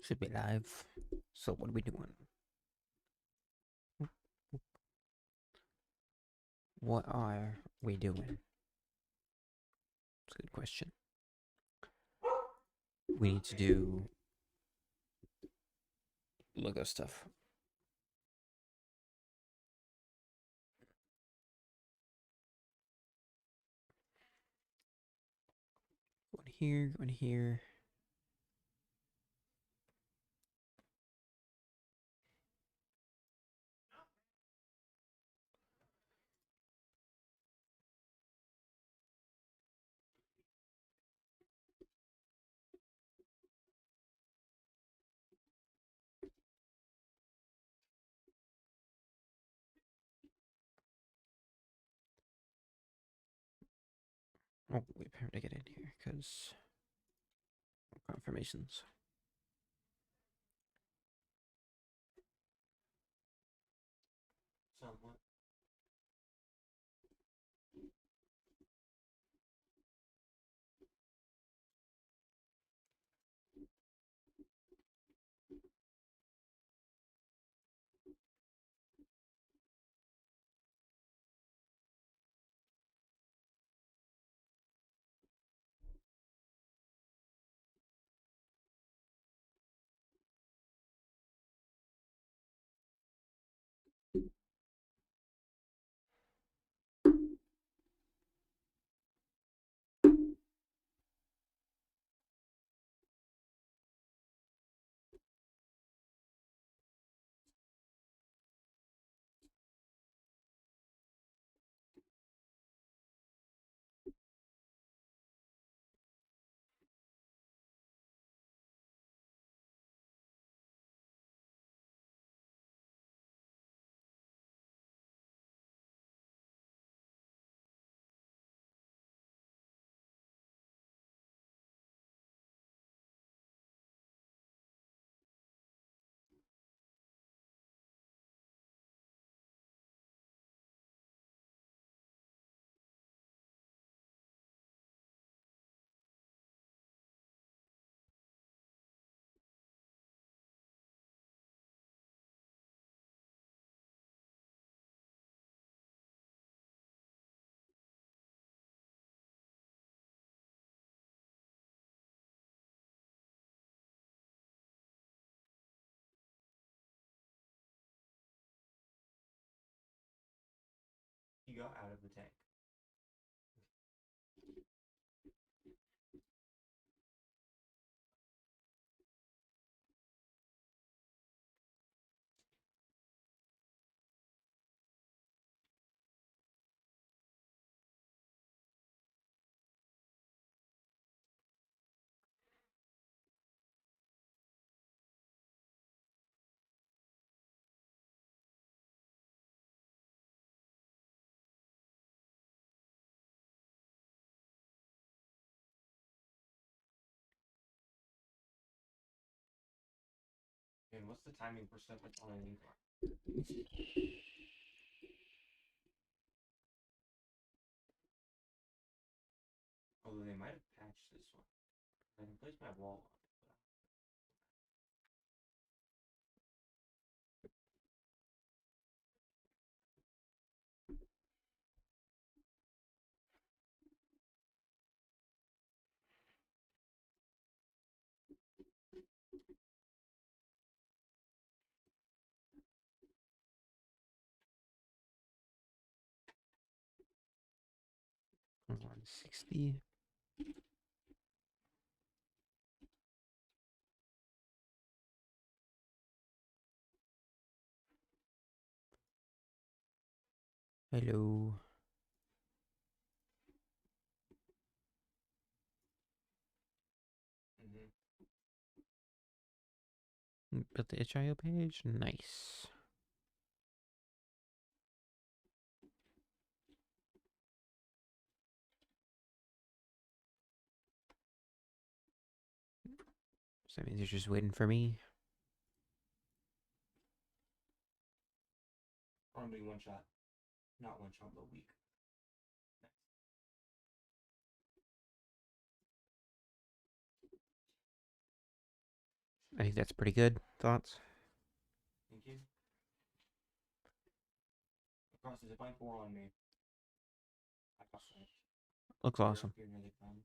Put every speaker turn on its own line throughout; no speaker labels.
Should be live. So what are we doing? What are we doing? It's a good question. We need to do Lego stuff. Go in here, go in here. Oh, we have to get in here because confirmations. Somewhat. He got out of the tank. And what's the timing for stuff that's on an incline? Although they might have patched this one. I can place my wall on it. But 160. Hello. Built the itch.io page. Nice. So that means you're just waiting for me. I'm doing one shot. Not one shot, but week. I think that's pretty good. Thoughts?
Thank you. Across the zipline 4 on me. I got it.
Looks awesome.
You're nearly done.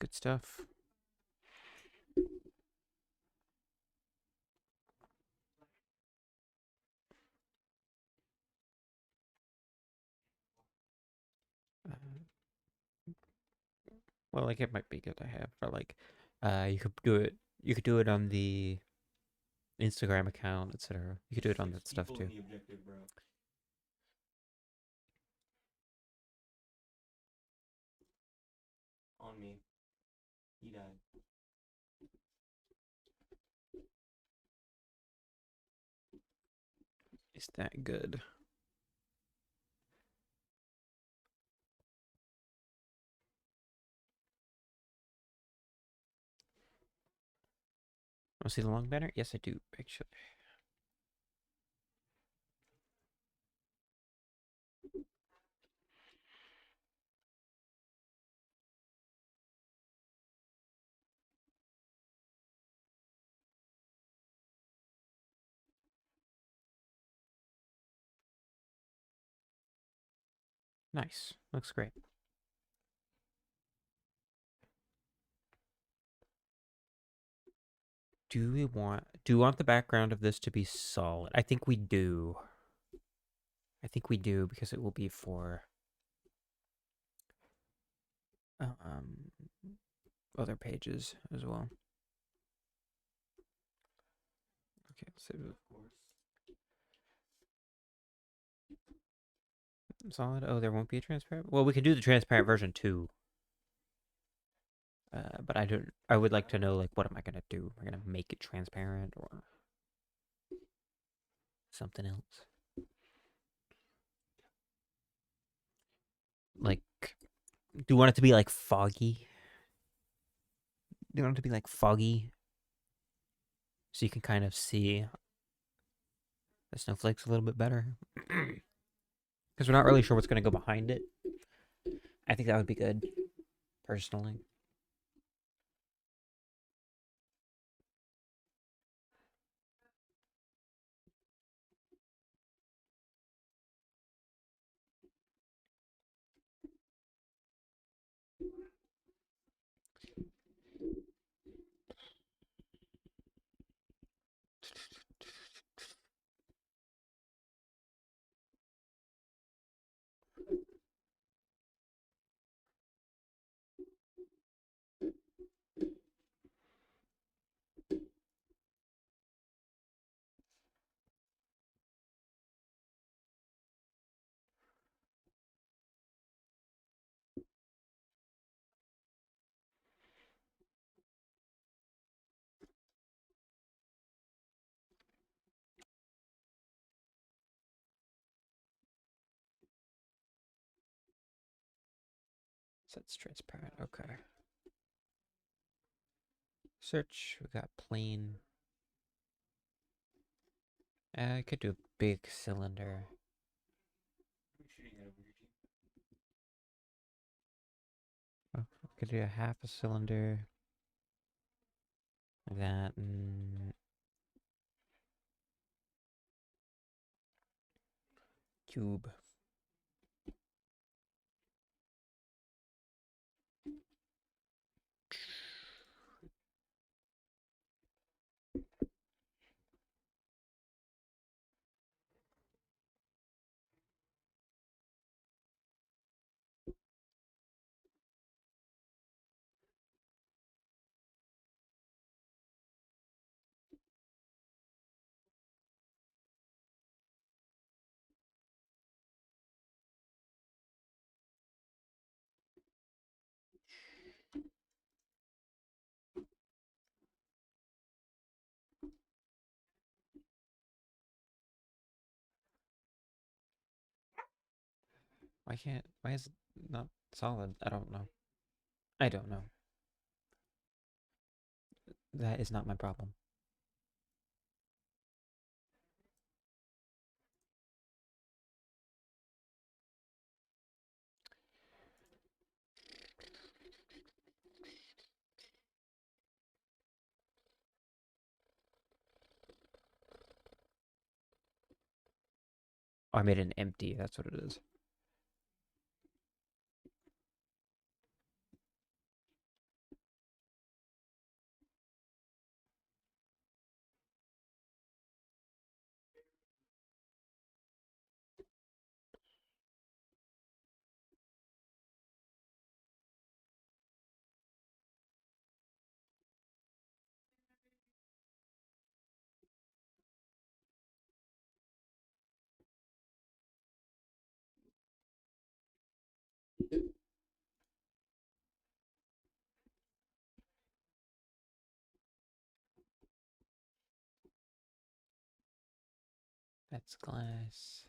Good stuff. Uh, well, like it might be good to have for like, you could do it. You could do it on the Instagram account, etc. You could do it on that stuff
People
too.
in the objective, bro. On me. He died.
Is that good? Want to see the long banner? Yes, I do, actually. Nice. Looks great. Do we want the background of this to be solid? I think we do. I think we do because it will be for um other pages as well. Okay, so
Of course.
solid. Oh, there won't be a transparent. Well, we can do the transparent version too. But I don't. I would like to know like what am I gonna do? Am I gonna make it transparent or something else? Like, do you want it to be like foggy? Do you want it to be like foggy so you can kind of see the snowflakes a little bit better? Because we're not really sure what's gonna go behind it. I think that would be good, personally. So it's transparent. Okay. Search. We got plain. I could do a big cylinder.
I'm shooting it over your team.
Oh, I could do a half a cylinder. Like that. And cube. Why can't? Why is it not solid? I don't know. I don't know. That is not my problem. Oh, I made an empty. That's what it is. That's glass.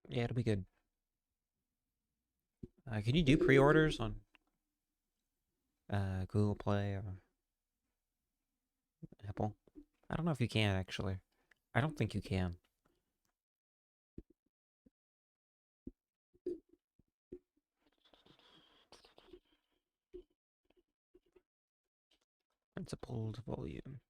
Yeah, it'll be good. Can you do pre-orders on Google Play or Apple? I don't know if you can actually. I don't think you can. Principled volume.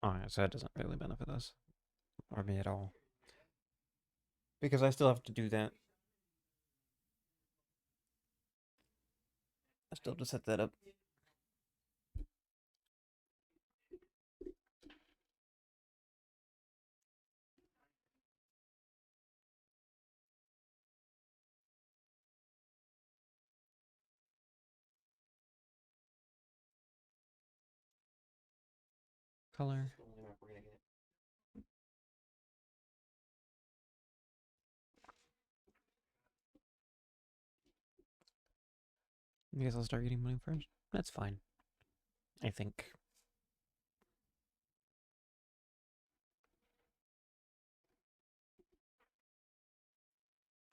Oh, so that doesn't really benefit us or me at all because I still have to do that. I still have to set that up. Color.
It's the only map we're gonna get.
I guess I'll start getting money first. That's fine. I think.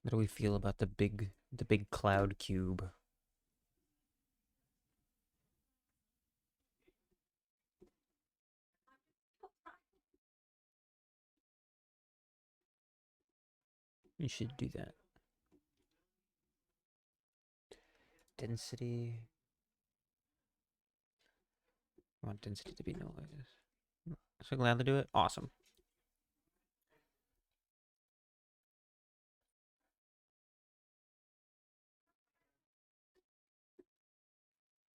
What do we feel about the big cloud cube? You should do that. Density. I want density to be noise. So glad to do it. Awesome.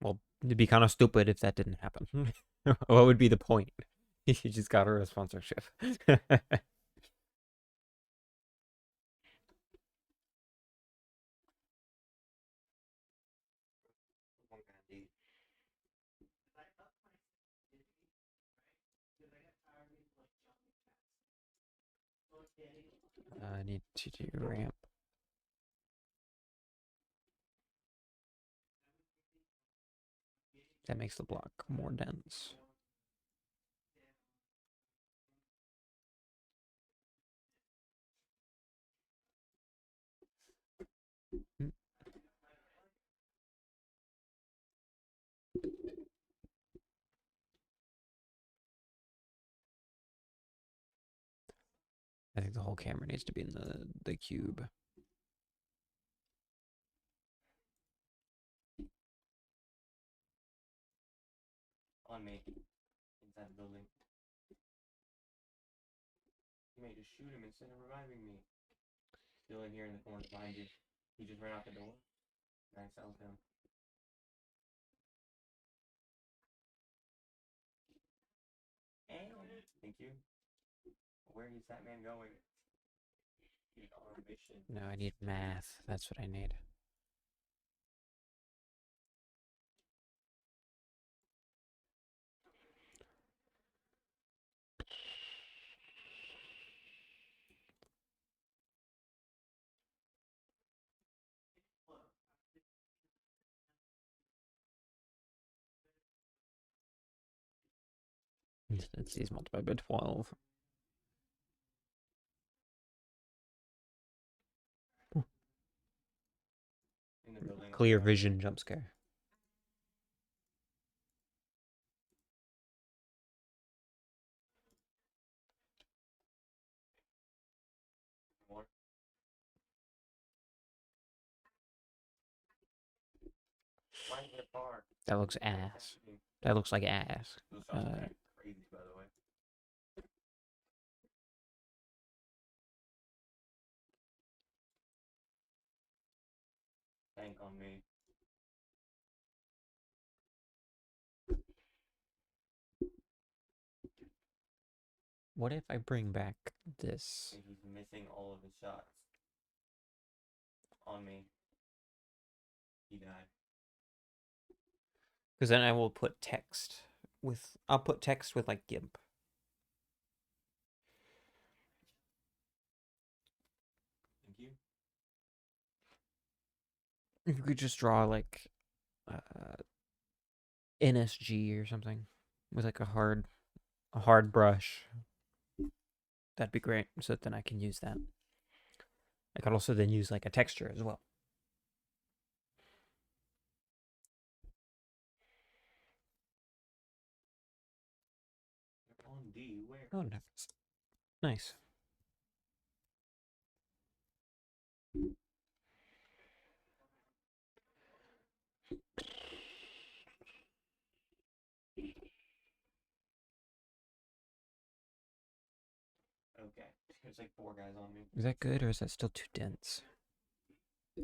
Well, it'd be kind of stupid if that didn't happen. What would be the point? You just got her a sponsorship.
One band-aid.
I need to do ramp. That makes the block more dense. Mm, I think the whole camera needs to be in the cube.
On me. Inside the building. You may just shoot him instead of reviving me. Still in here in the corner behind you. He just ran out the door. Nice, that was him. Thank you. Where is that man going? He's on a mission.
No, I need math. That's what I need. It's these multiplied by 12.
In the building.
Clear vision jump scare.
More. Why is it far?
That looks ass. That looks like ass.
Those shots are kinda crazy, by the way. Bank on me.
What if I bring back this?
And he's missing all of his shots. On me. He died.
Because then I will put text with. I'll put text with like GIMP.
Thank you.
If you could just draw like NSG or something with like a hard brush, that'd be great. So then I can use that. I could also then use like a texture as well.
They're on D. Where?
Oh, nice. Nice.
Okay. There's like 4 guys on me.
Is that good or is that still too dense?
I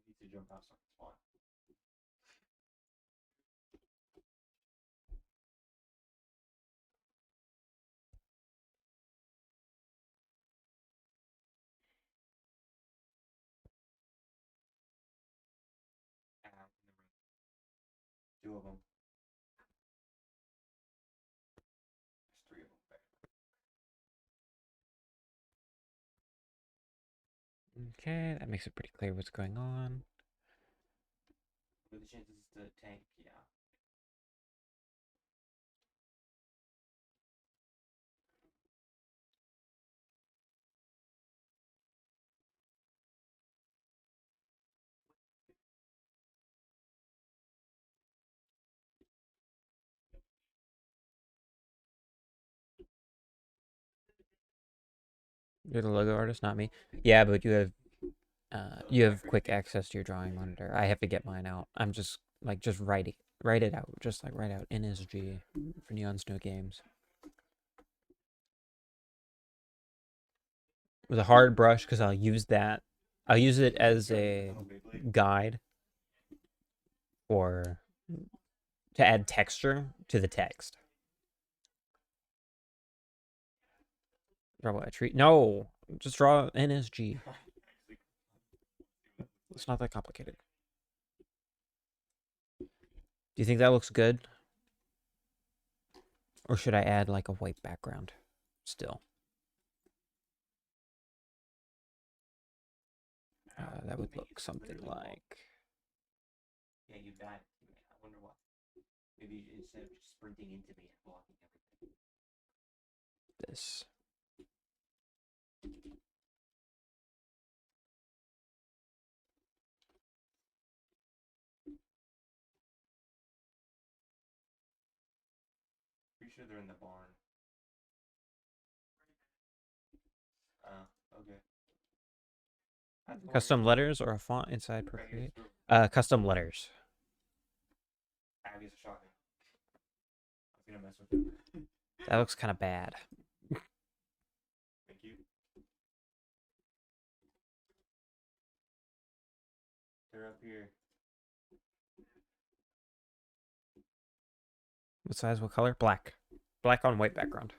need to jump out so I can spawn. Ow, never mind. 2 of them. There's 3 of them there.
Okay, that makes it pretty clear what's going on.
What are the chances to tank? Yeah.
You're the logo artist, not me. Yeah, but you have quick access to your drawing monitor. I have to get mine out. I'm just like just write it out. Just like write out NSG for Neon Snow Games. With a hard brush because I'll use that. I'll use it as a guide or to add texture to the text. Draw a tree. No, just draw NSG. It's not that complicated. Do you think that looks good? Or should I add like a white background still? That would look something like...
Yeah, you died. I wonder why. Maybe instead of just sprinting into me and blocking everything.
this.
Pretty sure they're in the barn. Okay.
Custom letters or a font inside Procreate? Custom letters.
Abby's a shotgun. I was gonna mess with him.
That looks kind of bad.
Thank
What size? What color? Black. Black on white background.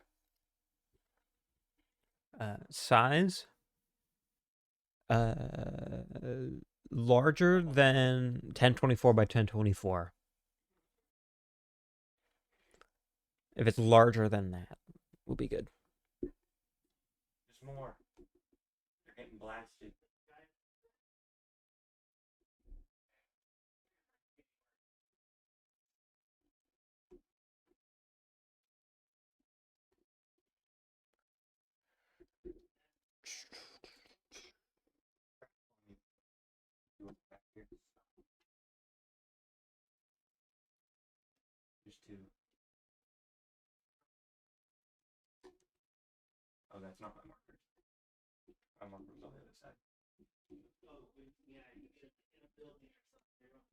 Size. Uh, Larger than 1024 by 1024. If it's larger than that, will be good.
There's more. You're getting blasted. Back here. There's two. Oh, that's not my marker. My marker was on the other side.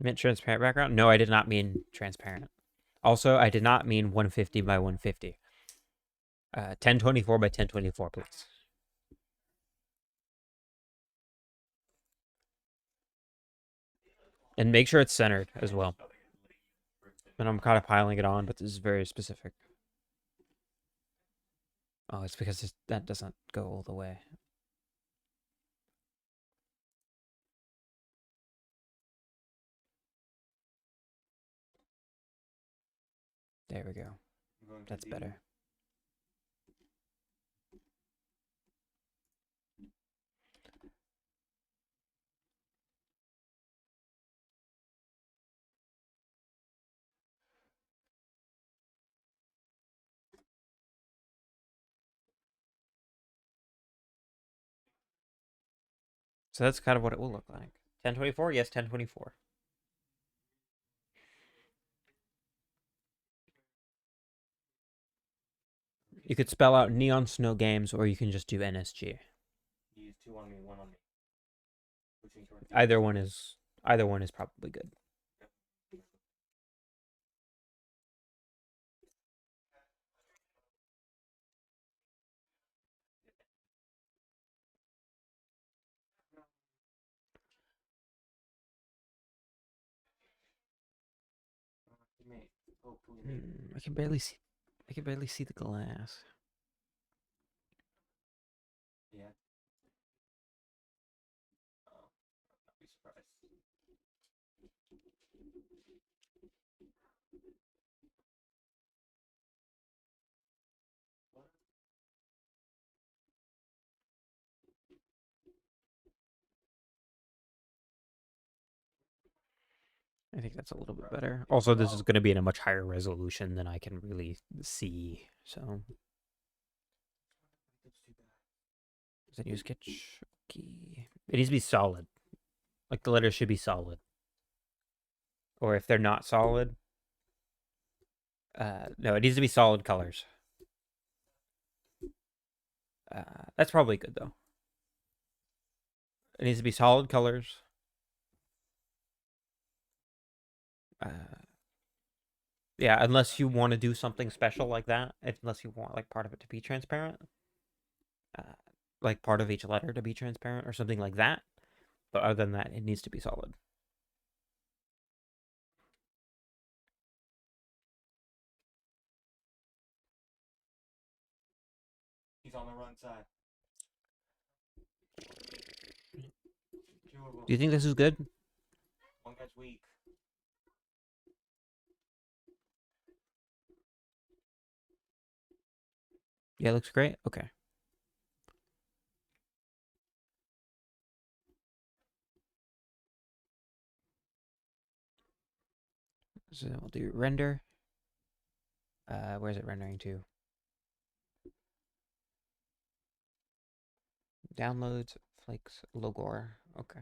Mint transparent background? No, I did not mean transparent. Also, I did not mean 150 by 150. 1024 by 1024, please. And make sure it's centered as well. And I'm kind of piling it on, but this is very specific. Oh, it's because that doesn't go all the way. There we go. That's better. So that's kind of what it will look like. 1024? Yes, 1024. You could spell out Neon Snow Games, or you can just do NSG.
You use two on me, one on me.
Either one is probably good. I can barely see. I can barely see the glass.
Yeah. Oh, I'd be surprised.
I think that's a little bit better. Also, this is going to be in a much higher resolution than I can really see. So, is that new sketch? Okay. It needs to be solid. Like the letters should be solid. Or if they're not solid, no, it needs to be solid colors. That's probably good though. It needs to be solid colors. Yeah, unless you want to do something special like that, unless you want like part of it to be transparent, uh, like part of each letter to be transparent or something like that. But other than that, it needs to be solid.
He's on the run side.
Do you think this is good?
One guy's weak.
Yeah, it looks great. Okay. So we'll do render. Where's it rendering to? Downloads, flakes, logor. Okay.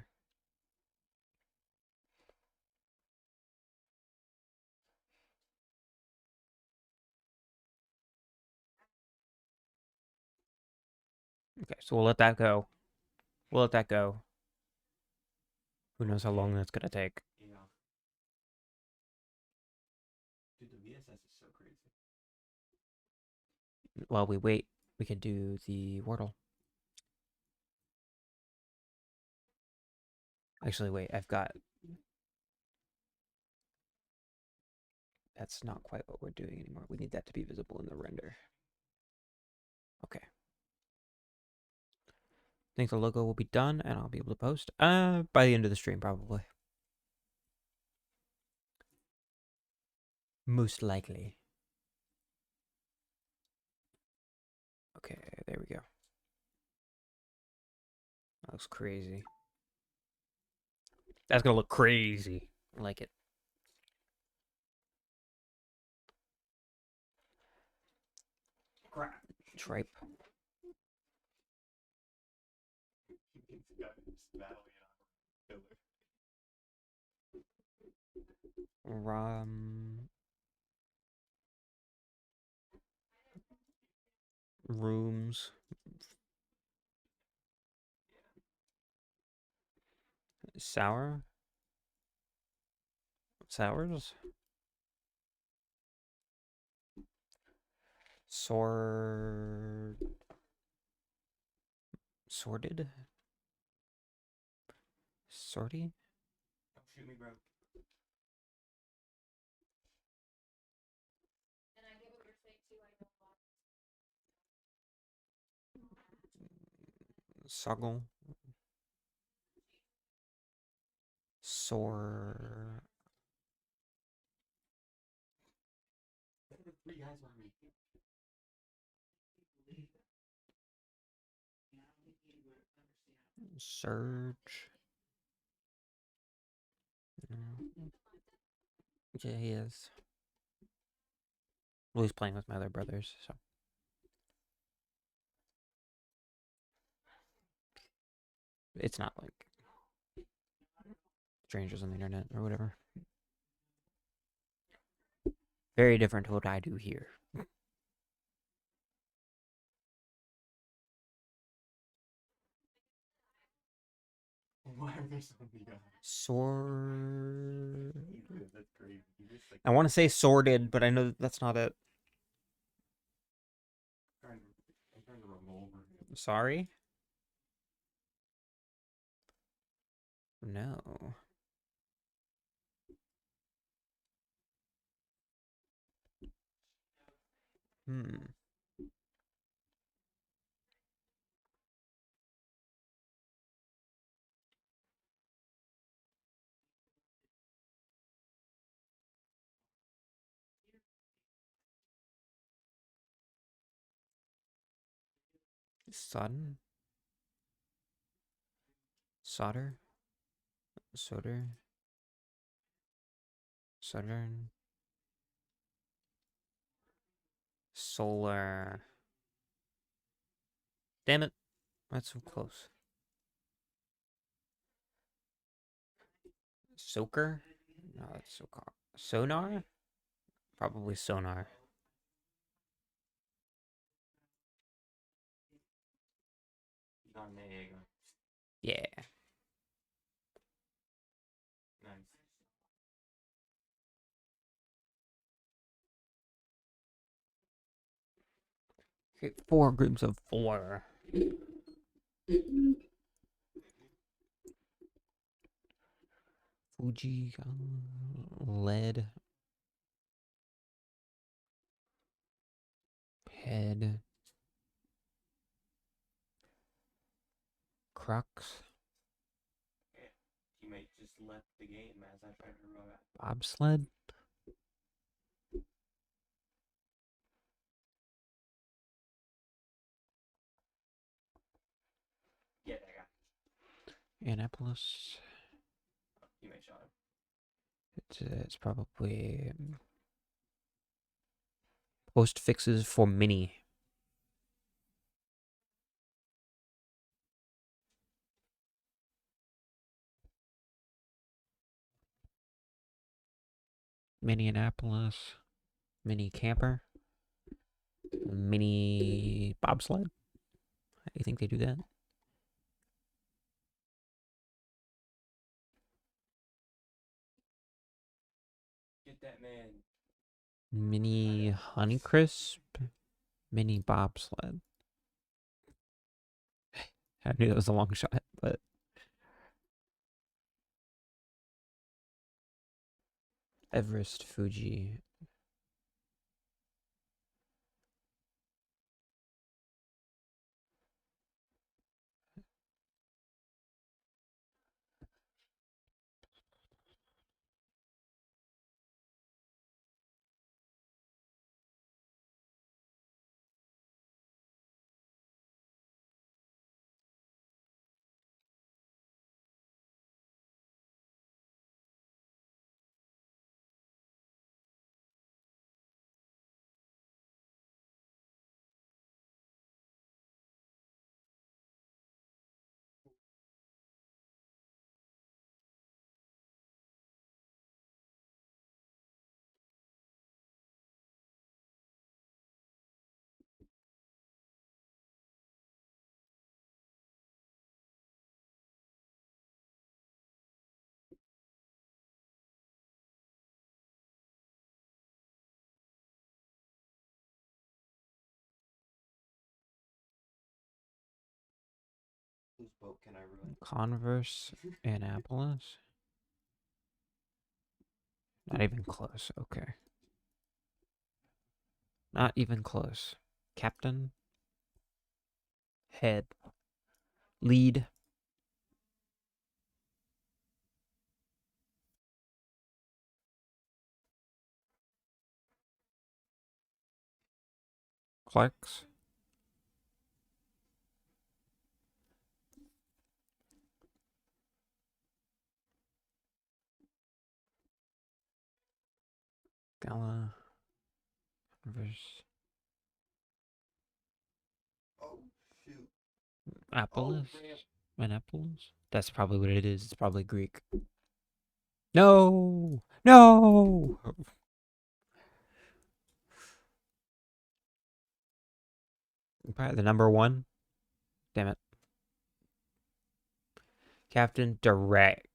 Okay, so we'll let that go. We'll let that go. Who knows how long that's gonna take?
Yeah. Dude, the VSS is so crazy.
While we wait, we can do the Wordle. Actually, wait, I've got That's not quite what we're doing anymore. We need that to be visible in the render. Okay. I think the logo will be done and I'll be able to post by the end of the stream probably. Most likely. Okay, there we go. That looks crazy. That's gonna look crazy. I like it.
Crap.
Tripe. Rooms. Sour. Sours. Sorted. Sorty.
Don't shoot me, bro.
Soggle. Sore.
Three guys on me.
Surge. Yeah, he is. Well, he's playing with my other brothers, so. It's not like strangers on the internet or whatever. Very different to what I do here.
Why are there so many guys?
Sword.
That's crazy. Like,
I want to say sorted, but I know that's not it.
I'm trying to revolver.
Sorry? No. Hmm. Sudden? Solder? Solder? Southern? Solar. Damn it. That's so close. Soaker? No, that's so called. Sonar? Probably sonar.
Not an egg.
Yeah.
Nice.
Okay, 4 groups of 4. Fuji, lead, head, crux,
Yeah. Teammate just left the game as I tried to run out.
bobsled,
Yeah, that guy.
Annapolis.
Oh, teammate shot him.
It's probably post fixes for mini. Mini Annapolis, mini camper, mini bobsled. How do you think they do that?
Get that man.
Mini Honeycrisp, mini bobsled. I knew that was a long shot, but Everest, Fuji,
Whose boat can I ruin?
Converse, Annapolis. Not even close. Okay. Not even close. Captain. Head. Lead. Clarks. Gala. Converse.
Oh shoot!
Apollos.
Ramp.
Annapolis. That's probably what it is. It's probably Greek. No! No! Probably the number one. Damn it. Captain Direct.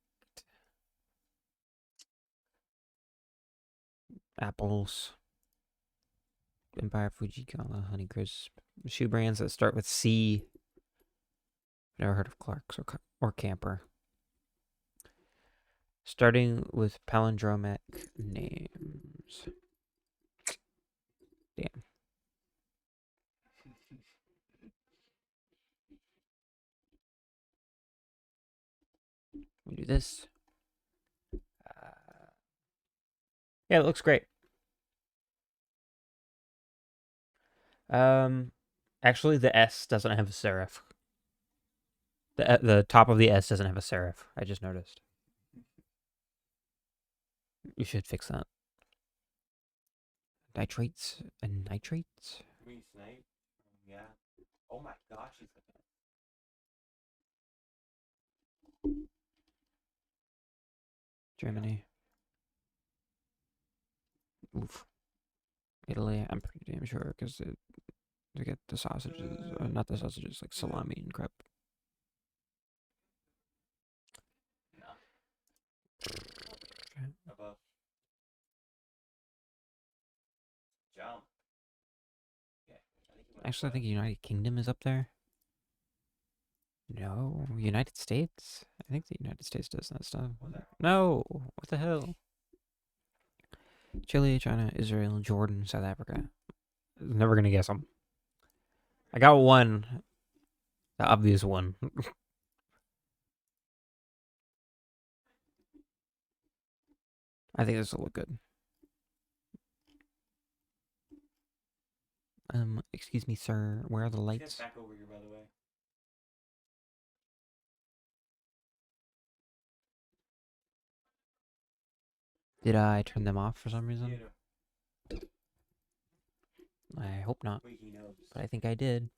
Apples. Empire, Fuji, Gala, Honeycrisp. Shoe brands that start with C. Never heard of Clark's or Camper. Starting with palindromic names. Damn. We do this. Yeah, it looks great. Actually, the S doesn't have a serif. The top of the S doesn't have a serif. I just noticed. You should fix that. Nitrates and nitrates.
Me snipe. Yeah. Oh my gosh, he's like
Germany. Oof. Italy. I'm pretty damn sure because they get the sausages, not the sausages, like salami and crap.
above. Jump. Yeah.
Actually, I think United Kingdom is up there. No, United States. I think the United States does that stuff. No, what the hell? Chile, China, Israel, Jordan, South Africa. Never gonna guess them. I got one, the obvious one. I think this will look good. Excuse me, sir. Where are the lights?
Back over here, by the way.
Did I turn them off for some reason?
Yeah.
I hope not,
Wait, he knows.
but I think I did.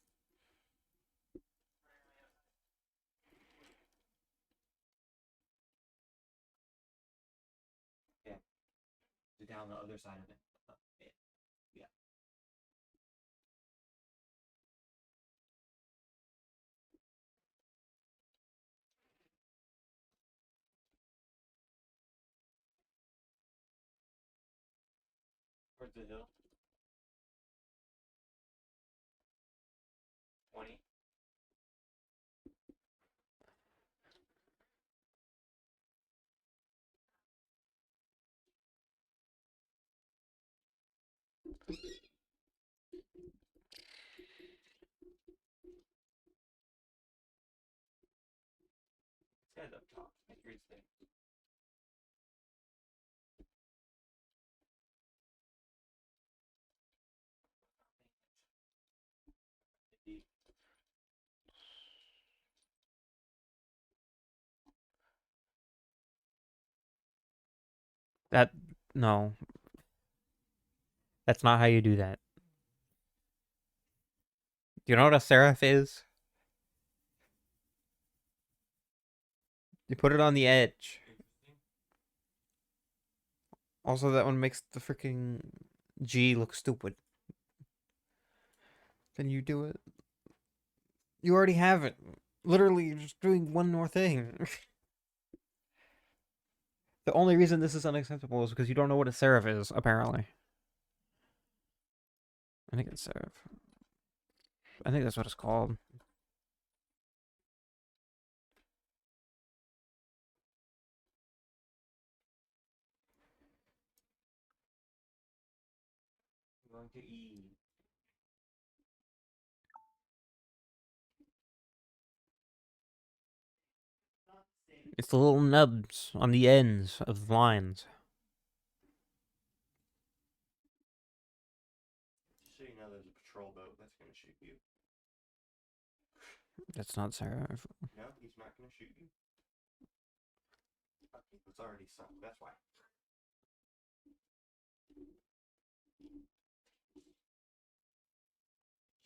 Yeah. Down the other side of it. Yeah. Towards the hill. 20. This guy's up top. Make your thing.
That no, that's not how you do that. Do you know what a serif is? You put it on the edge. Also, that one makes the freaking G look stupid. Can you do it? You already have it. Literally, you're just doing one more thing. The only reason this is unacceptable is because you don't know what a serif is, apparently. I think it's serif. I think that's what it's called. It's the little nubs on the ends of the lines.
Just so you know, there's a patrol boat that's gonna shoot you.
That's not Sarah.
No, he's not gonna shoot you. Okay, it's already sunk. That's why.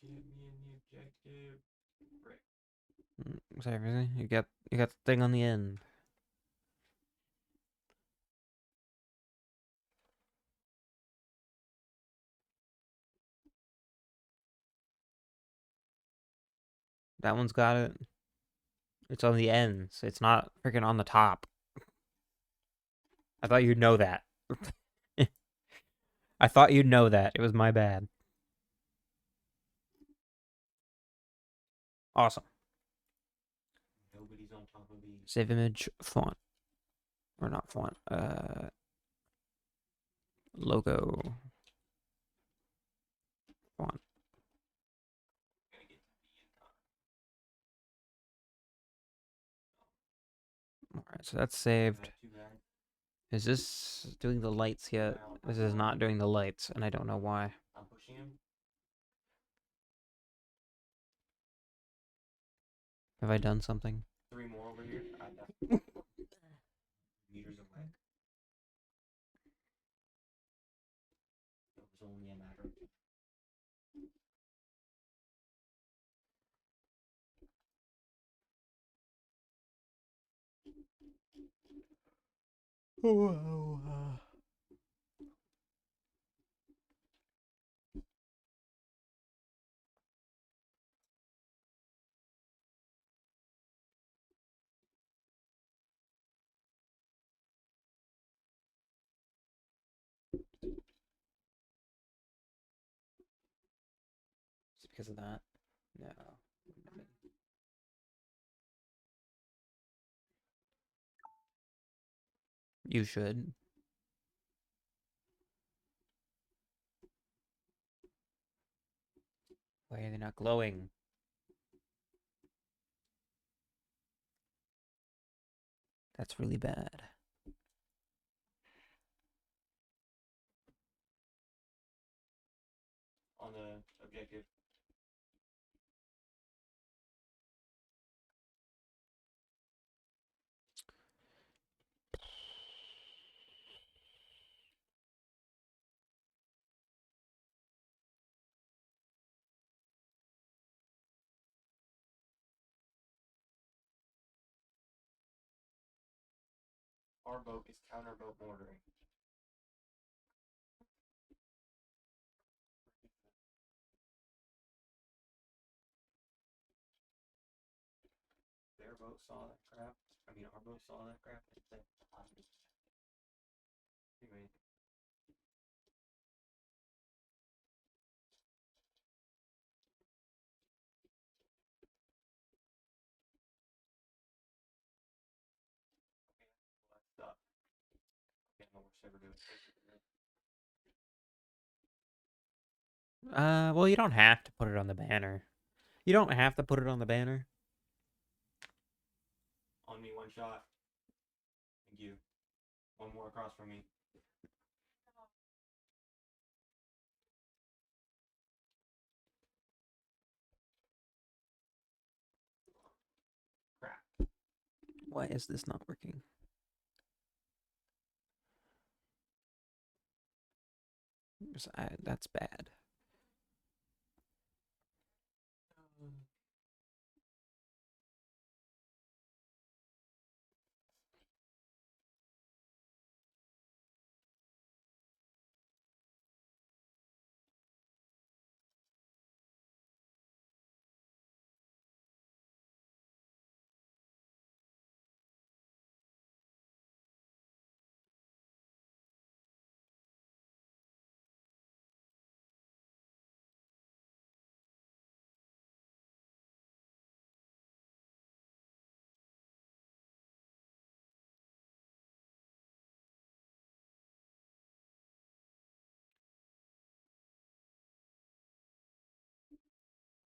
Get me in the objective. Right.
Is that everything? You got the thing on the end. That one's got it. It's on the ends. It's not freaking on the top. I thought you'd know that. I thought you'd know that. It was my bad. Awesome.
Nobody's on top of me.
Save image font. Or not font. Logo. Font.
Gonna get to be in time.
Alright, so that's saved.
Too bad.
Is this doing the lights yet? This is not doing the lights, and I don't know why.
I'm pushing him.
Have I done something?
3 more over here. I definitely meters away. It was only a matter of time.
Is it because of that? No. You should. Why are they not glowing? That's really bad.
On the objective. Our boat is counterboat mortaring. Their boat saw that crap. I mean, our boat saw that crap and said, anyway. Well, that's getting the worst ever doing.
Well, you don't have to put it on the banner. You don't have to put it on the banner.
On me, 1 shot. Thank you. 1 more across from me. Crap.
Why is this not working? That's bad.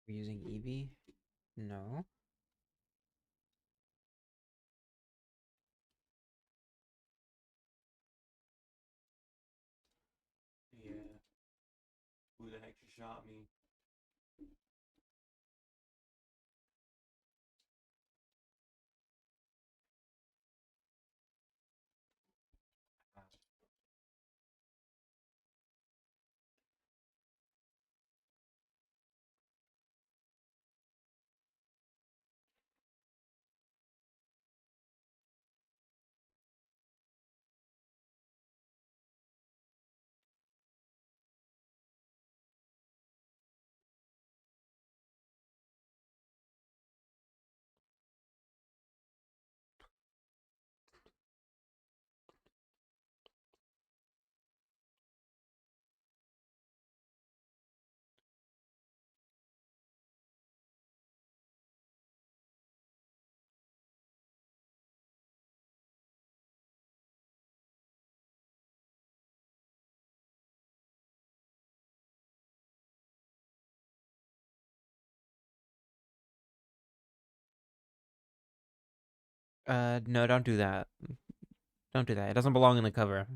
We're using Eevee? No.
shot me.
No, don't do that. Don't do that. It doesn't belong in the cover.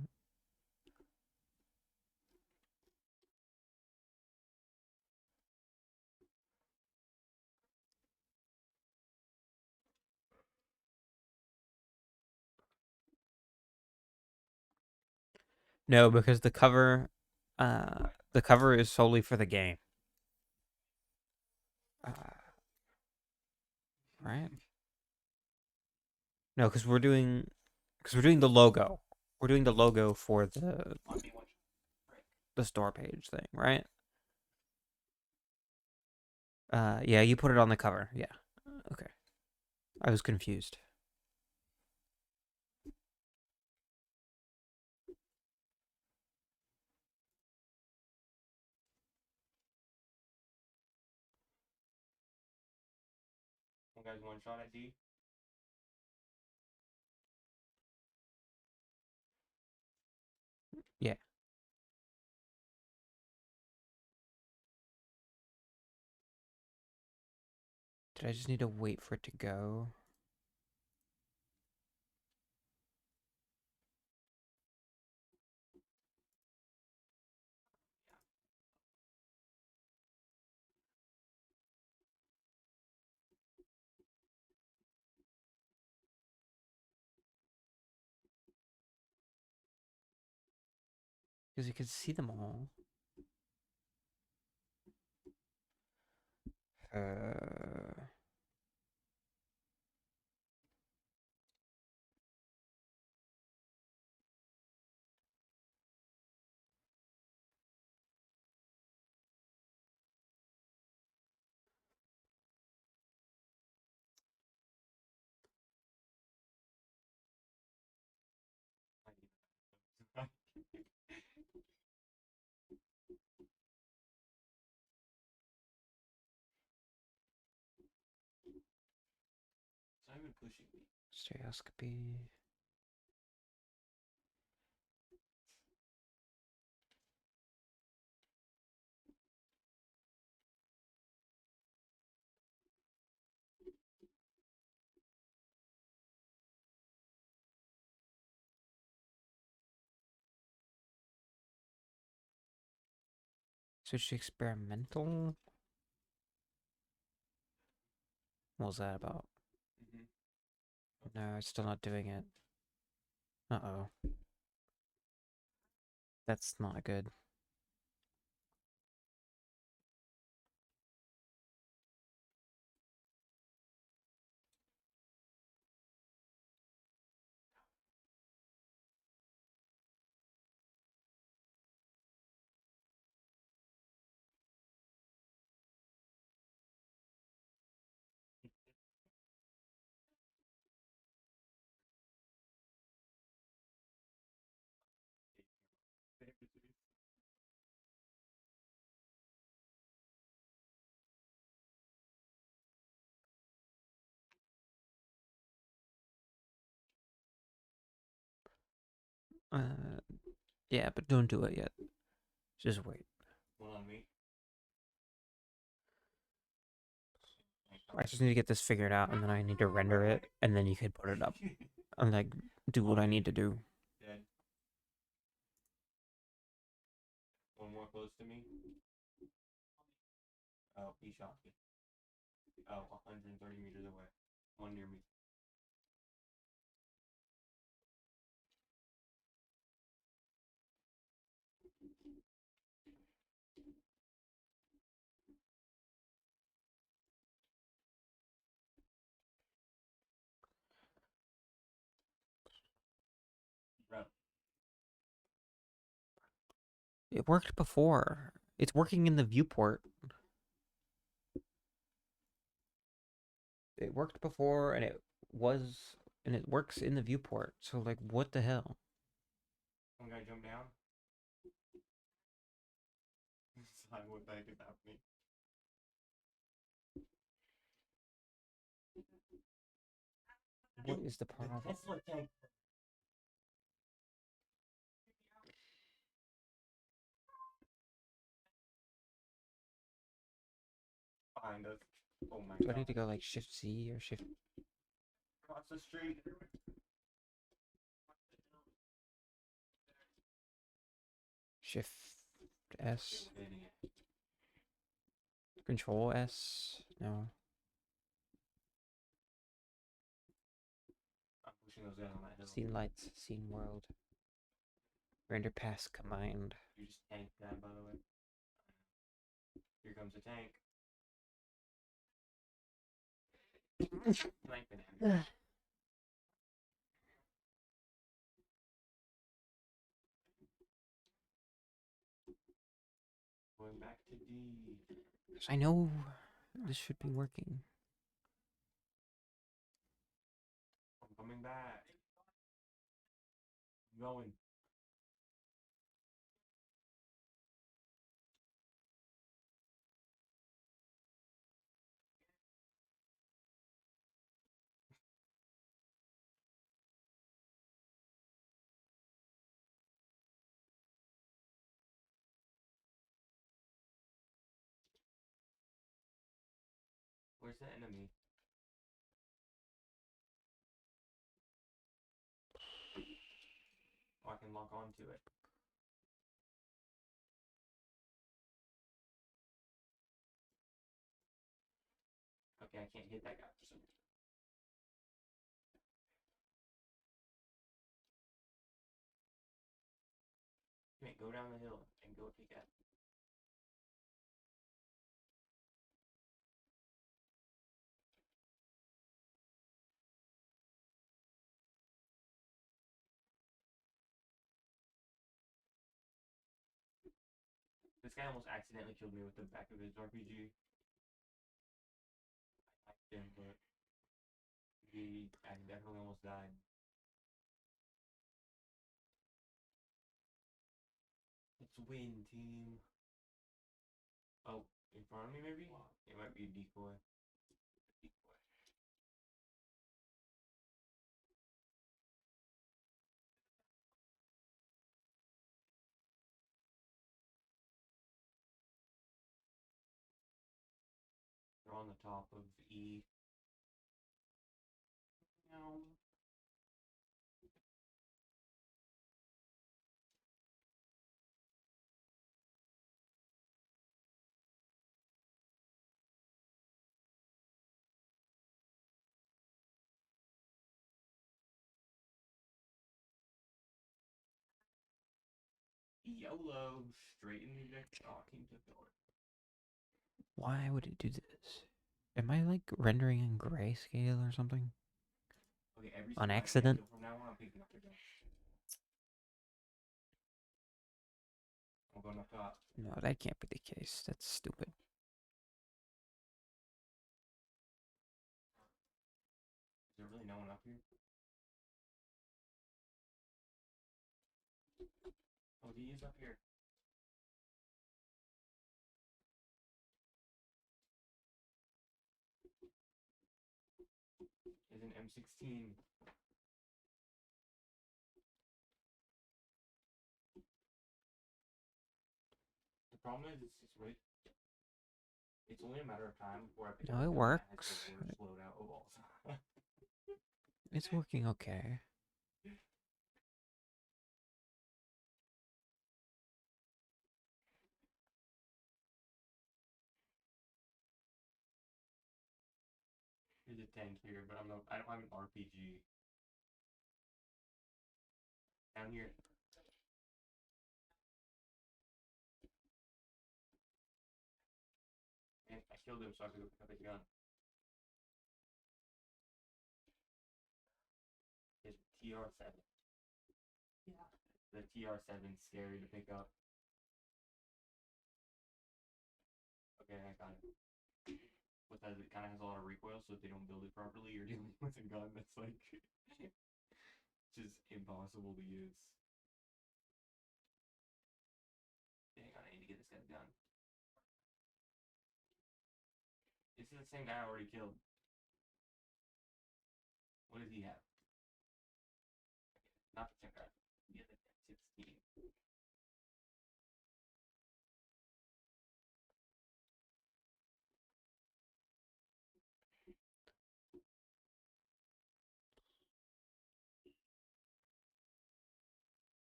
No, because the cover is solely for the game. Uh, right? No, because we're doing the logo. We're doing the logo for the store page thing, right? Yeah, you put it on the cover. Yeah. Okay. I was confused.
One guy's one shot at D.
Yeah. Did I just need to wait for it to go? Because you can see them all. Uh,
It's not even pushing me.
stereoscopy. Switch to experimental. What was that about?
Mm-hmm.
No, it's still not doing it. Uh-oh. That's not good. Uh, yeah, but don't do it yet. Just wait.
One on me.
I just need to get this figured out, and then I need to render it, and then you could put it up. And like do what I need to do.
Dead. One more close to me. Oh, he shot me. Oh, 130 meters away. One near me. Bro,
It worked before. It's working in the viewport. It worked before, and it works in the viewport. So, like, what the hell?
one guy jumped down. Side what the heck is happening?
What is the problem?
Tesla tank. Behind us. Oh my
Do I
god.
need to go like Shift C or Shift
Across the street.
Shift S?
Idiot.
Control S? No.
I'm pushing those guys on that hill.
Scene lights, scene world. Render pass combined.
You just tanked that, by the way. Here comes the tank. Tank banana. Going back to D.
I know this should be working.
I'm coming back. I'm going. Where's the enemy? Oh, I can lock onto it. Okay, I can't hit that guy for some reason. Can't go down the hill and go take that. This guy almost accidentally killed me with the back of his RPG. I liked him, but I definitely almost died. Let's win, team. Oh, in front of me, maybe? It might be a decoy. Decoy. They're on the top of E. No. YOLO. Straight in the next talking to Philip.
Why would it do this? Am I like rendering in grayscale or something?
Okay, every
On
sniper I
accident?
kill from now on, I'm picking up the gun. I'm going up top.
No, that can't be the case. That's stupid.
Is there really no one up here? Oh, he is up here. Is an M16. The problem is, it's only a matter of time before I pick up
No,
a
it
gun that has
works.
the worst loadout of all time.
It's working okay.
There's a tank here, but I don't have an RPG. Down here. And I killed him so I could go pick up his gun. His TR7. Yeah. The TR7's scary to pick up. Okay, I got it. Because it kind of has a lot of recoil, so if they don't build it properly, you're dealing with a gun that's like just impossible to use. Hang on, I need to get this guy's gun. This is the same guy I already killed. What does he have? Not the check out. The other 16.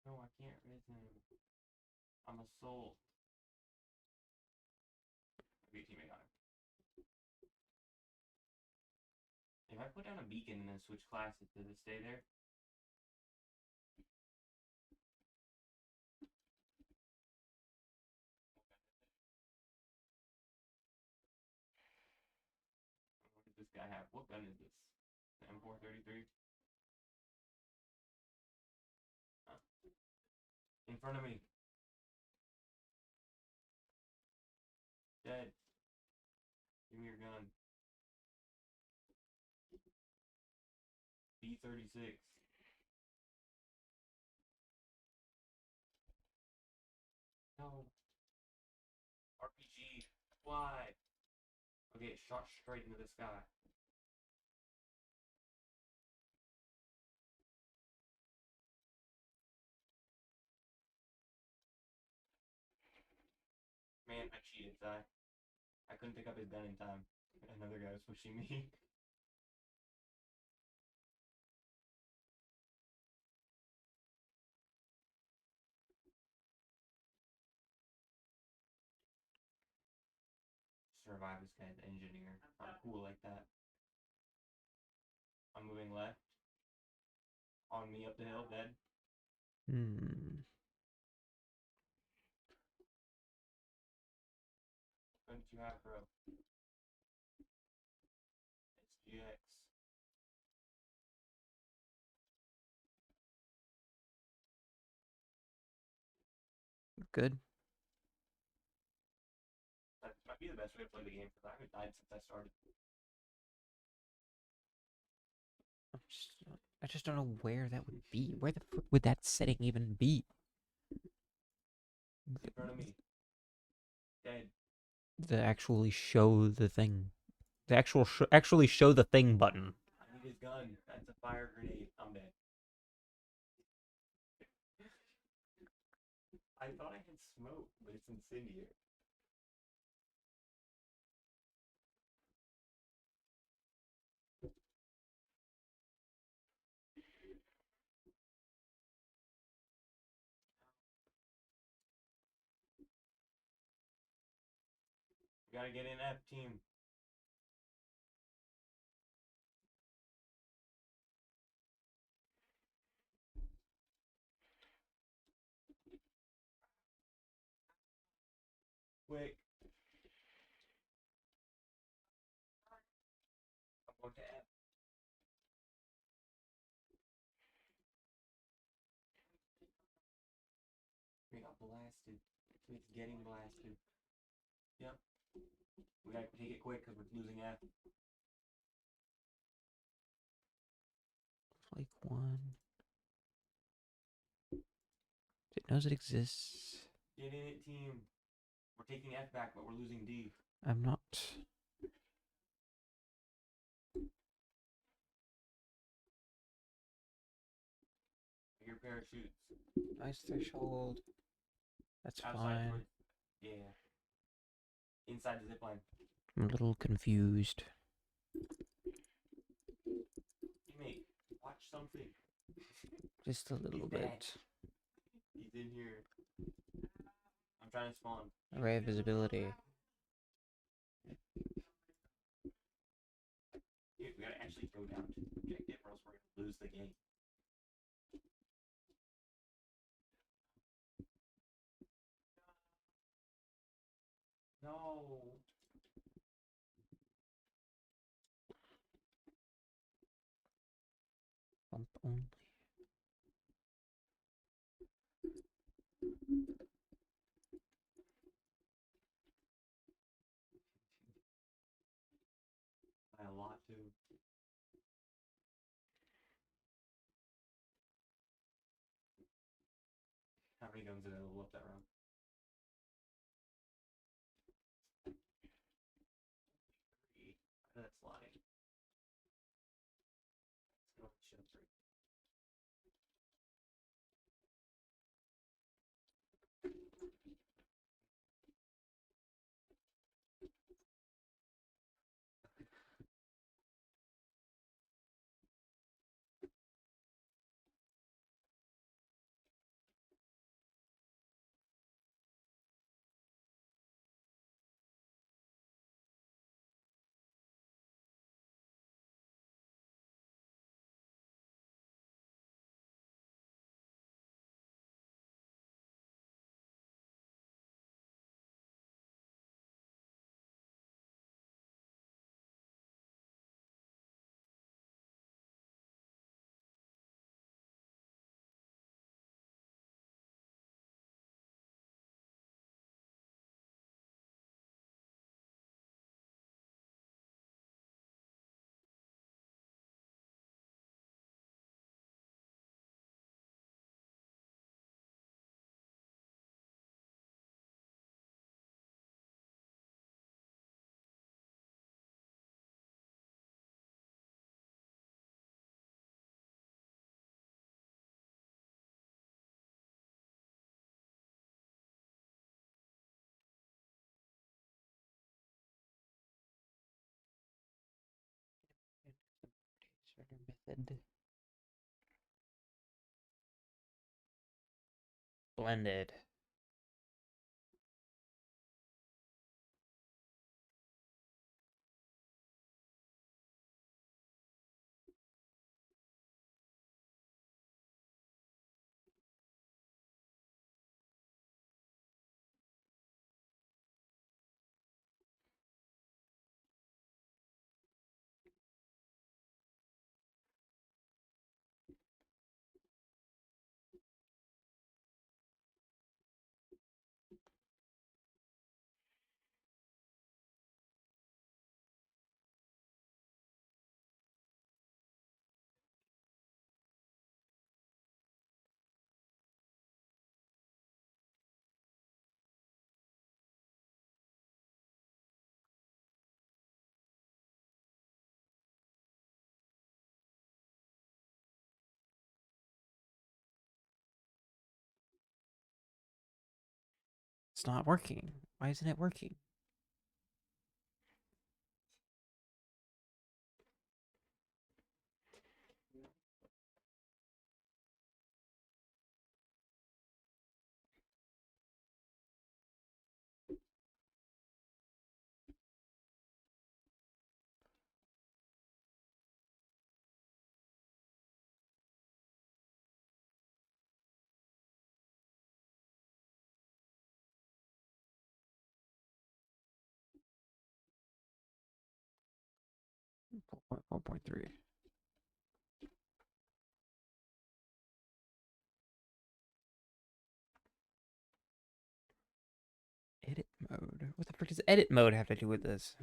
No, I can't res him. I'm a soul. Maybe a teammate got him. If I put down a beacon and then switch classes, does it stay there? What does this guy have? What gun is this? The M433? Huh. In front of me. Dead. Give me your gun. B36. No. RPG. Why? Okay, it shot straight into the sky. Man, I cheated, I couldn't pick up his gun in time. Another guy was pushing me. Survive this guy's engineer. I'm cool like that. I'm moving left. On me up the hill, dead. What did you have, bro? It's GX.
Good.
That might be the best way to play the game because I haven't died since I started.
I just don't know where that would be. Where the frick would that setting even be?
In front of me. Dead.
The actually show the thing. The actually show the thing button.
I need his gun. That's a fire grenade. I'm dead. I thought I had smoke, but it's incendiary. We gotta get in F team. Quick. I'm going to F. We got blasted. It's getting blasted. Yep. We gotta take it quick because we're losing F.
Like one. It knows it exists.
Get in it, team. We're taking F back, but we're losing D.
I'm not.
Your parachutes.
Nice threshold. That's
Outside
fine.
towards, yeah. Inside the zipline.
I'm a little confused.
Teammate, watch something.
Just a little bit.
He's in here. I'm trying to spawn.
Array of visibility.
Dude, we actually throw down to the objective, or else we're gonna lose the game. No.
Bump only.
By a lot too. How many guns did I level up that round? Three. That's lying. Let's go with three.
Starter method. Blended. It's not working. Why isn't it working? Four point 4.3. Edit mode. What the frick does edit mode have to do with this?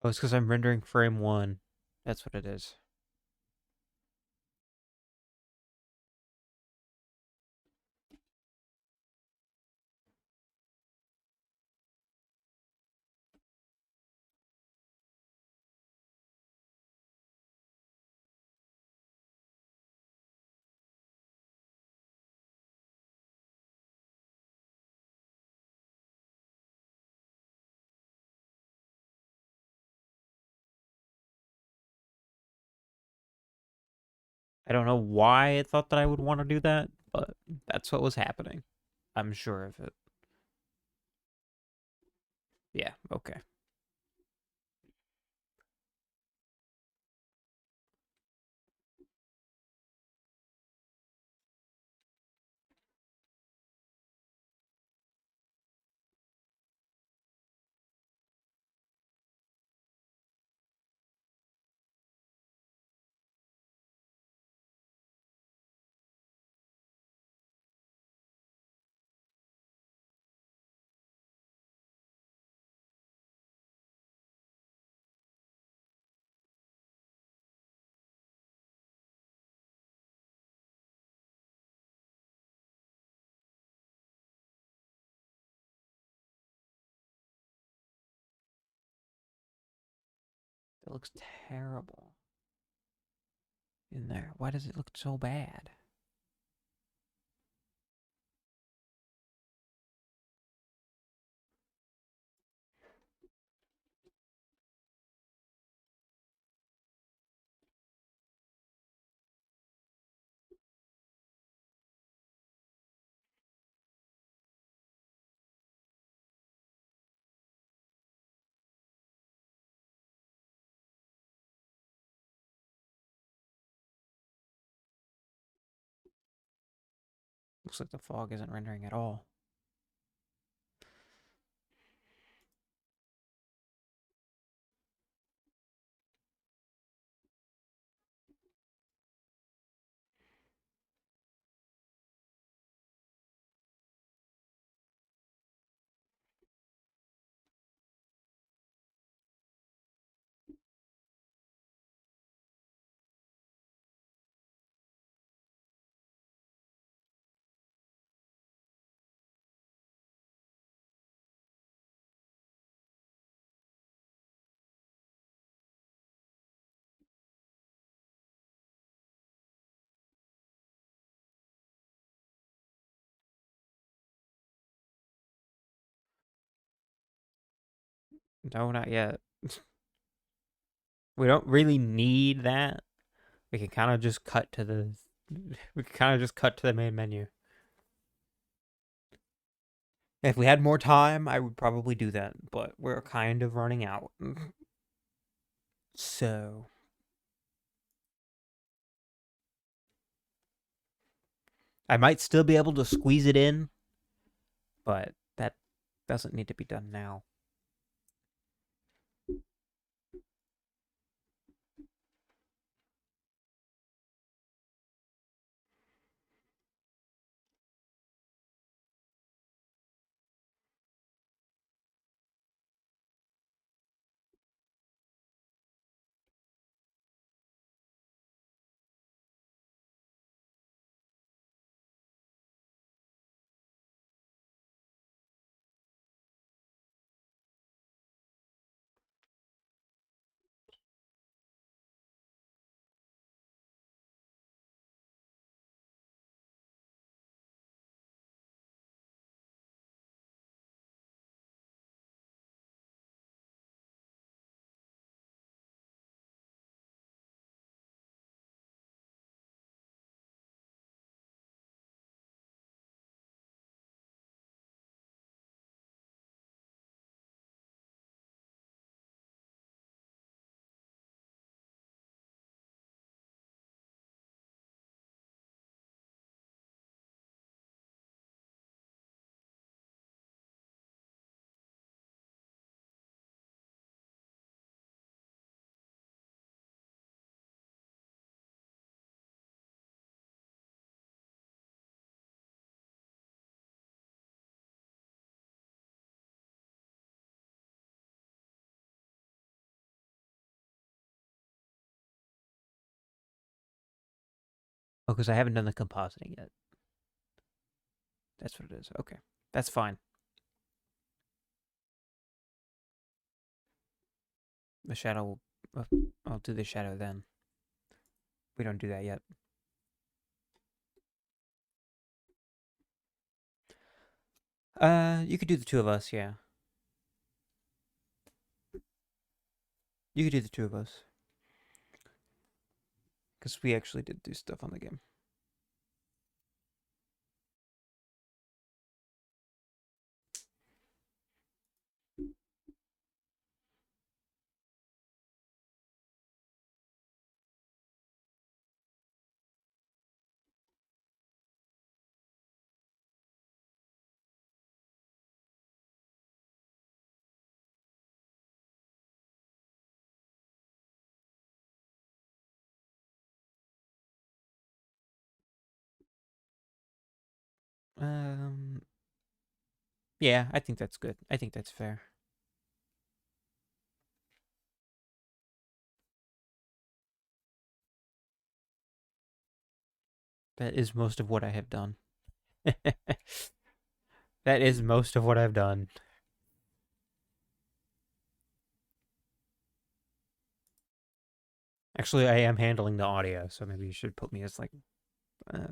Oh, it's because I'm rendering frame 1. That's what it is. I don't know why it thought that I would want to do that, but that's what was happening. I'm sure of it. Yeah, okay. That looks terrible in there. Why does it look so bad? Looks like the fog isn't rendering at all. No, not yet. We don't really need that. We can kind of just cut to the. We can kind of just cut to the main menu. If we had more time, I would probably do that, but we're kind of running out. So, I might still be able to squeeze it in, but that doesn't need to be done now. Oh, because I haven't done the compositing yet. That's what it is. Okay. That's fine. The shadow, I'll do the shadow then. We don't do that yet. You could do the two of us, yeah. You could do the two of us. Because we actually did do stuff on the game. Um, yeah, I think that's good. I think that's fair. That is most of what I have done. That is most of what I've done. Actually, I am handling the audio, so maybe you should put me as like uh,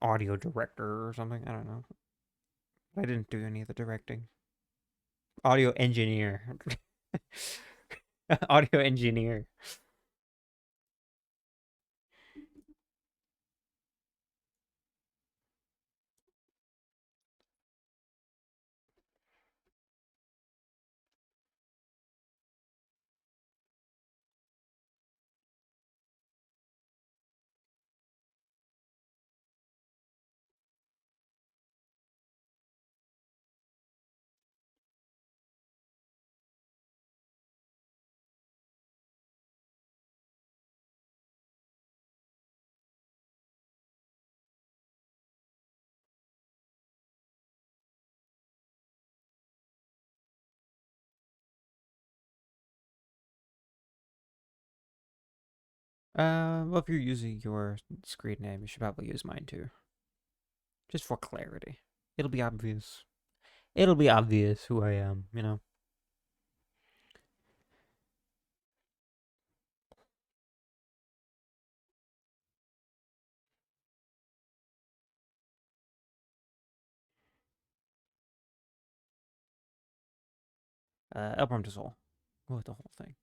audio director or something. I don't know. I didn't do any of the directing. Audio engineer. Audio engineer. Well, if you're using your screen name, you should probably use mine too, just for clarity. It'll be obvious. It'll be obvious who I am. You know. Elbrum Soul. Go with the whole thing.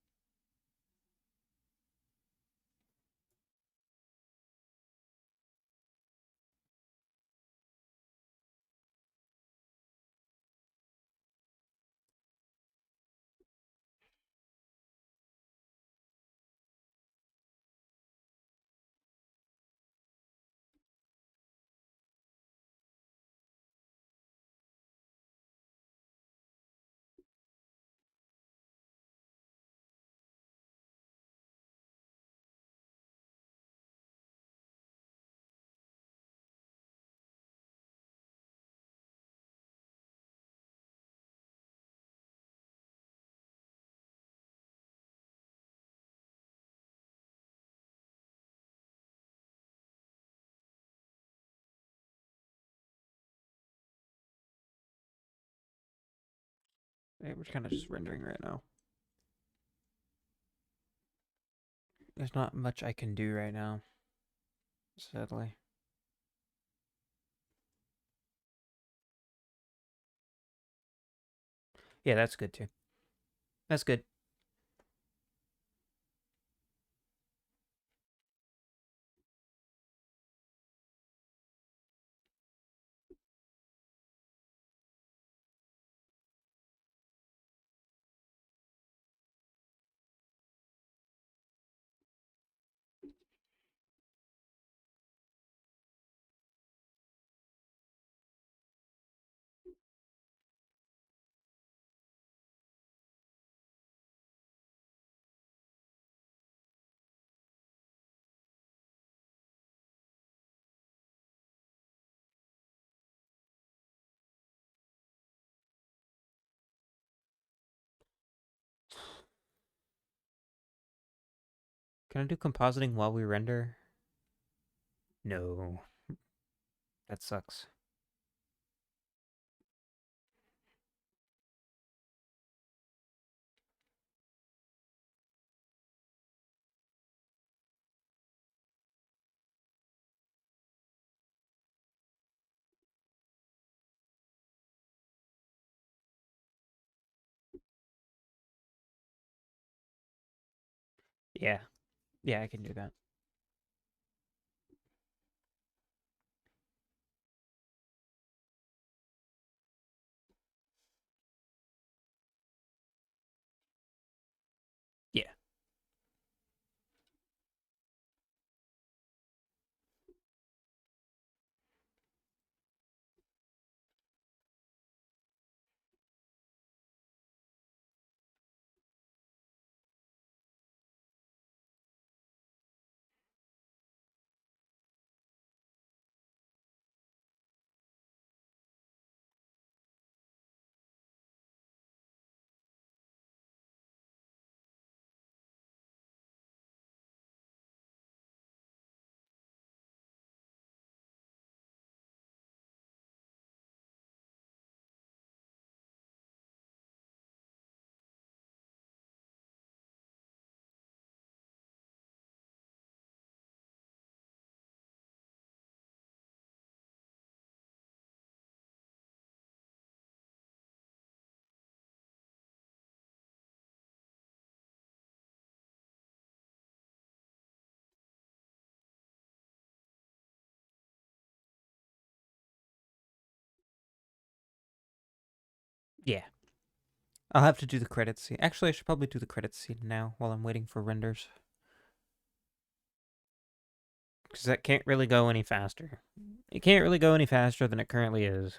Hey, we're kind of just rendering right now. There's not much I can do right now, sadly. Yeah, that's good too. That's good. Can I do compositing while we render? No, that sucks. Yeah, yeah, I can do that. Yeah, yeah. I'll have to do the credits scene. Actually, I should probably do the credits scene now while I'm waiting for renders. Because that can't really go any faster. It can't really go any faster than it currently is.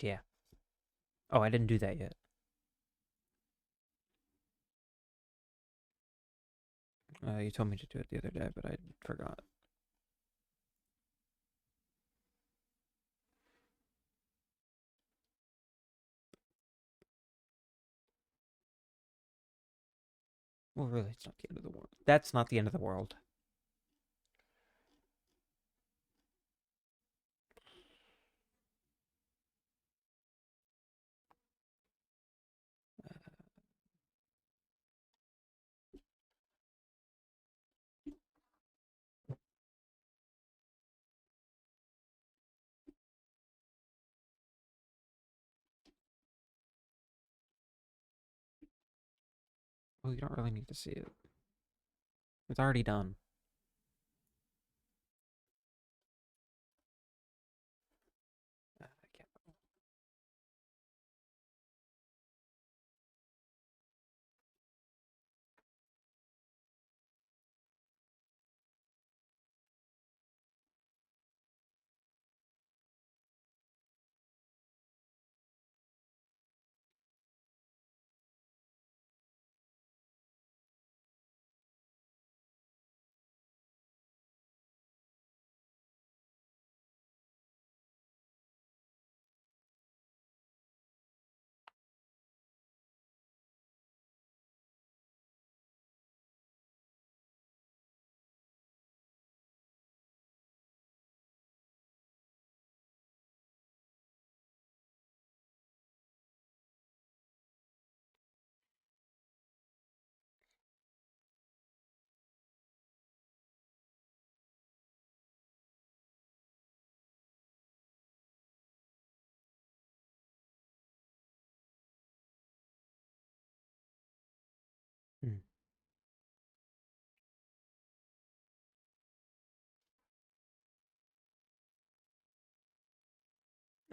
Yeah. Oh, I didn't do that yet. You told me to do it the other day, but I forgot. Well, really, it's not the end of the world. That's not the end of the world. Well, you don't really need to see it. It's already done. I can't.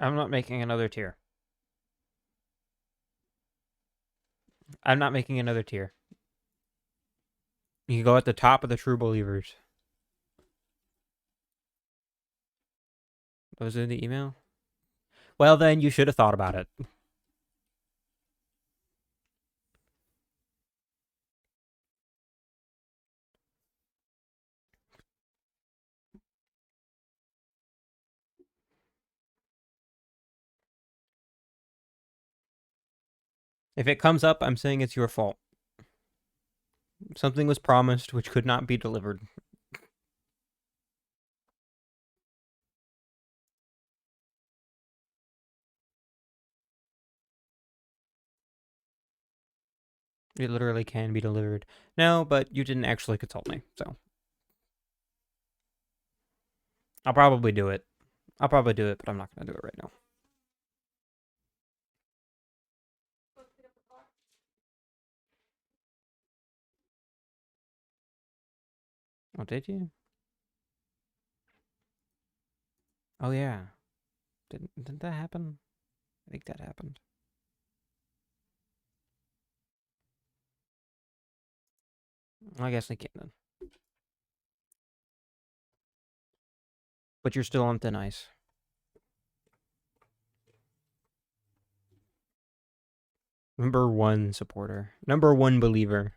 I'm not making another tier. I'm not making another tier. You can go at the top of the true believers. Was it in the email? Well, then you should have thought about it. If it comes up, I'm saying it's your fault. Something was promised which could not be delivered. It literally can be delivered. No, but you didn't actually consult me, so. I'll probably do it. But I'm not going to do it right now. Oh, did you? Oh, yeah. Didn't that happen? I think that happened. I guess I can't then. But you're still on thin ice. Number one supporter. Number one believer.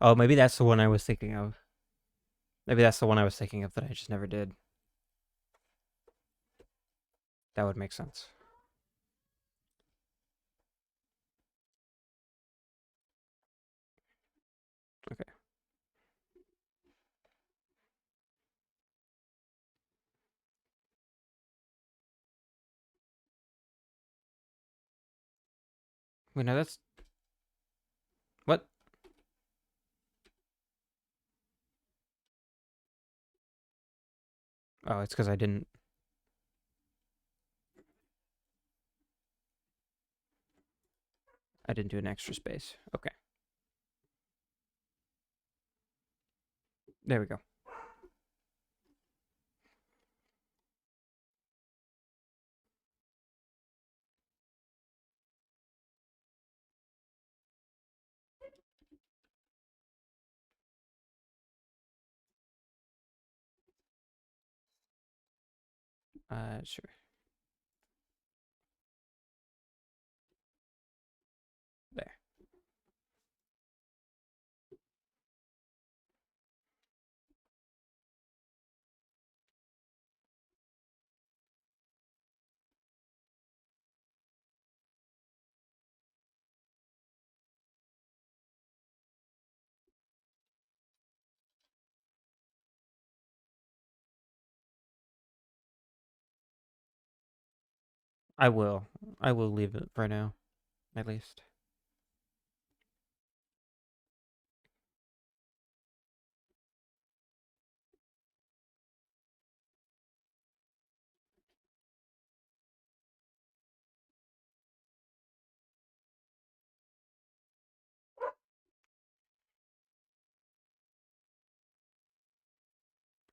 Oh, maybe that's the one I was thinking of. Maybe that's the one I was thinking of that I just never did. That would make sense. Okay. Wait, no, that's... What? Oh, it's because I didn't do an extra space. Okay. There we go. Sure. There. I will. I will leave it for now, at least.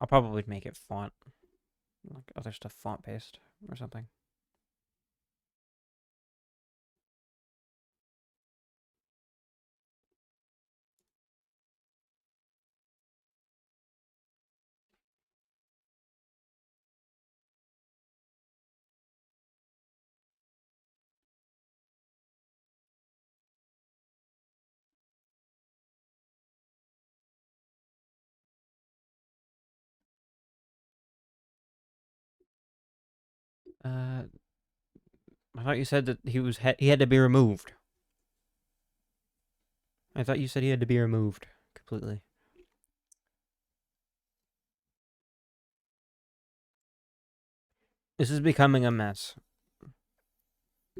I'll probably make it font, like other stuff font based or something. Uh, I thought you said that he had to be removed. I thought you said he had to be removed completely. This is becoming a mess,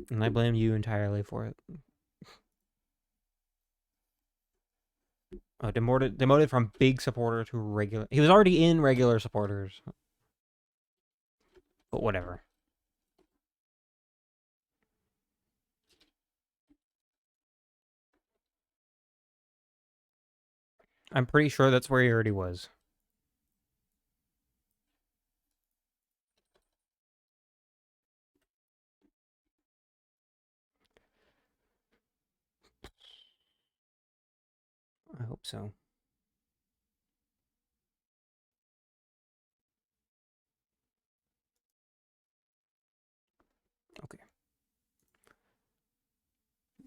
and I blame you entirely for it. Oh, demoted from big supporter to regular. He was already in regular supporters, but whatever. I'm pretty sure that's where he already was. hope so. Okay.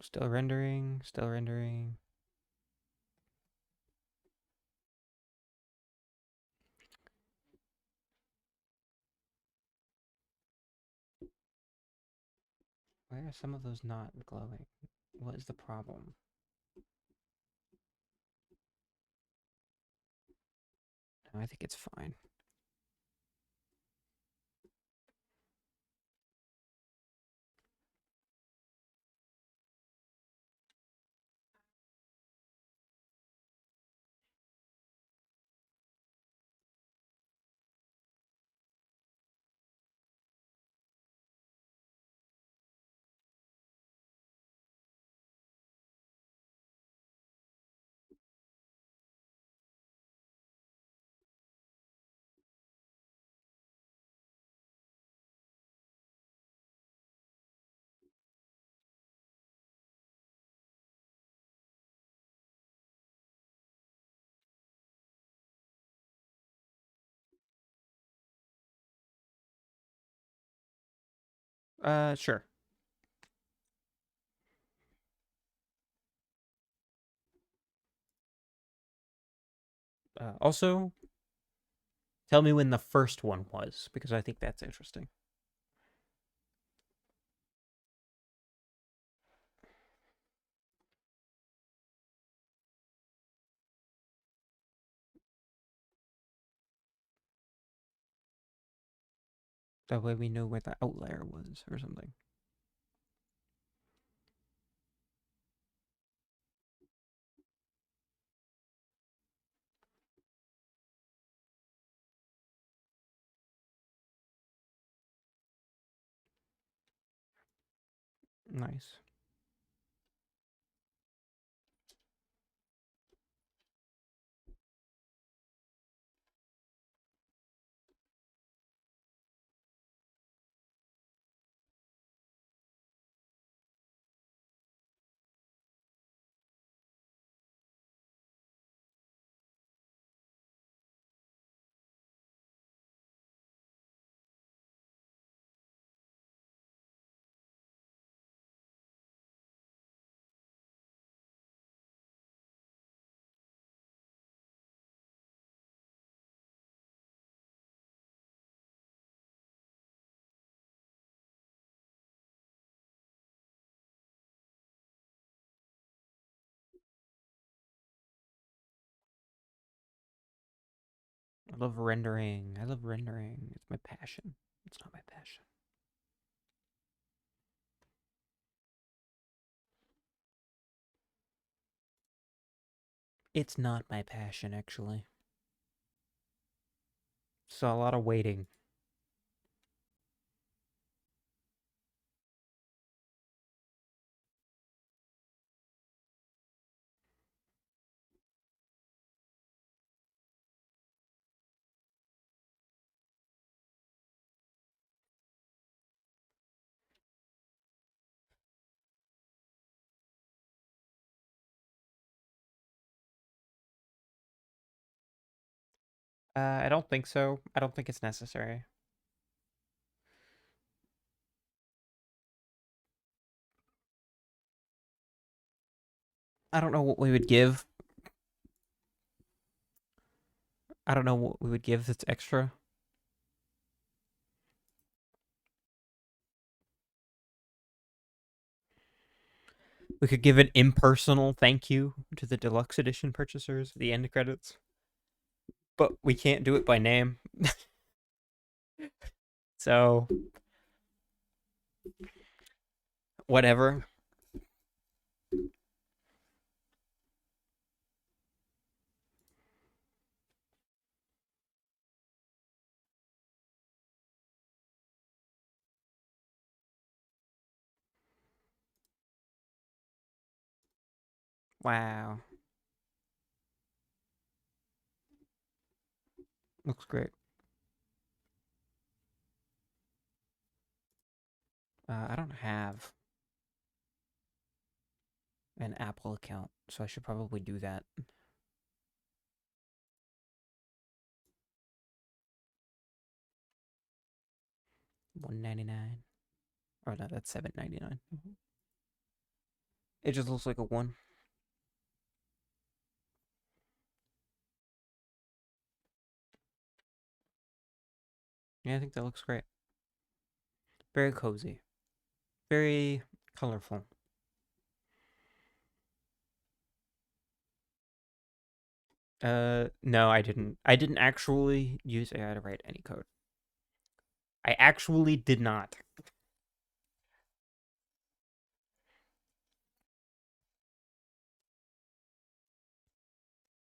Still rendering, still rendering. Why are some of those not glowing? What is the problem? No, I think it's fine. Sure. Also, tell me when the first one was, because I think that's interesting. That way we know where the outlier was or something. Nice. I love rendering. I love rendering. It's my passion. It's not my passion. It's not my passion, actually. So a lot of waiting. I don't think so. I don't think it's necessary. I don't know what we would give. I don't know what we would give that's extra. We could give an impersonal thank you to the deluxe edition purchasers, the end credits. But we can't do it by name. So, whatever. Wow. Looks great. I don't have an Apple account, so I should probably do that. $1.99. Or no, that's $7.99. It just looks like a 1. Yeah, I think that looks great. Very cozy. Very colorful. No, I didn't. I didn't actually use AI to write any code. I actually did not.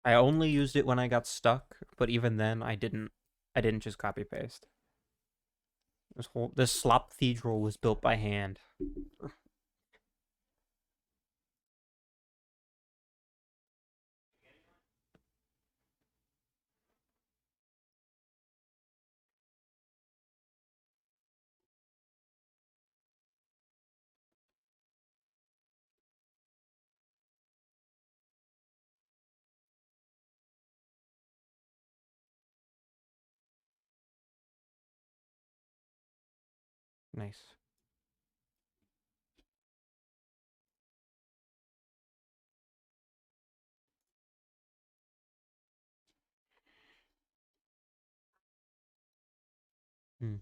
I only used it when I got stuck, but even then I didn't just copy paste. This slop cathedral was built by hand. Nice. Hmm.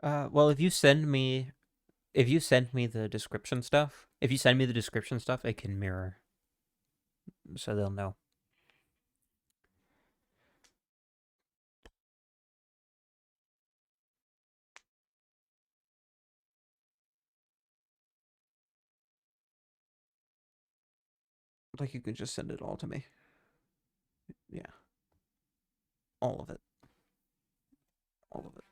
Well, if you send me the description stuff, it can mirror, so they'll know. Like you can just send it all to me. Yeah, all of it, all of it.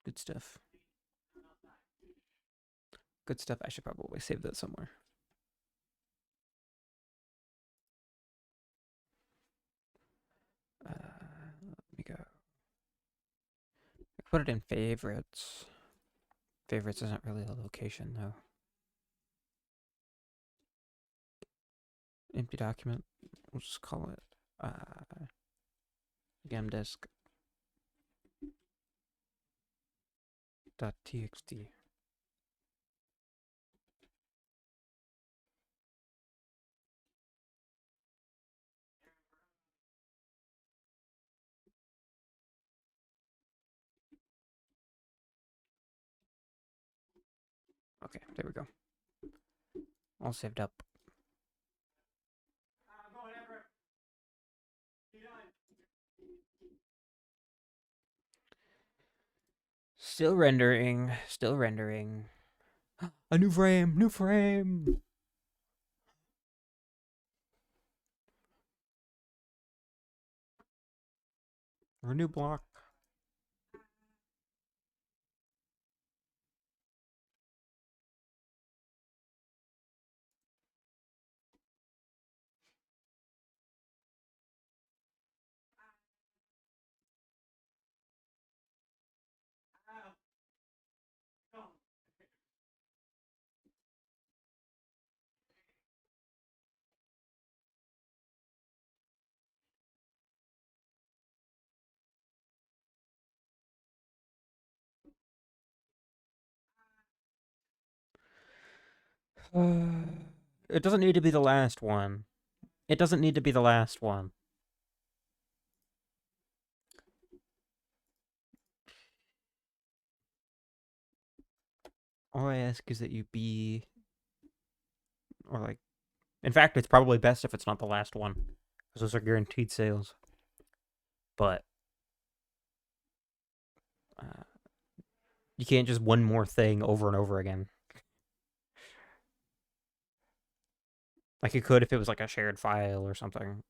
Good stuff. Good stuff. I should probably save that somewhere. Let me go. Put it in favorites. Favorites isn't really a location though. Empty document. We'll just call it gamdisk.txt. Okay, there we go. All saved up. Still rendering. Still rendering. A new frame. New frame. Or a new block. It doesn't need to be the last one. It doesn't need to be the last one. All I ask is that you be, or like, in fact, it's probably best if it's not the last one, because those are guaranteed sales. But uh, you can't just one more thing over and over again. Like you could if it was like a shared file or something.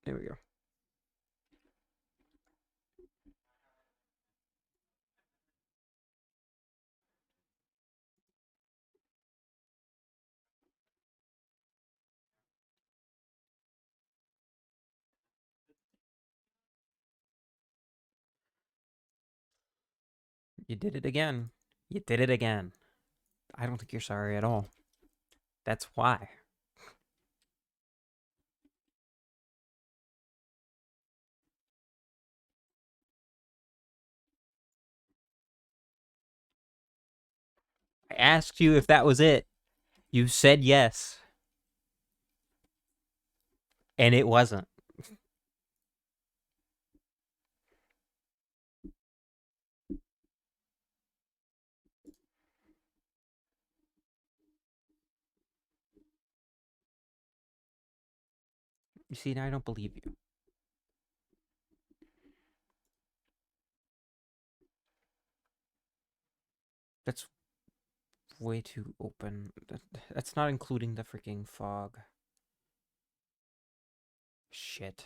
There we go. You did it again. You did it again. I don't think you're sorry at all. That's why. I asked you if that was it. You said yes. And it wasn't. You see, now I don't believe you. That's way too open. That's not including the freaking fog. Shit.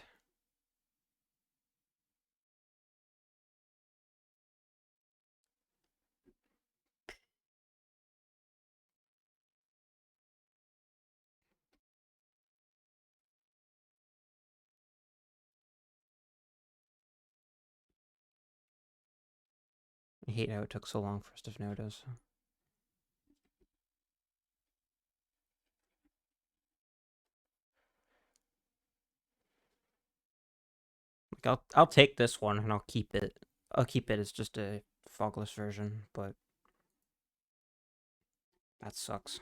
I hate how it took so long for us to notice. Like I'll take this one and I'll keep it. I'll keep it as just a fogless version, but that sucks.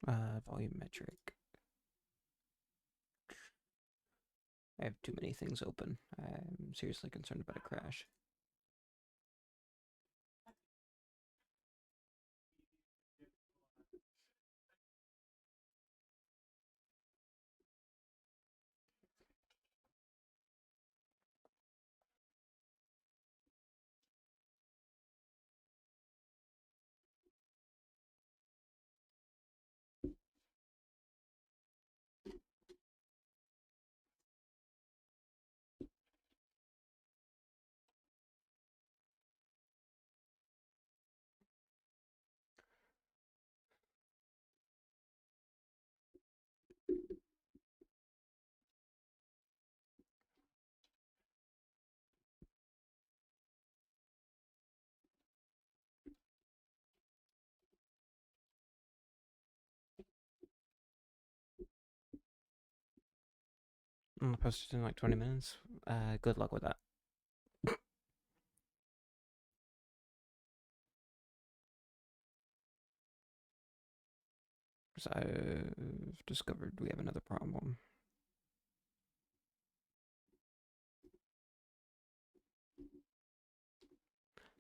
Volumetric. I have too many things open. I'm seriously concerned about a crash. I'm gonna post it in like 20 minutes. Good luck with that. Because I've discovered we have another problem.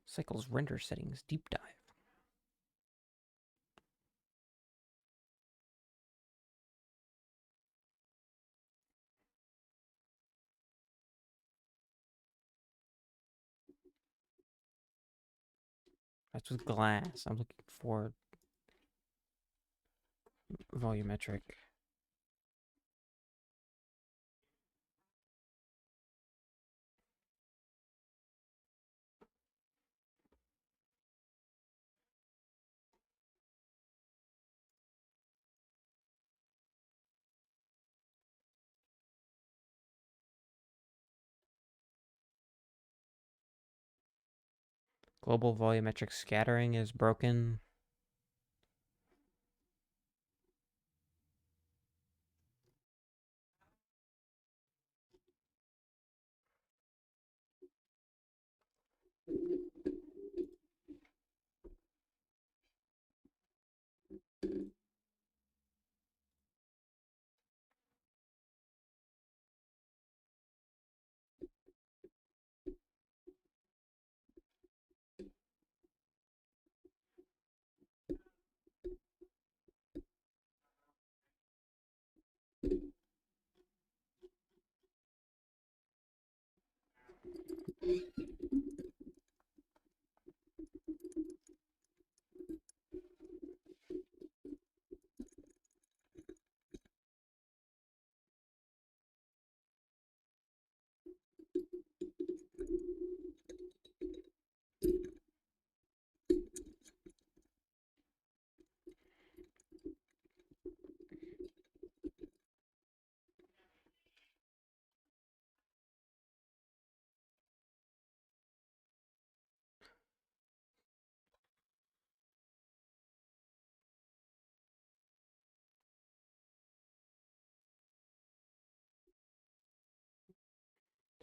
Cycles render settings deep dive. That's with glass. I'm looking for volumetric. Global volumetric scattering is broken.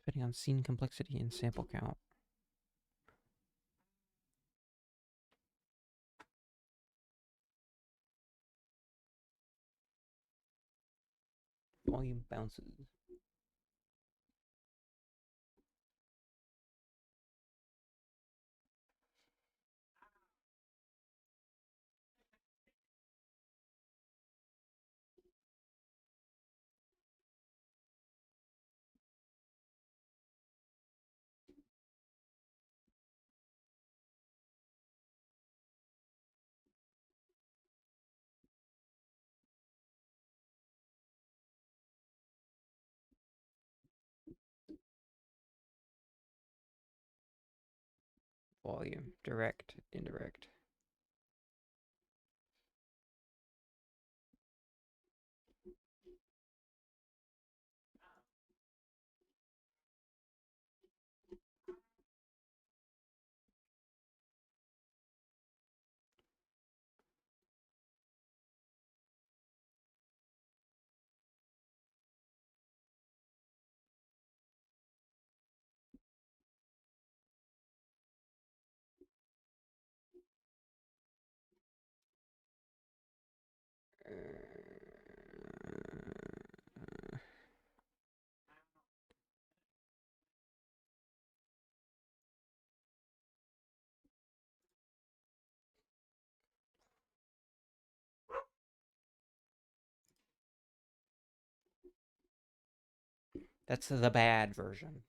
Depending on scene complexity and sample count. Volume bounces. Volume, direct, indirect. That's the bad version.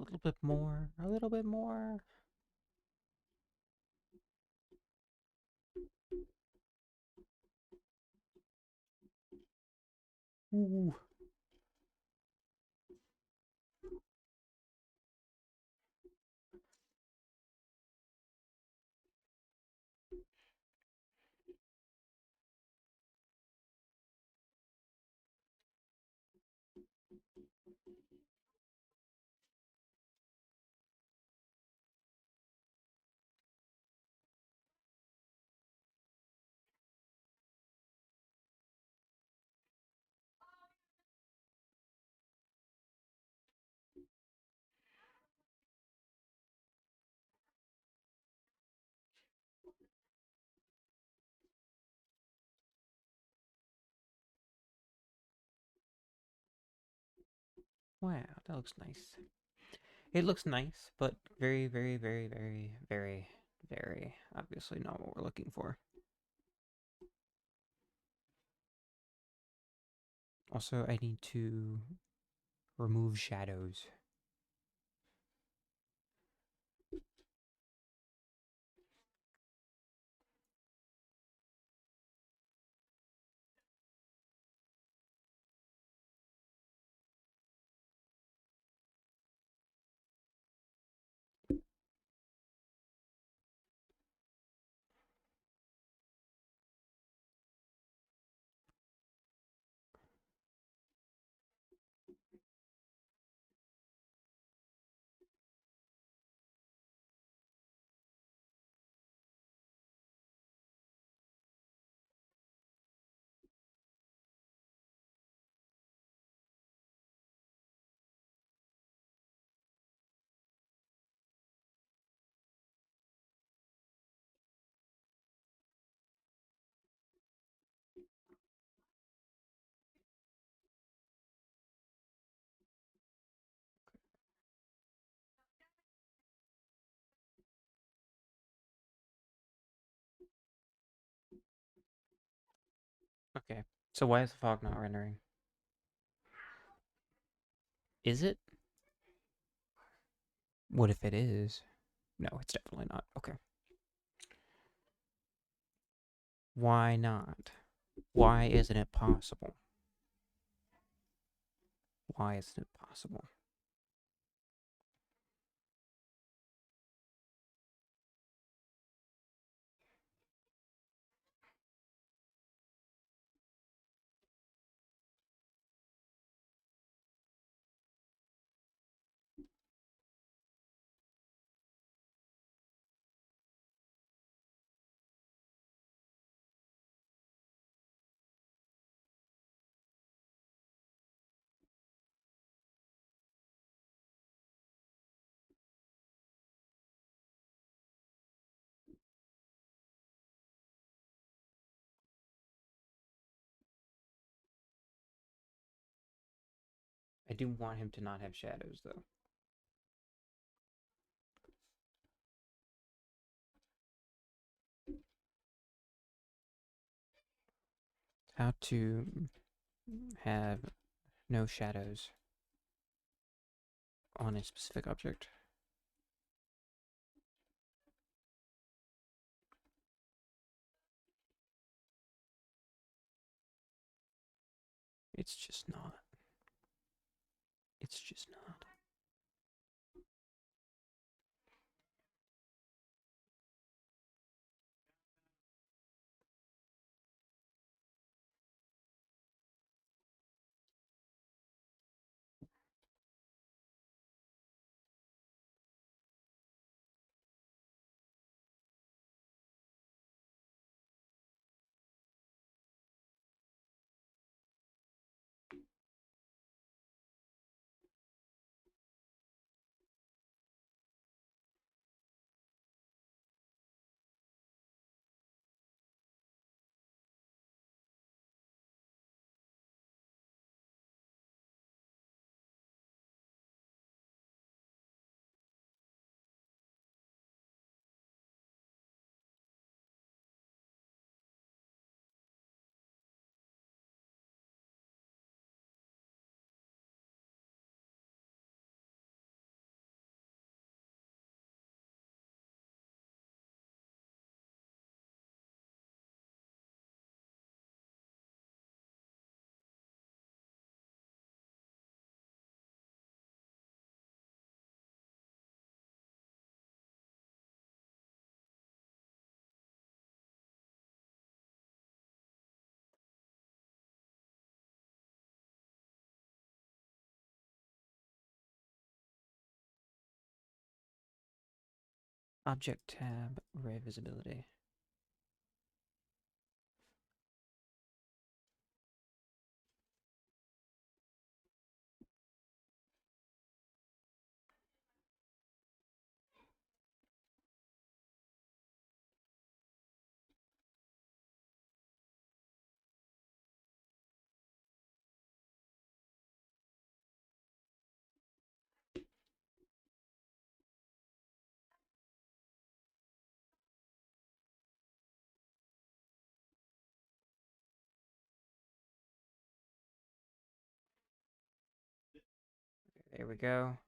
little bit more. A little bit more. Ooh. Wow, that looks nice. It looks nice, but very, very, very, very, very, very obviously not what we're looking for. Also, I need to remove shadows. Okay, so why is the fog not rendering? Is it? What if it is? No, it's definitely not. Okay. Why not? Why isn't it possible? Why isn't it possible? I do want him to not have shadows, though. How to have no shadows on a specific object. It's just not. It's just not. Object tab, array visibility. There we go.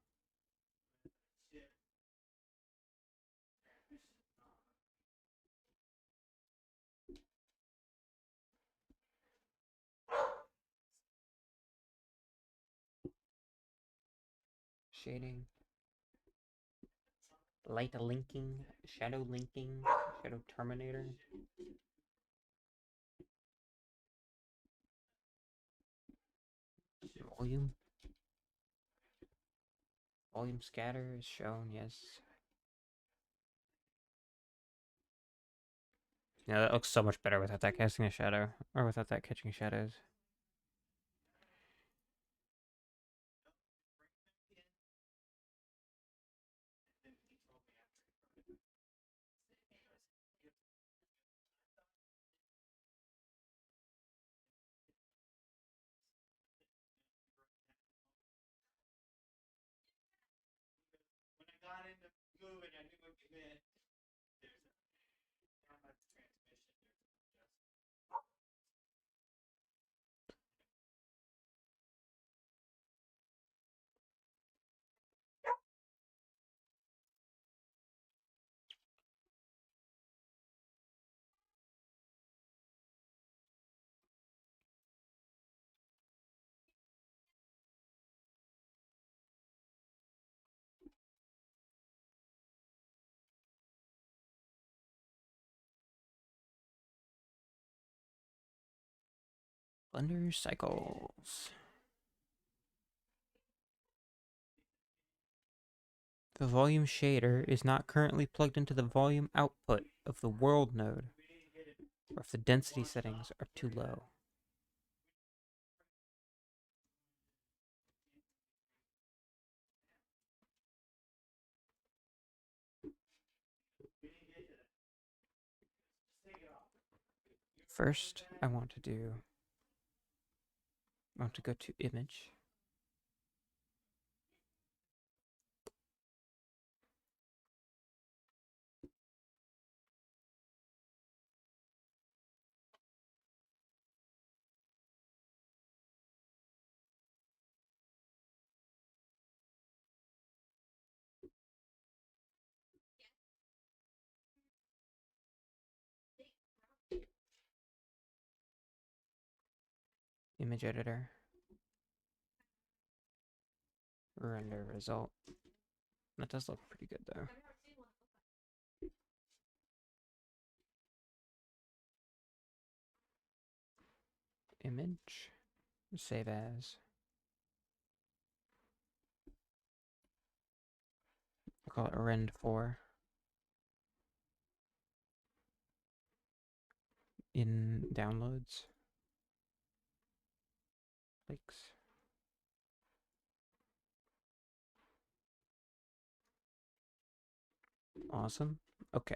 Shading. Light linking, shadow terminator. Volume. Volume scatter is shown, yes. Yeah, that looks so much better without that casting a shadow, or without that catching shadows.
When I got into moving, I knew what you meant. There's a not much transmission.
Blender cycles. The volume shader is not currently plugged into the volume output of the world node, or if the density settings are too low. First, I want to go to image. Image editor. Render result. That does look pretty good though. Image. Save as. I'll call it rend4. In downloads. Likes. Awesome. Okay.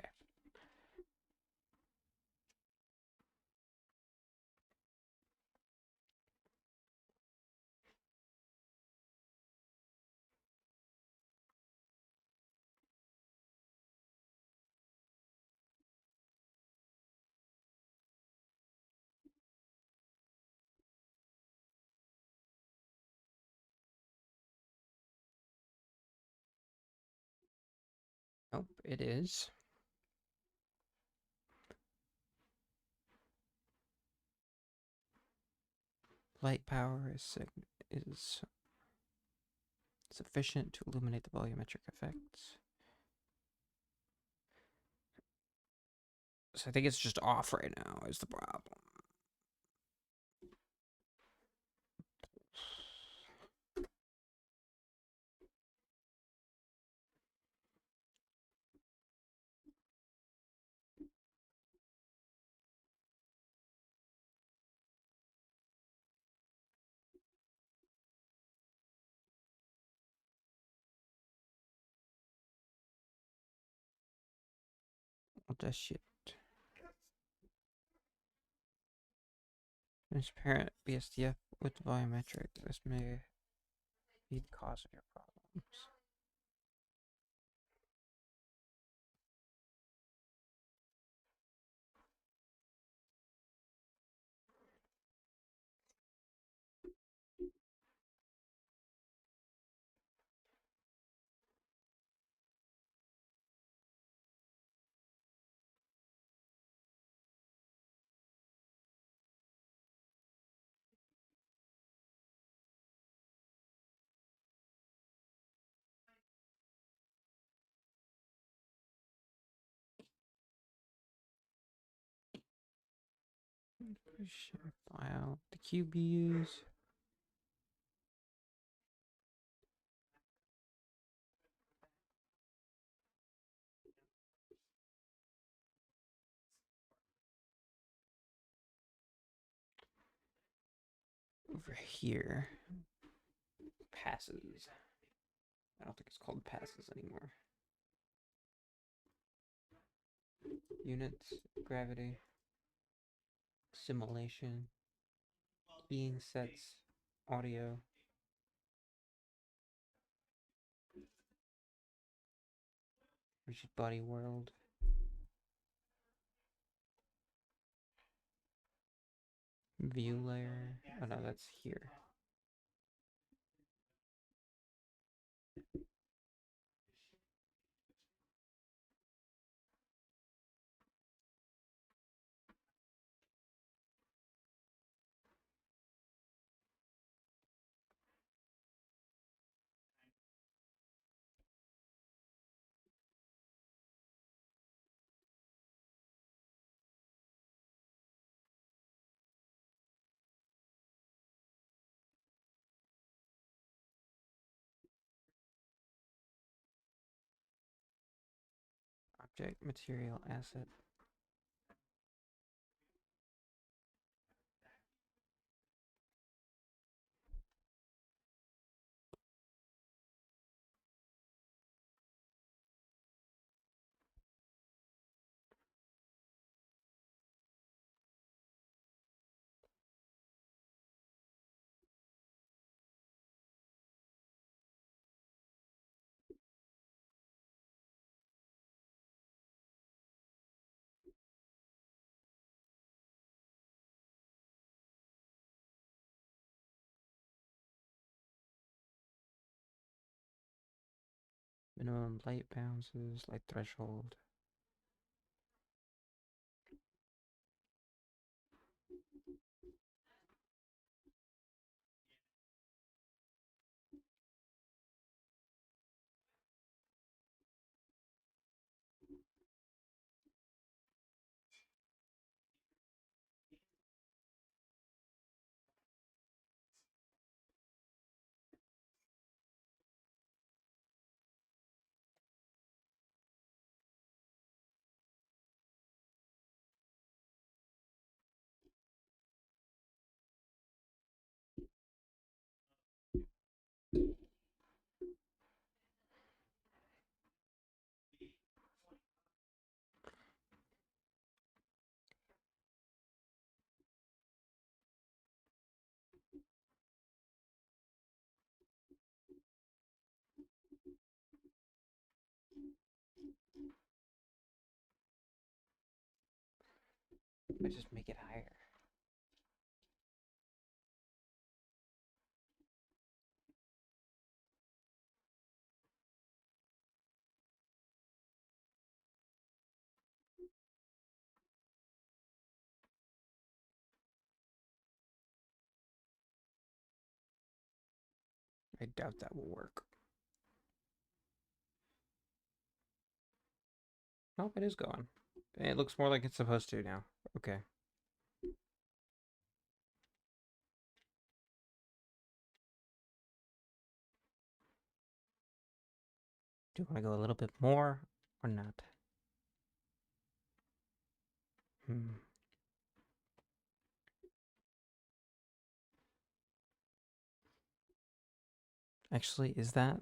Nope, it is. Light power is sufficient to illuminate the volumetric effects. So I think it's just off right now is the problem. What that shit? Transparent BSDF with biometric. This may be the cause of your problems. Share file. The QBUs. Over here. Passes. I don't think it's called passes anymore. Units, gravity, simulation, being sets, audio. Rigid body world. View layer. Oh no, that's here. Object, material, asset. Minimum light bounces, light threshold. I just make it higher. I doubt that will work. Nope, it is going. It looks more like it's supposed to now. Okay. Do you want to go a little bit more or not? Actually, is that?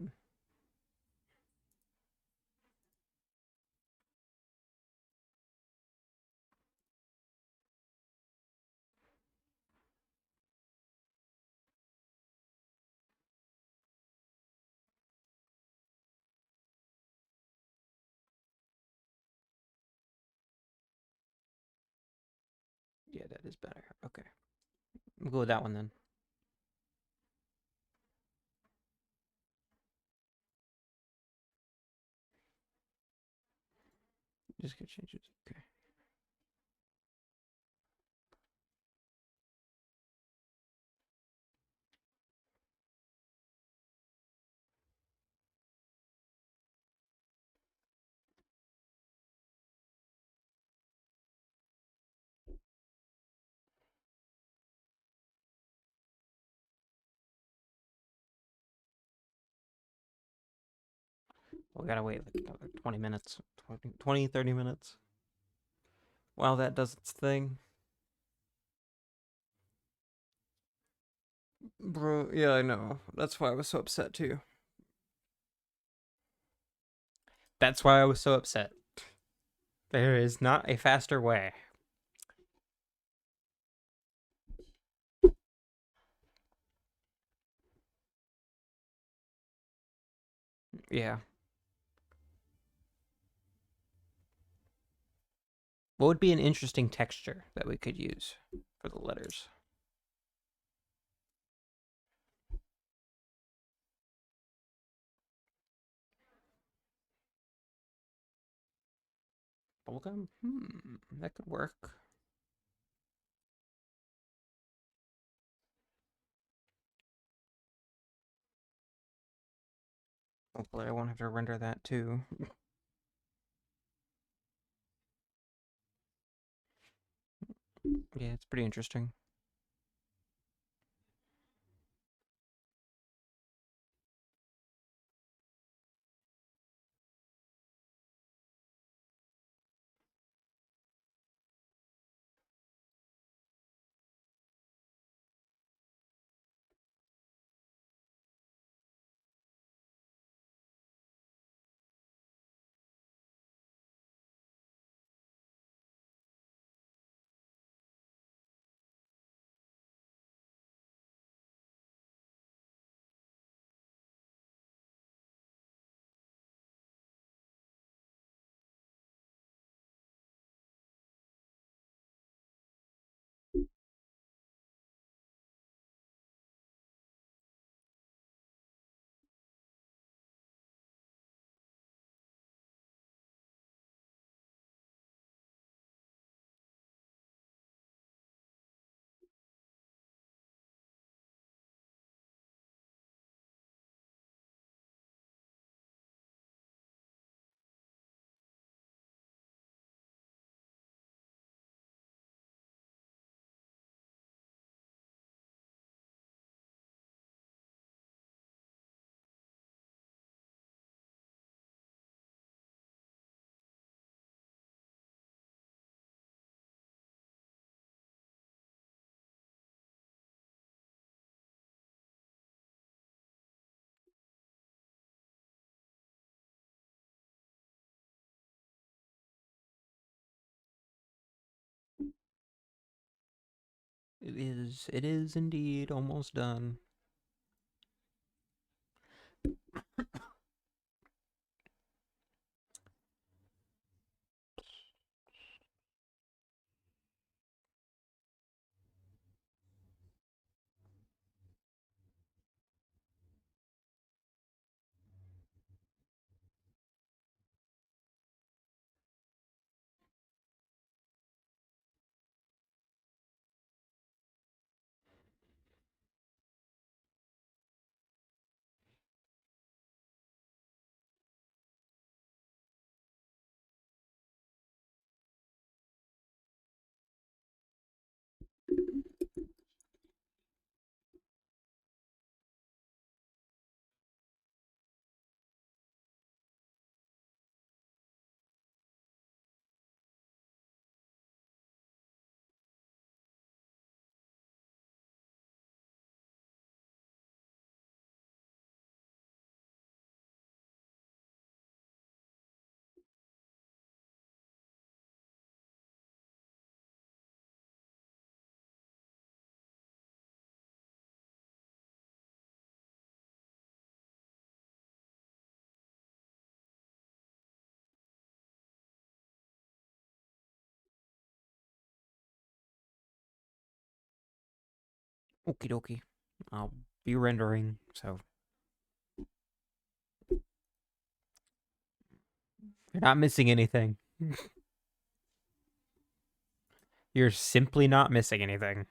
That is better. Okay. We'll go with that one then. Just gonna change it. Okay. We gotta wait like another 20 minutes. 20, 30 minutes. While that does its thing. Bro, yeah, I know. That's why I was so upset too. That's why I was so upset. There is not a faster way. Yeah. What would be an interesting texture that we could use for the letters? Bubblegum? That could work. Hopefully I won't have to render that too. Yeah, it's pretty interesting. It is indeed almost done. Okie dokie. I'll be rendering, so you're not missing anything. You're simply not missing anything.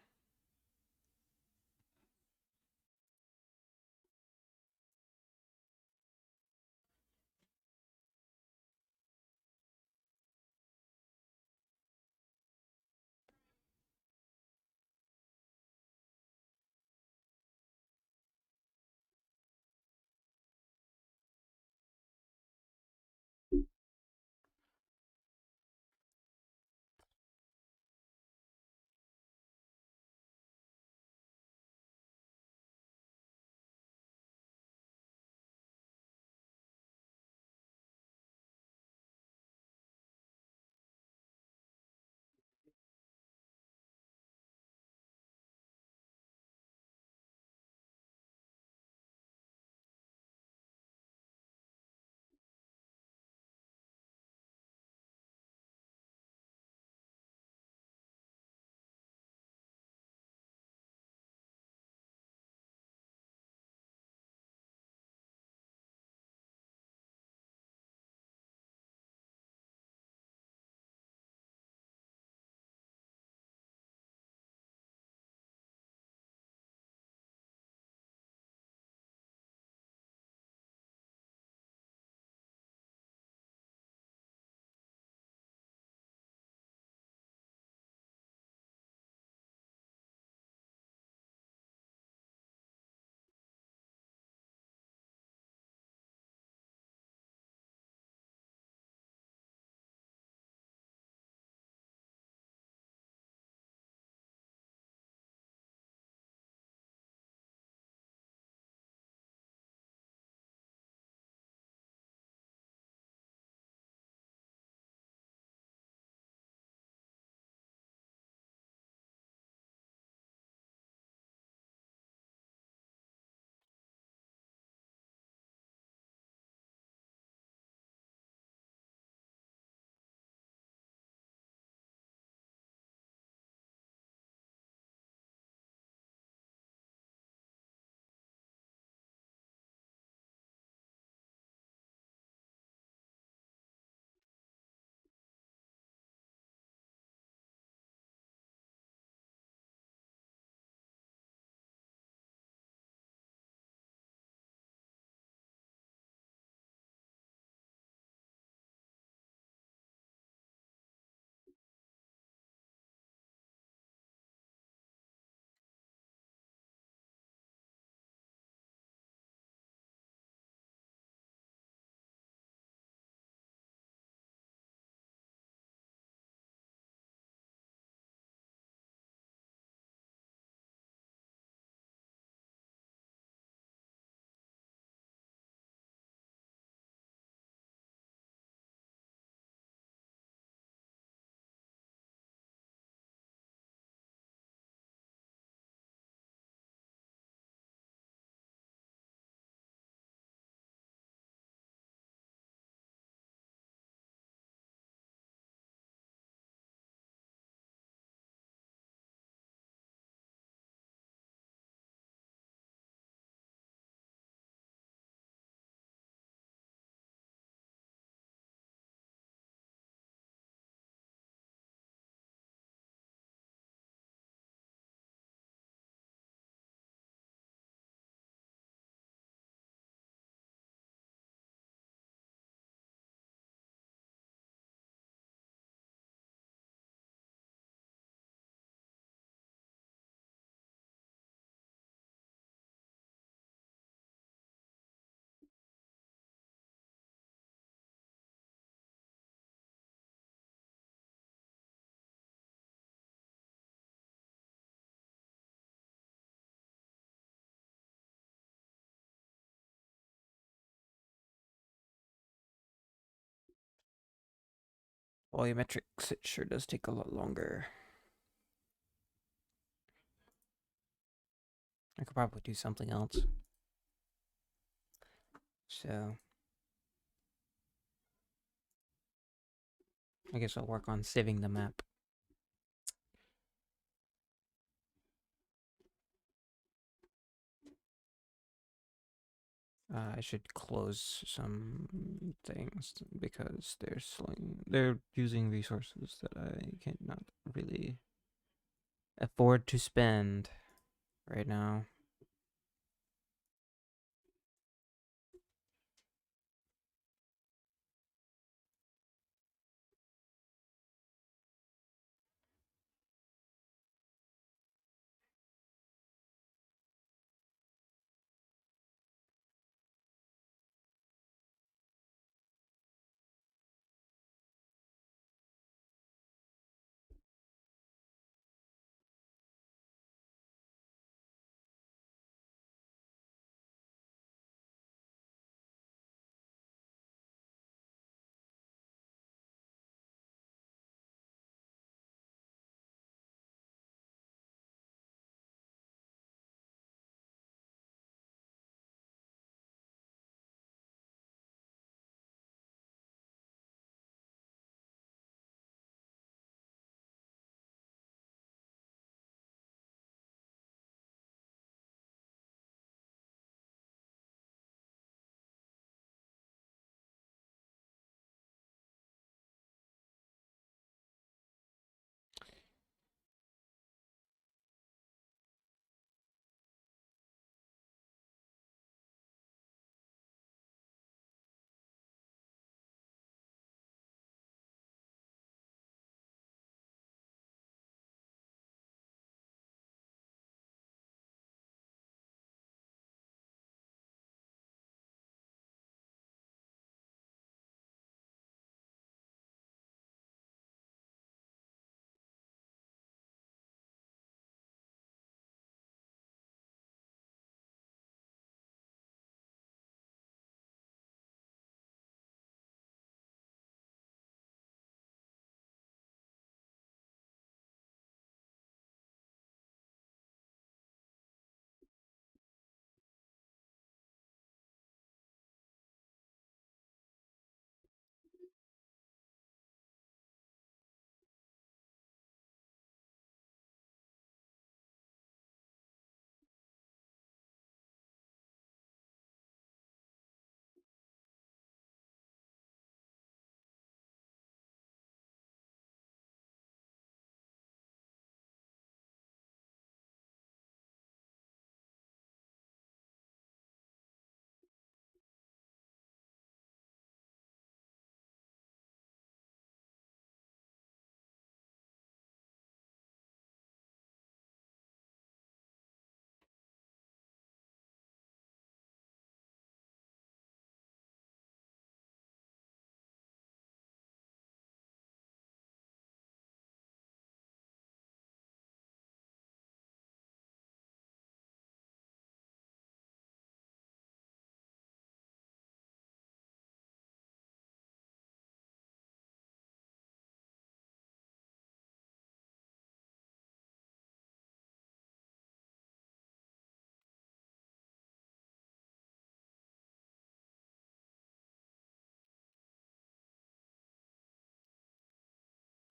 Volumetrics, it sure does take a lot longer. I could probably do something else. So, I guess I'll work on sieving the map. I should close some things because they're using resources that I cannot really afford to spend right now.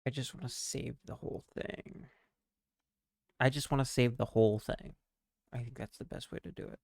I just want to save the whole thing. I just want to save the whole thing. I think that's the best way to do it.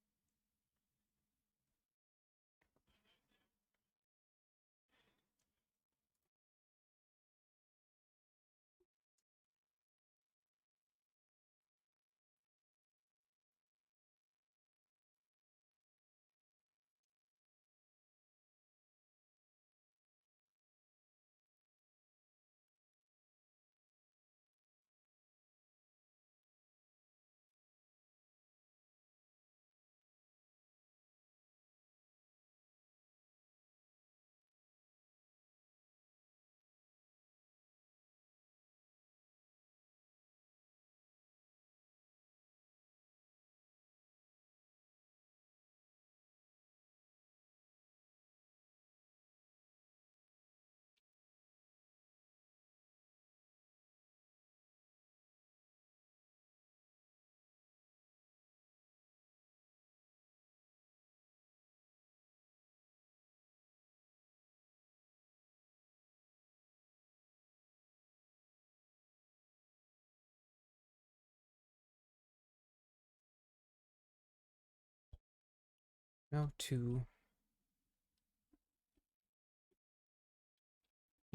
No, two.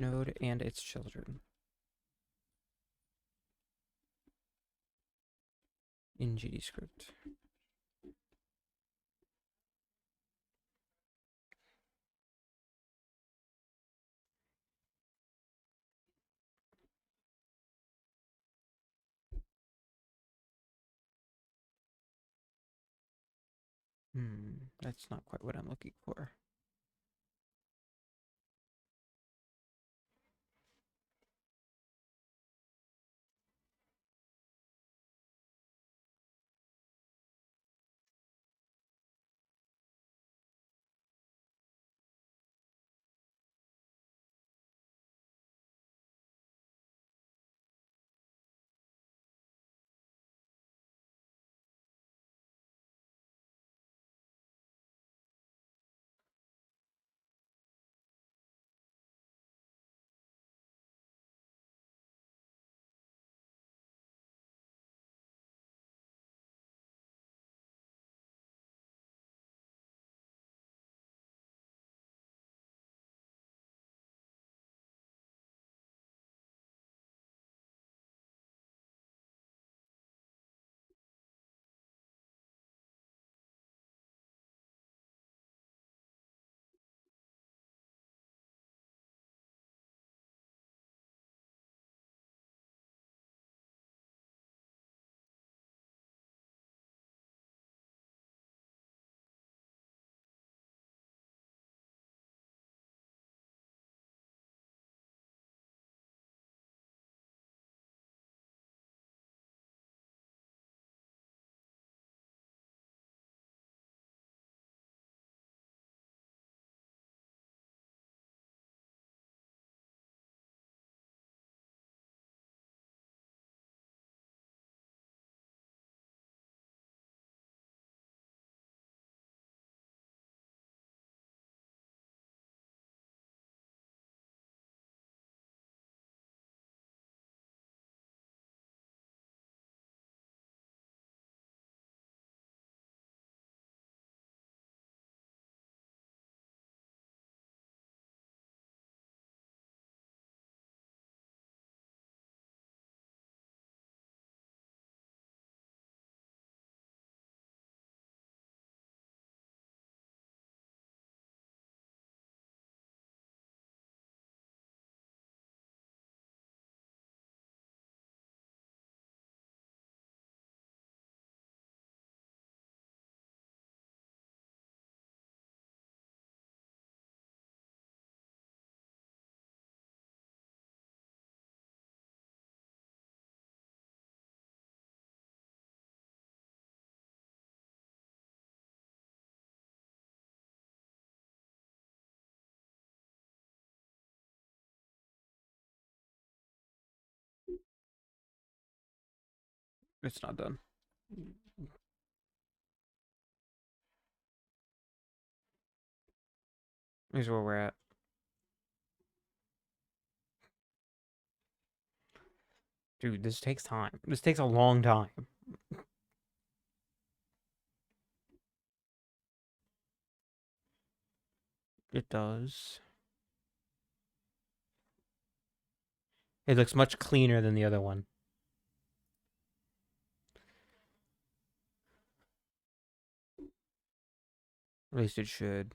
Node and its children in GD script. That's not quite what I'm looking for. It's not done. Here's where we're at. Dude, this takes time. This takes a long time. It does. It looks much cleaner than the other one. At least it should.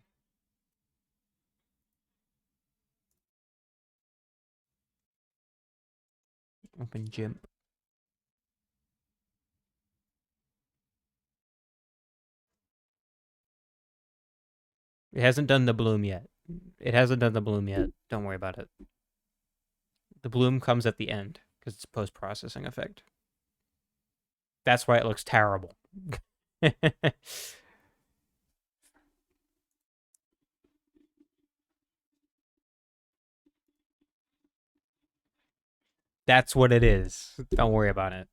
Open GIMP. It hasn't done the bloom yet. It hasn't done the bloom yet. Don't worry about it. The bloom comes at the end because it's post-processing effect. That's why it looks terrible. That's what it is. Don't worry about it.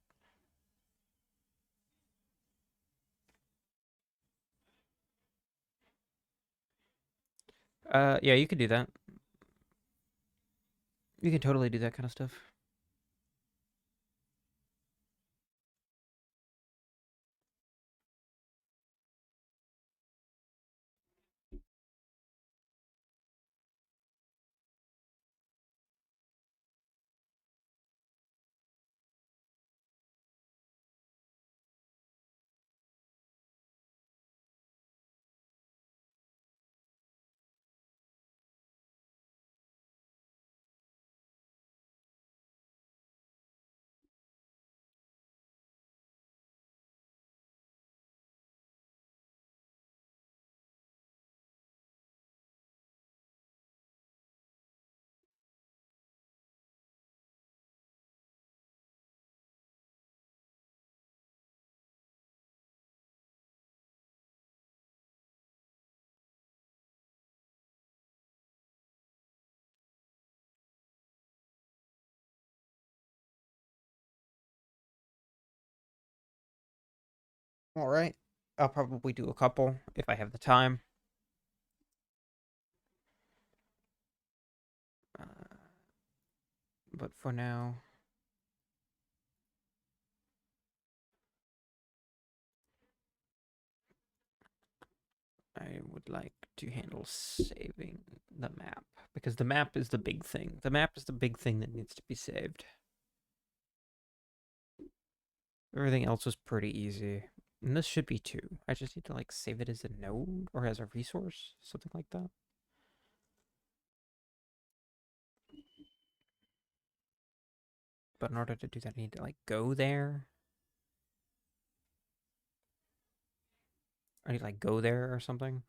Yeah, you could do that. You can totally do that kind of stuff. All right. I'll probably do a couple if I have the time. But for now, I would like to handle saving the map because the map is the big thing. The map is the big thing that needs to be saved. Everything else was pretty easy. And this should be too. I just need to like save it as a node or as a resource, something like that. But in order to do that, I need to like go there. I need to like go there or something.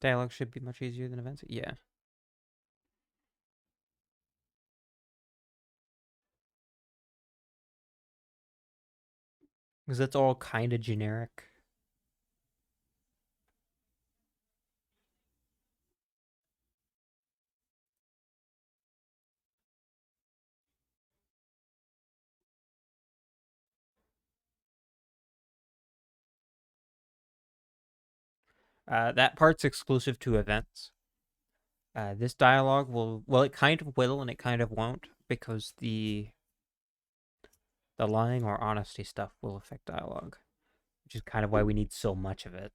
Dialogue should be much easier than events. Yeah. Because that's all kind of generic. That part's exclusive to events. This dialogue will, well, it kind of will and it kind of won't because the lying or honesty stuff will affect dialogue, which is kind of why we need so much of it.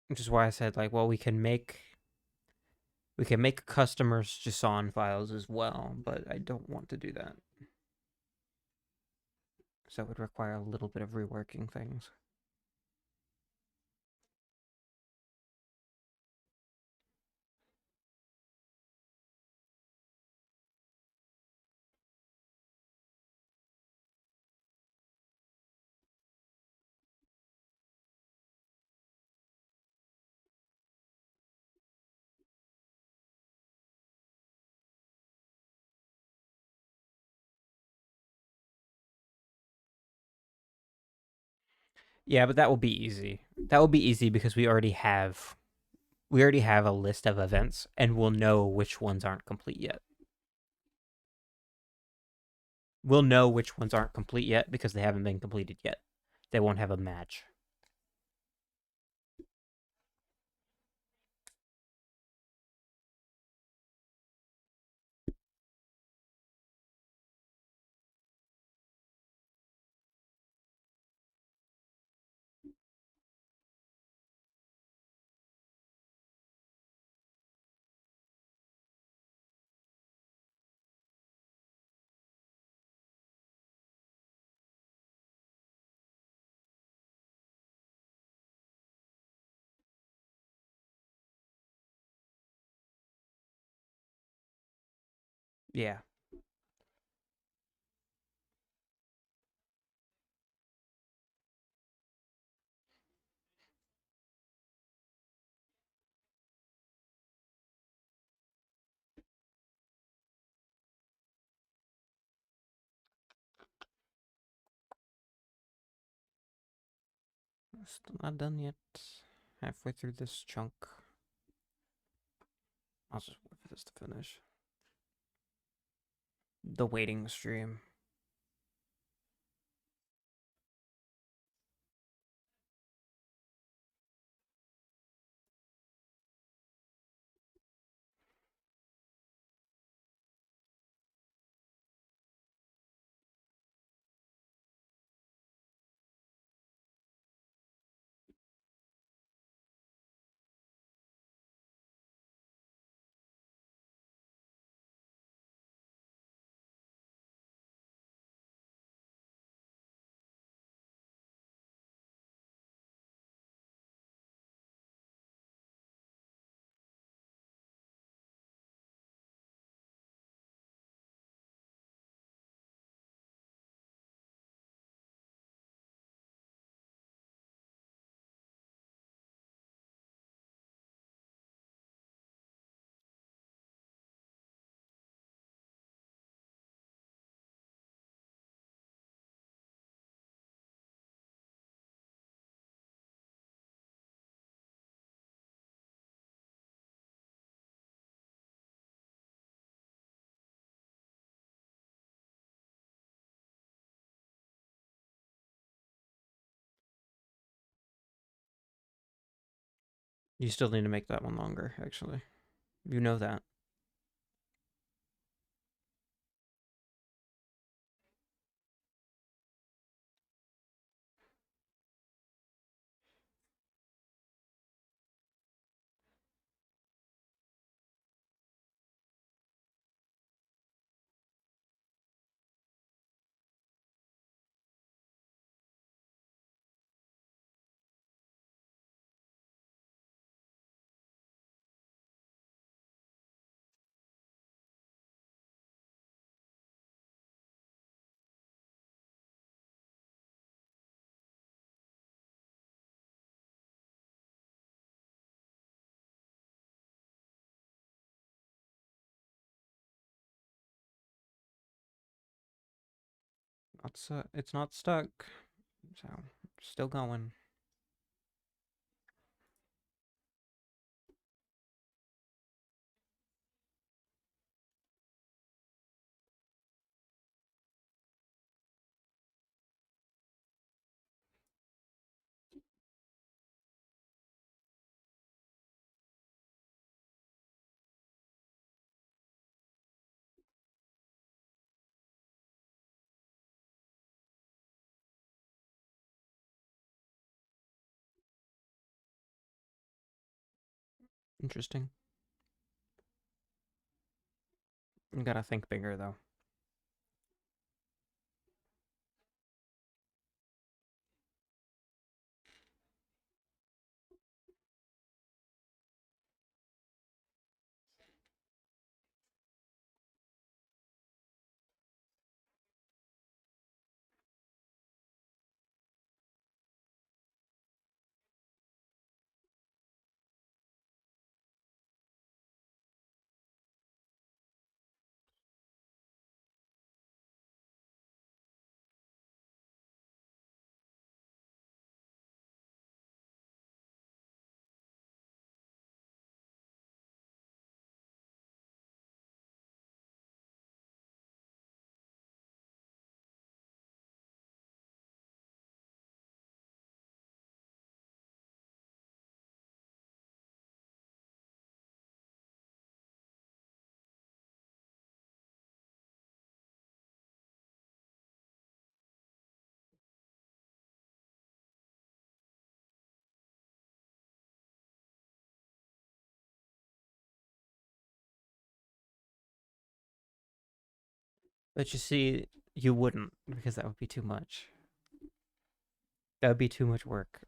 Which is why I said like, well, we can make customers JSON files as well, but I don't want to do that. So it would require a little bit of reworking things. Yeah, but that will be easy. That will be easy because we already have a list of events and we'll know which ones aren't complete yet. We'll know which ones aren't complete yet because they haven't been completed yet. They won't have a match. Yeah. Still not done yet. Halfway through this chunk. I'll just wait for this to finish. The waiting stream. You still need to make that one longer, actually. You know that. It's not stuck. So, still going. Interesting. You gotta think bigger, though. But you see, you wouldn't, because that would be too much. That would be too much work.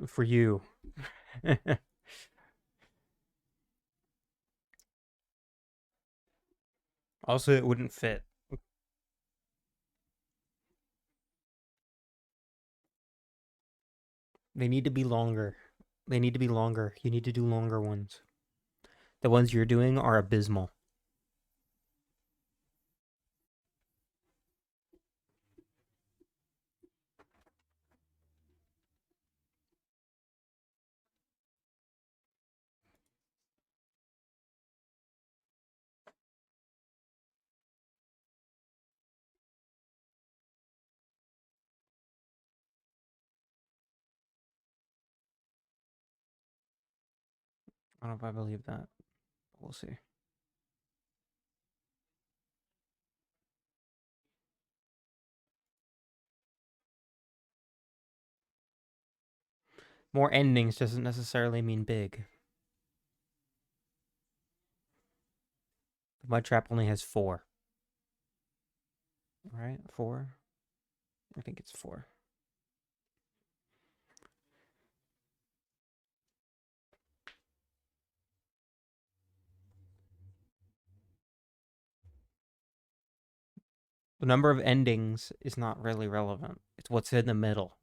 For you. Also, it wouldn't fit. They need to be longer. They need to be longer. You need to do longer ones. The ones you're doing are abysmal. I don't know if I believe that. But we'll see. More endings doesn't necessarily mean big. The mud trap only has 4. Right? 4? I think it's 4. The number of endings is not really relevant. It's what's in the middle.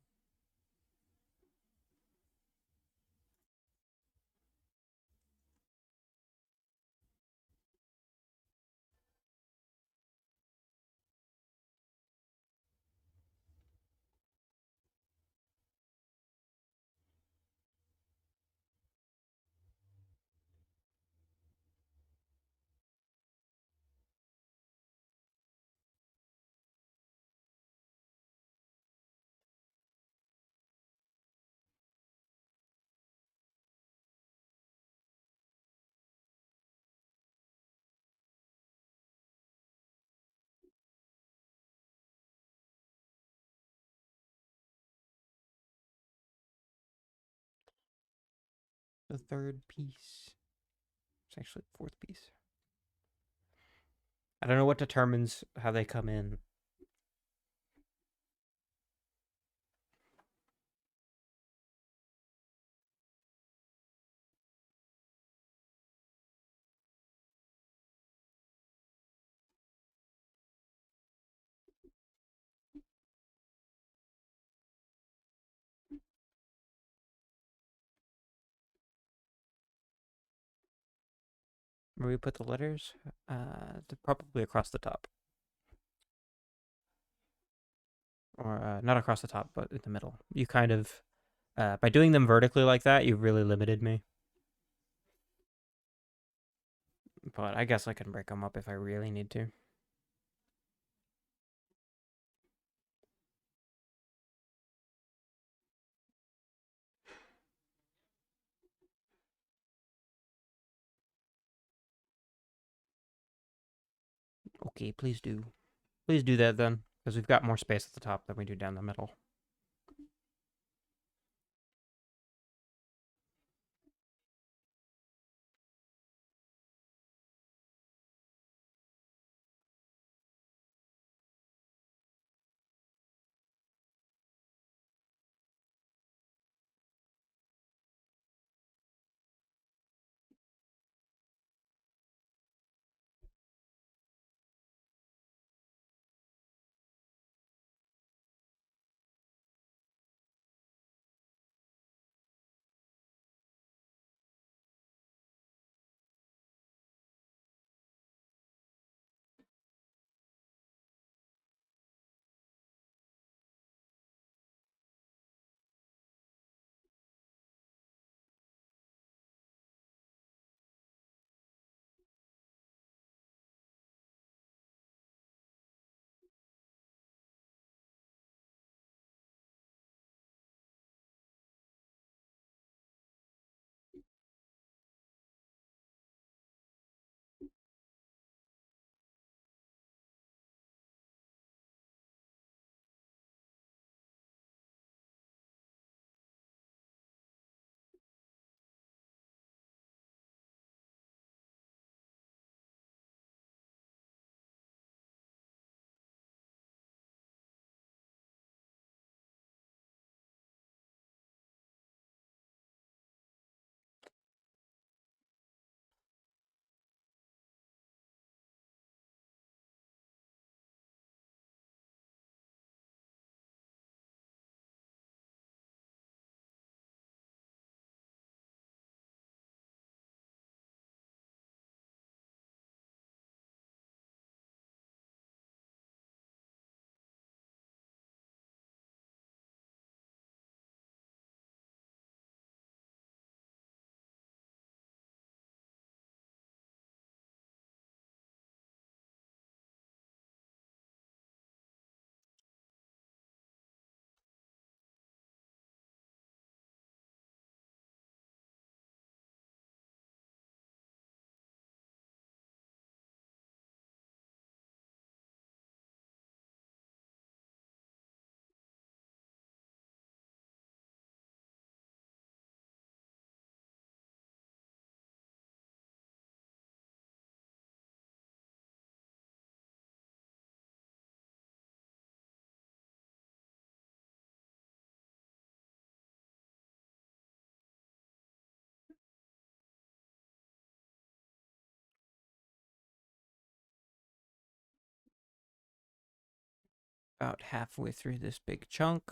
the third piece. It's actually the fourth piece. I don't know what determines how they come in. Where we put the letters? Probably across the top. Or not across the top, but in the middle. You kind of, by doing them vertically like that, you really limited me. But I guess I can break them up if I really need to. Okay, please do. Please do that then, because we've got more space at the top than we do down the middle. About halfway through this big chunk.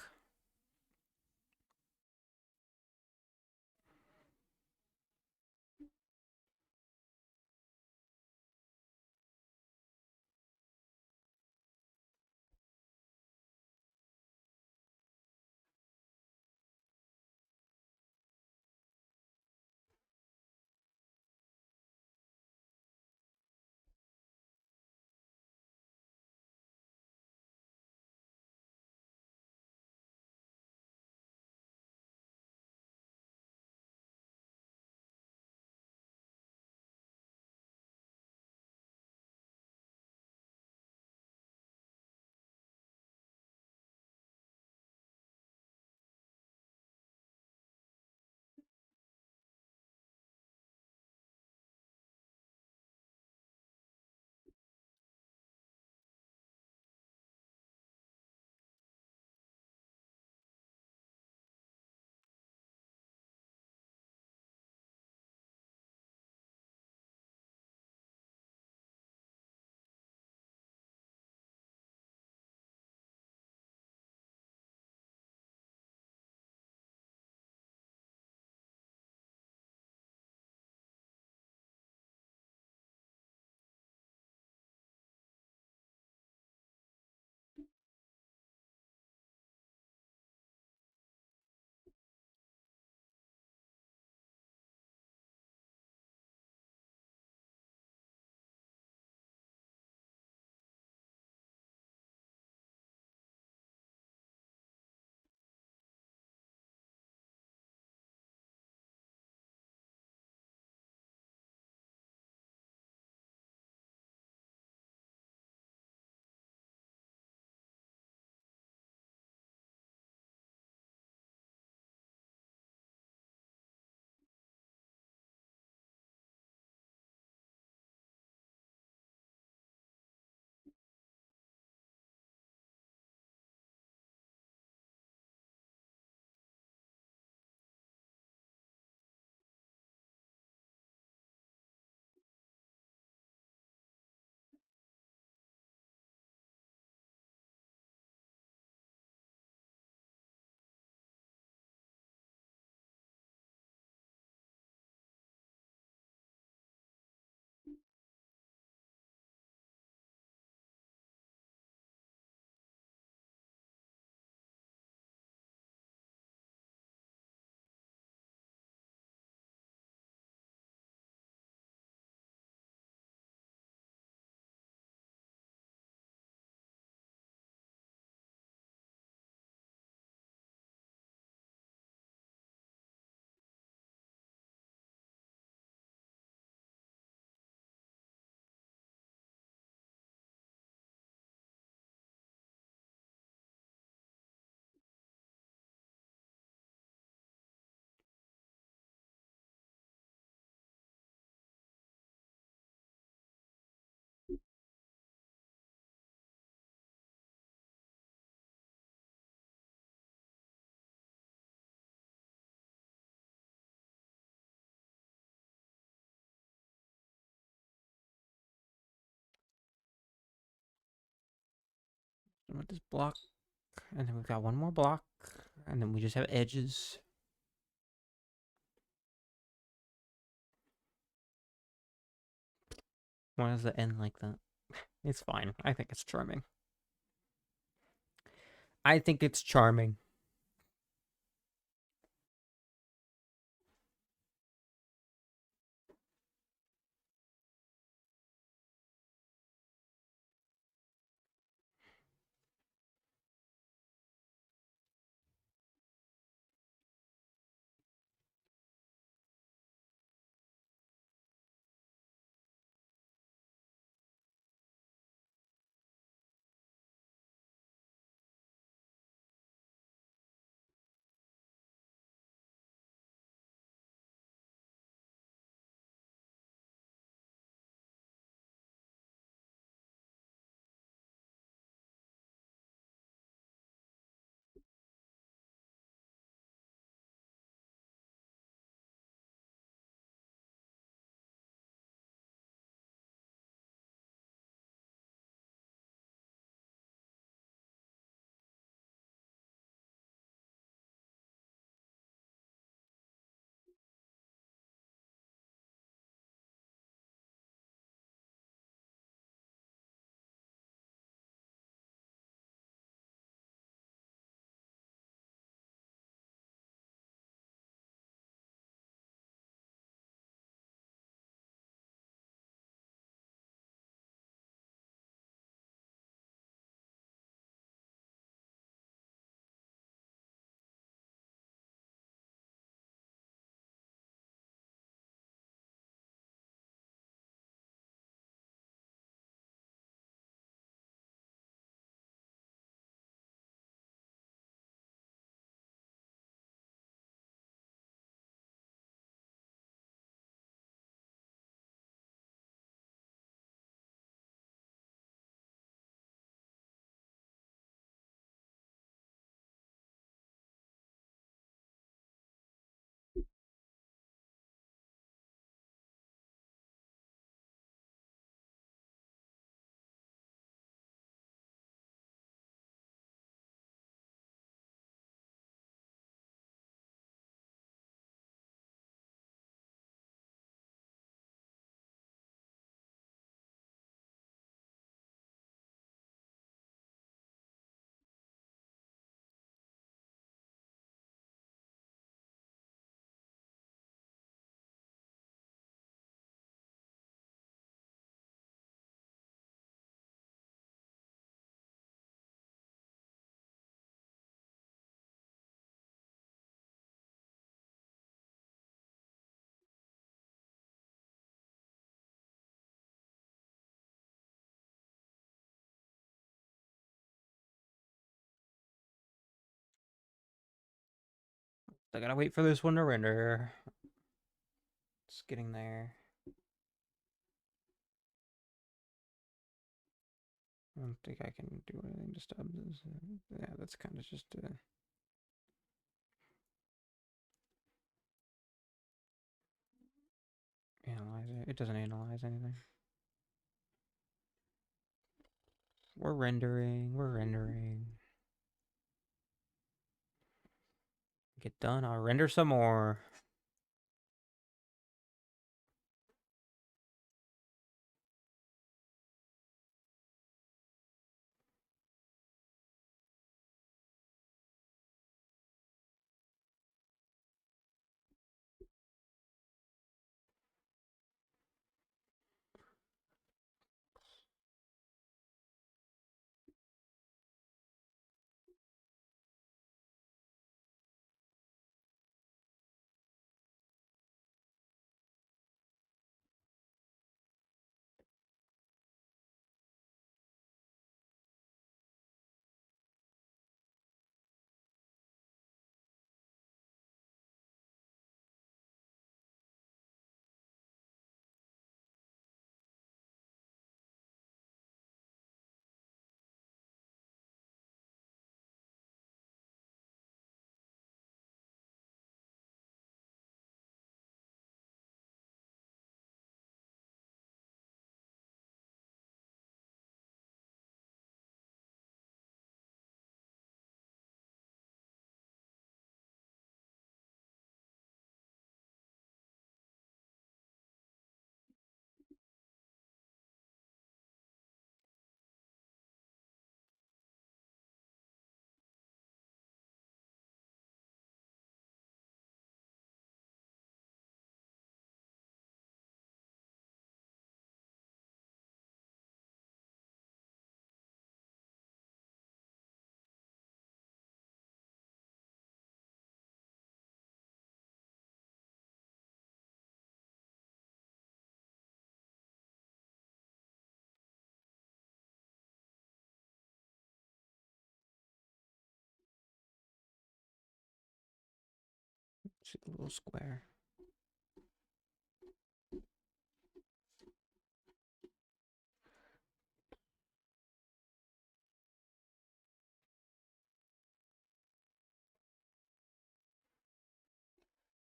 put this block, and then we've got one more block, and then we just have edges. Why does it end like that? It's fine. I think it's charming. I think it's charming. I gotta wait for this one to render. It's getting there. I don't think I can do anything to stop this. Yeah, that's kind of just analyze it. It doesn't analyze anything. We're rendering. We're rendering. Get done. I'll render some more. See the little square.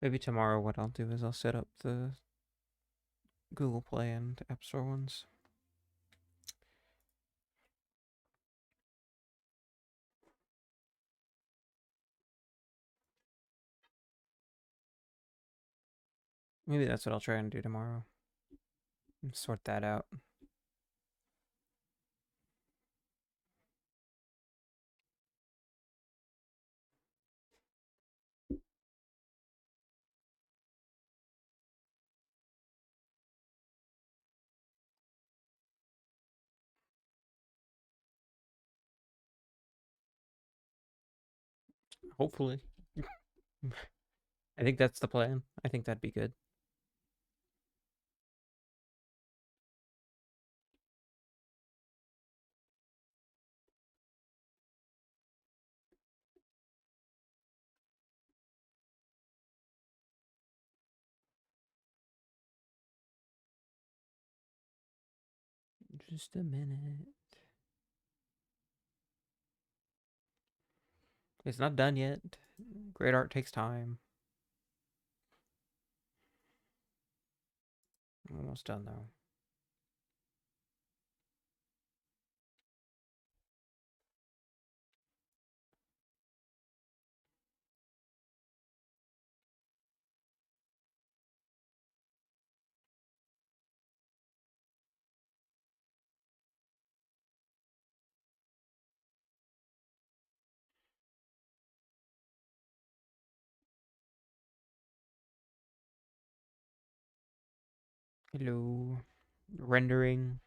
Maybe tomorrow what I'll do is I'll set up the Google Play and App Store ones. Maybe that's what I'll try and do tomorrow. And sort that out. Hopefully. I think that's the plan. I think that'd be good. Just a minute. It's not done yet. Great art takes time. Almost done though. Hello. Rendering.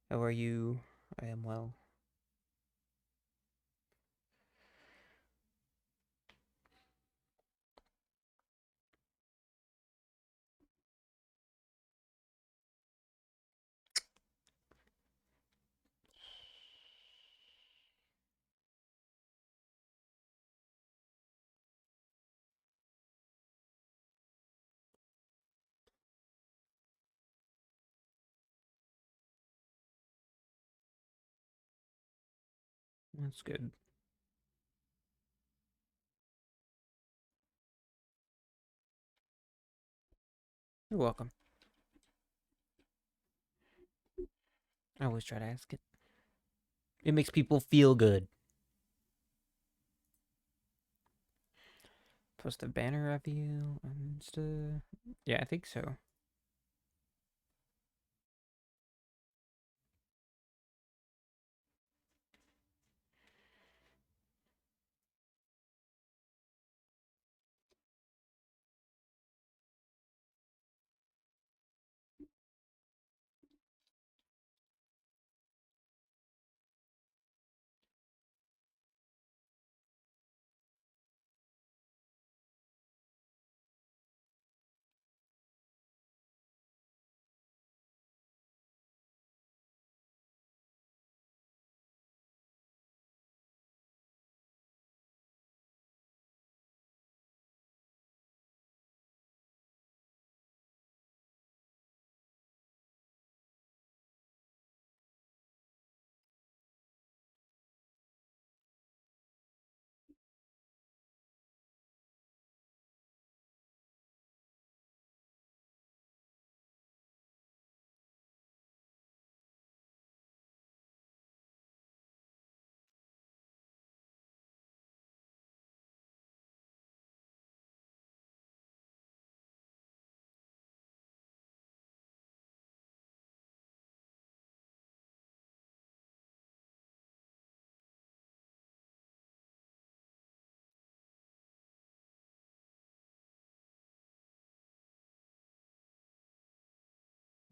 How are you? I am well. That's good. You're welcome. I always try to ask it. It makes people feel good. Post a banner review on Insta. Yeah, I think so.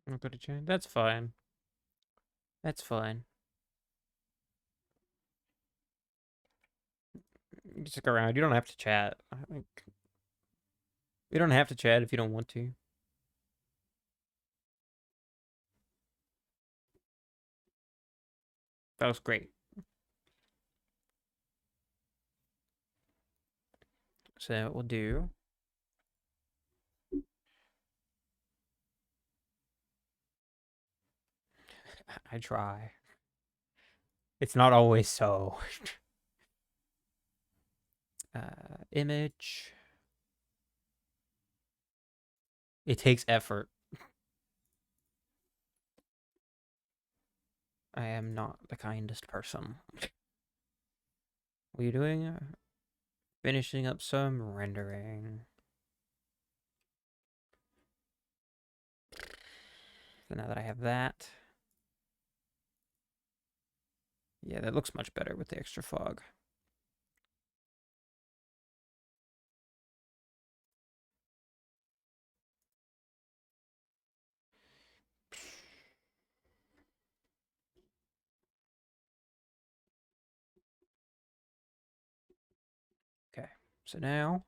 I'll go to chat. That's fine. That's fine. You stick around. You don't have to chat. You don't have to chat if you don't want to. That was great. So we'll do. I try. It's not always so. Image. It takes effort. I am not the kindest person. What are you doing? Finishing up some rendering. So now that I have that. Yeah, that looks much better with the extra fog. Okay, so now.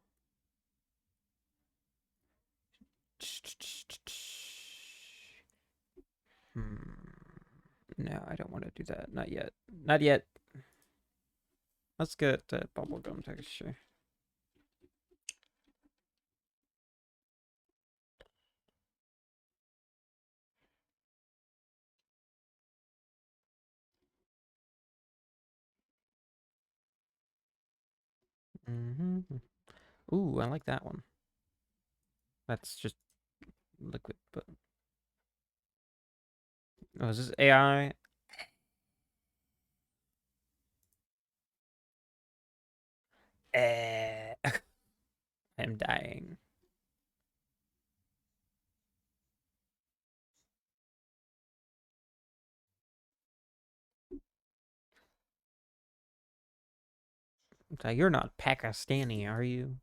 No, I don't want to do that. Not yet. Not yet. Let's get that bubblegum texture. Ooh, I like that one. That's just liquid, but oh, is this AI? I'm dying. So you're not Pakistani, are you?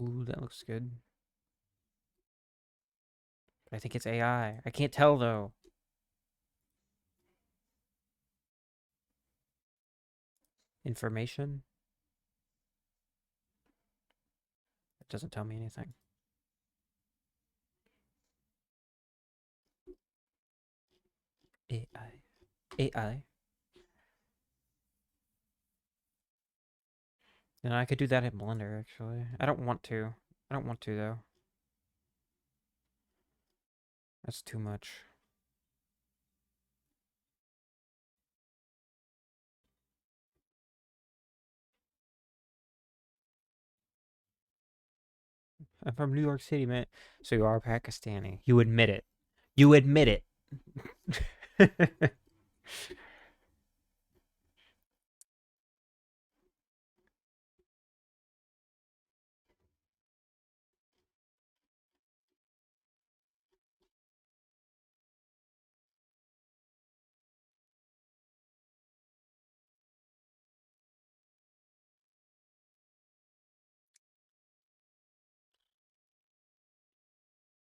Ooh, that looks good. I think it's AI. I can't tell though. Information? It doesn't tell me anything. AI. AI. And I could do that in Blender, actually. I don't want to. I don't want to, though. That's too much. I'm from New York City, man. So you are Pakistani. You admit it. You admit it.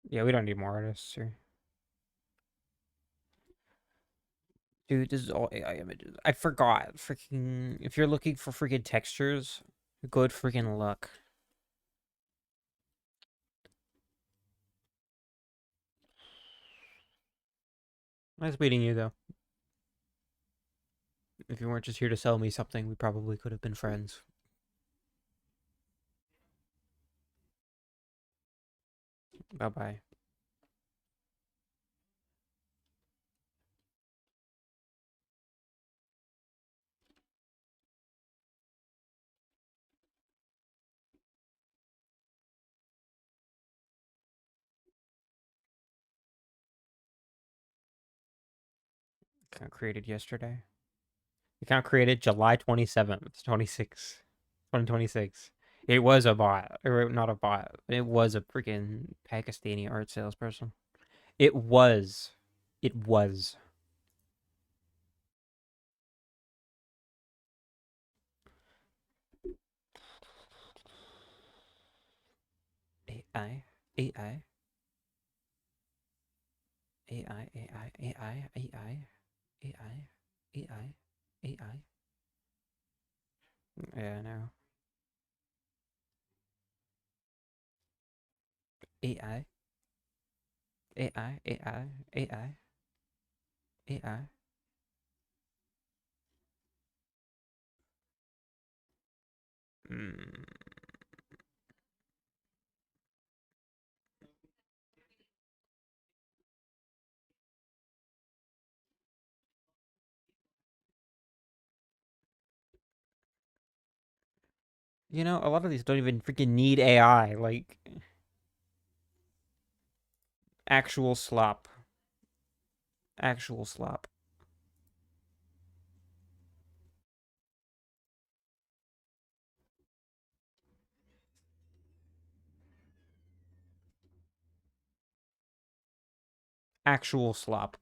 Yeah, we don't need more artists here. Dude, this is all AI images. I forgot. Freaking. If you're looking for freaking textures, good freaking luck. Nice meeting you, though. If you weren't just here to sell me something, we probably could have been friends. Bye bye. Account created yesterday. Account created July 27th, 2026. It was a bot. Or not a bot. It was a freaking Pakistani art salesperson. It was. It was. AI. AI. AI. AI. AI. AI. AI. AI. AI. Yeah, I know. AI. AI. AI. AI. AI. Mm. You know, a lot of these don't even freaking need AI. Like, actual slop. Actual slop. Actual slop.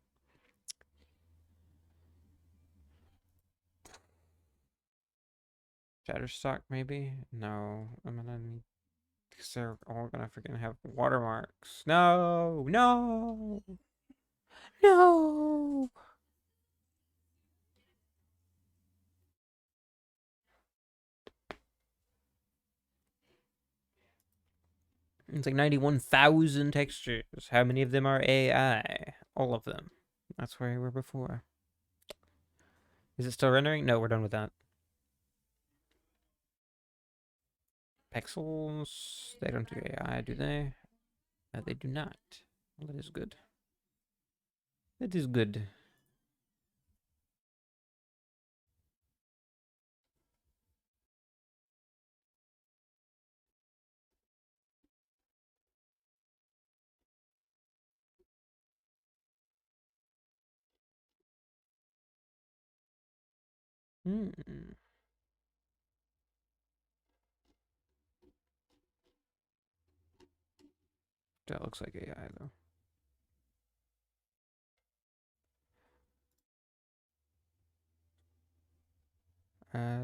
Shutterstock, maybe? No. I'm gonna need. Because they're all gonna freaking have watermarks. No! No! No! It's like 91,000 textures. How many of them are AI? All of them. That's where we were before. Is it still rendering? No, we're done with that. Pixels. They don't do AI, do they? They do not. Well, that is good. That is good. Hmm. That looks like AI, though.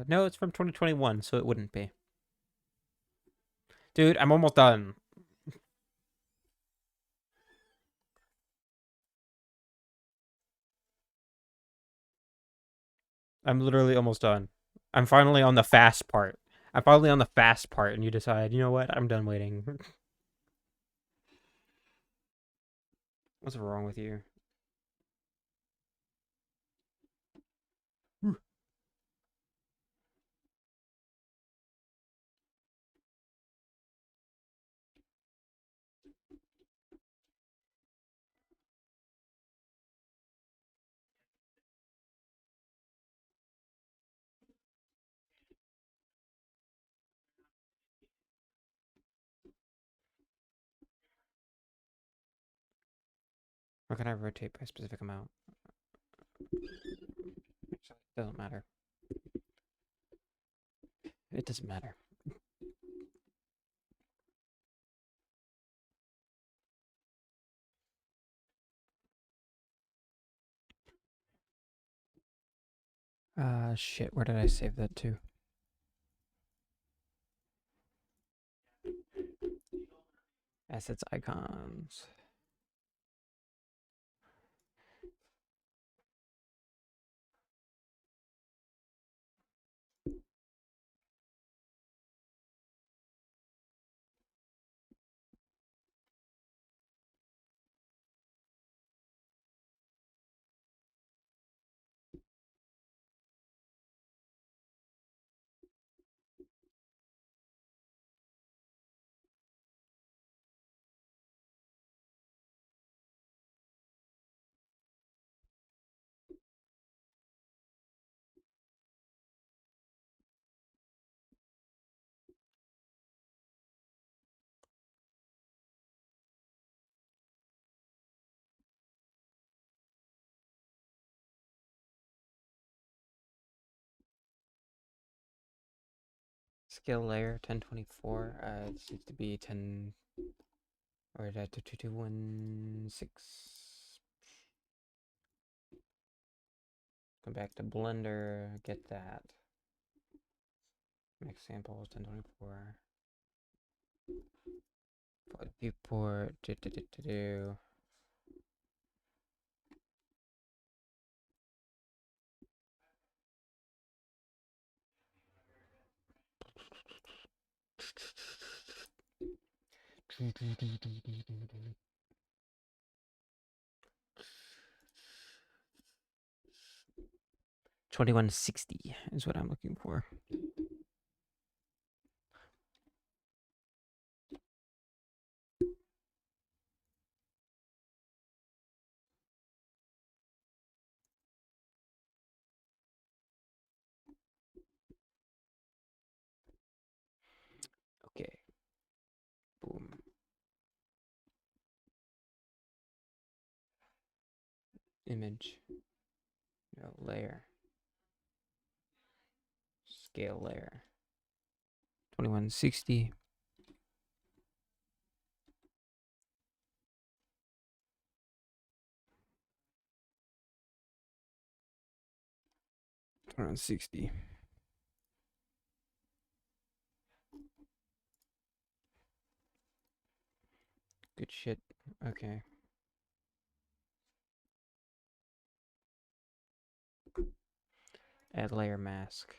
No, it's from 2021, so it wouldn't be. Dude, I'm almost done. I'm literally almost done. I'm finally on the fast part. I'm finally on the fast part, and you decide, you know what? I'm done waiting. What's wrong with you? Or can I rotate by a specific amount? It doesn't matter. It doesn't matter. Shit. Where did I save that to? Assets, icons. Scale layer 1024. It needs to be 10 or 2216. Come back to Blender. Get that. Make samples 1024. Viewport. Do. 2160 is what I'm looking for. image, no, layer, scale layer, 2160. Around 60. Good shit. Okay. Add layer mask.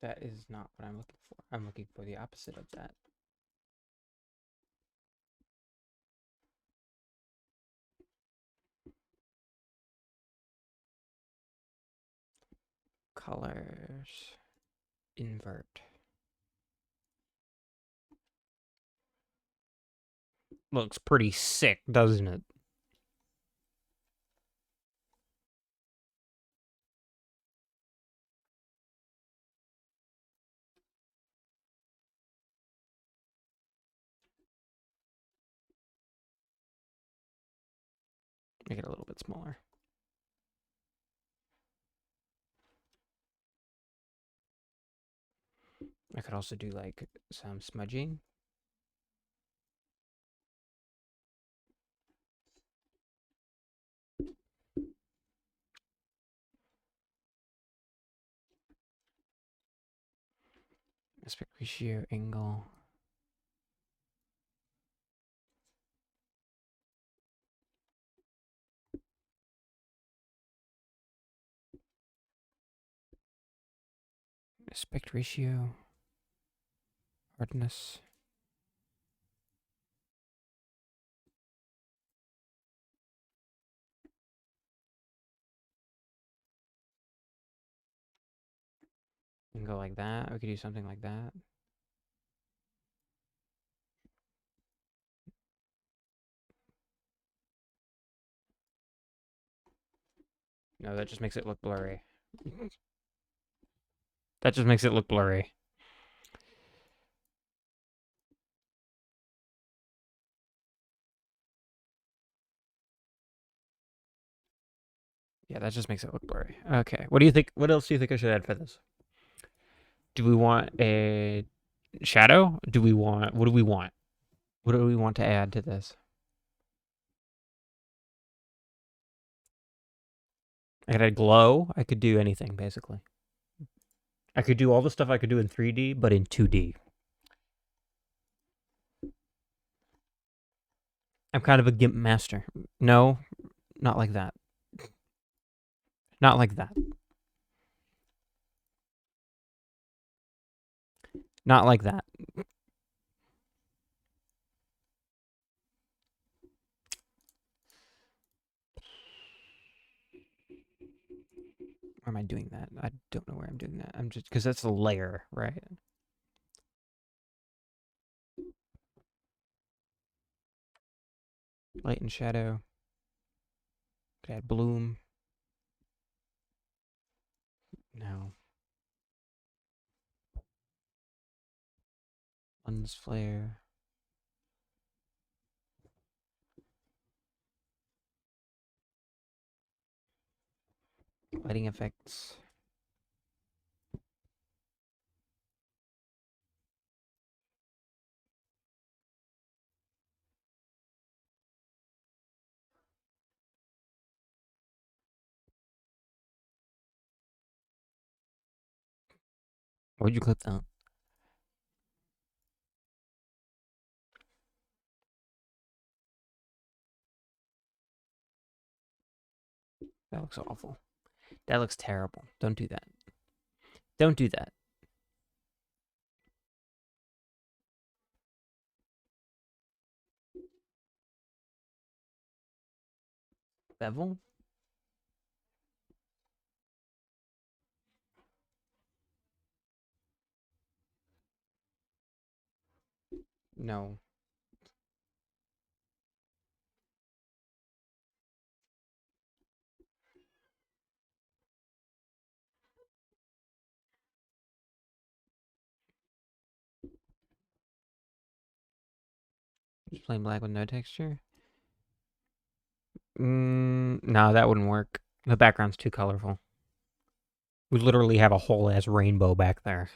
That is not what I'm looking for. I'm looking for the opposite of that. Colors. Invert. Looks pretty sick, doesn't it? Make it a little bit smaller. I could also do like some smudging. Aspect ratio, angle. Aspect ratio. Hardness. We can go like that. We could do something like that. No, that just makes it look blurry. That just makes it look blurry. Yeah, that just makes it look blurry. Okay, what do you think? What else do you think I should add for this? Do we want a shadow? Do we want, what do we want? What do we want to add to this? I could add glow. I could do anything, basically. I could do all the stuff I could do in 3D, but in 2D. I'm kind of a GIMP master. No, not like that. Not like that. Not like that. Where am I doing that? I don't know where I'm doing that. I'm just, because that's a layer, right? Light and shadow. Could add bloom. No. Lens flare. Lighting effects. Where'd you clip that? That looks awful. That looks terrible. Don't do that. Don't do that. Bevel? No. Just plain black with no texture? No, that wouldn't work. The background's too colorful. We literally have a whole ass rainbow back there.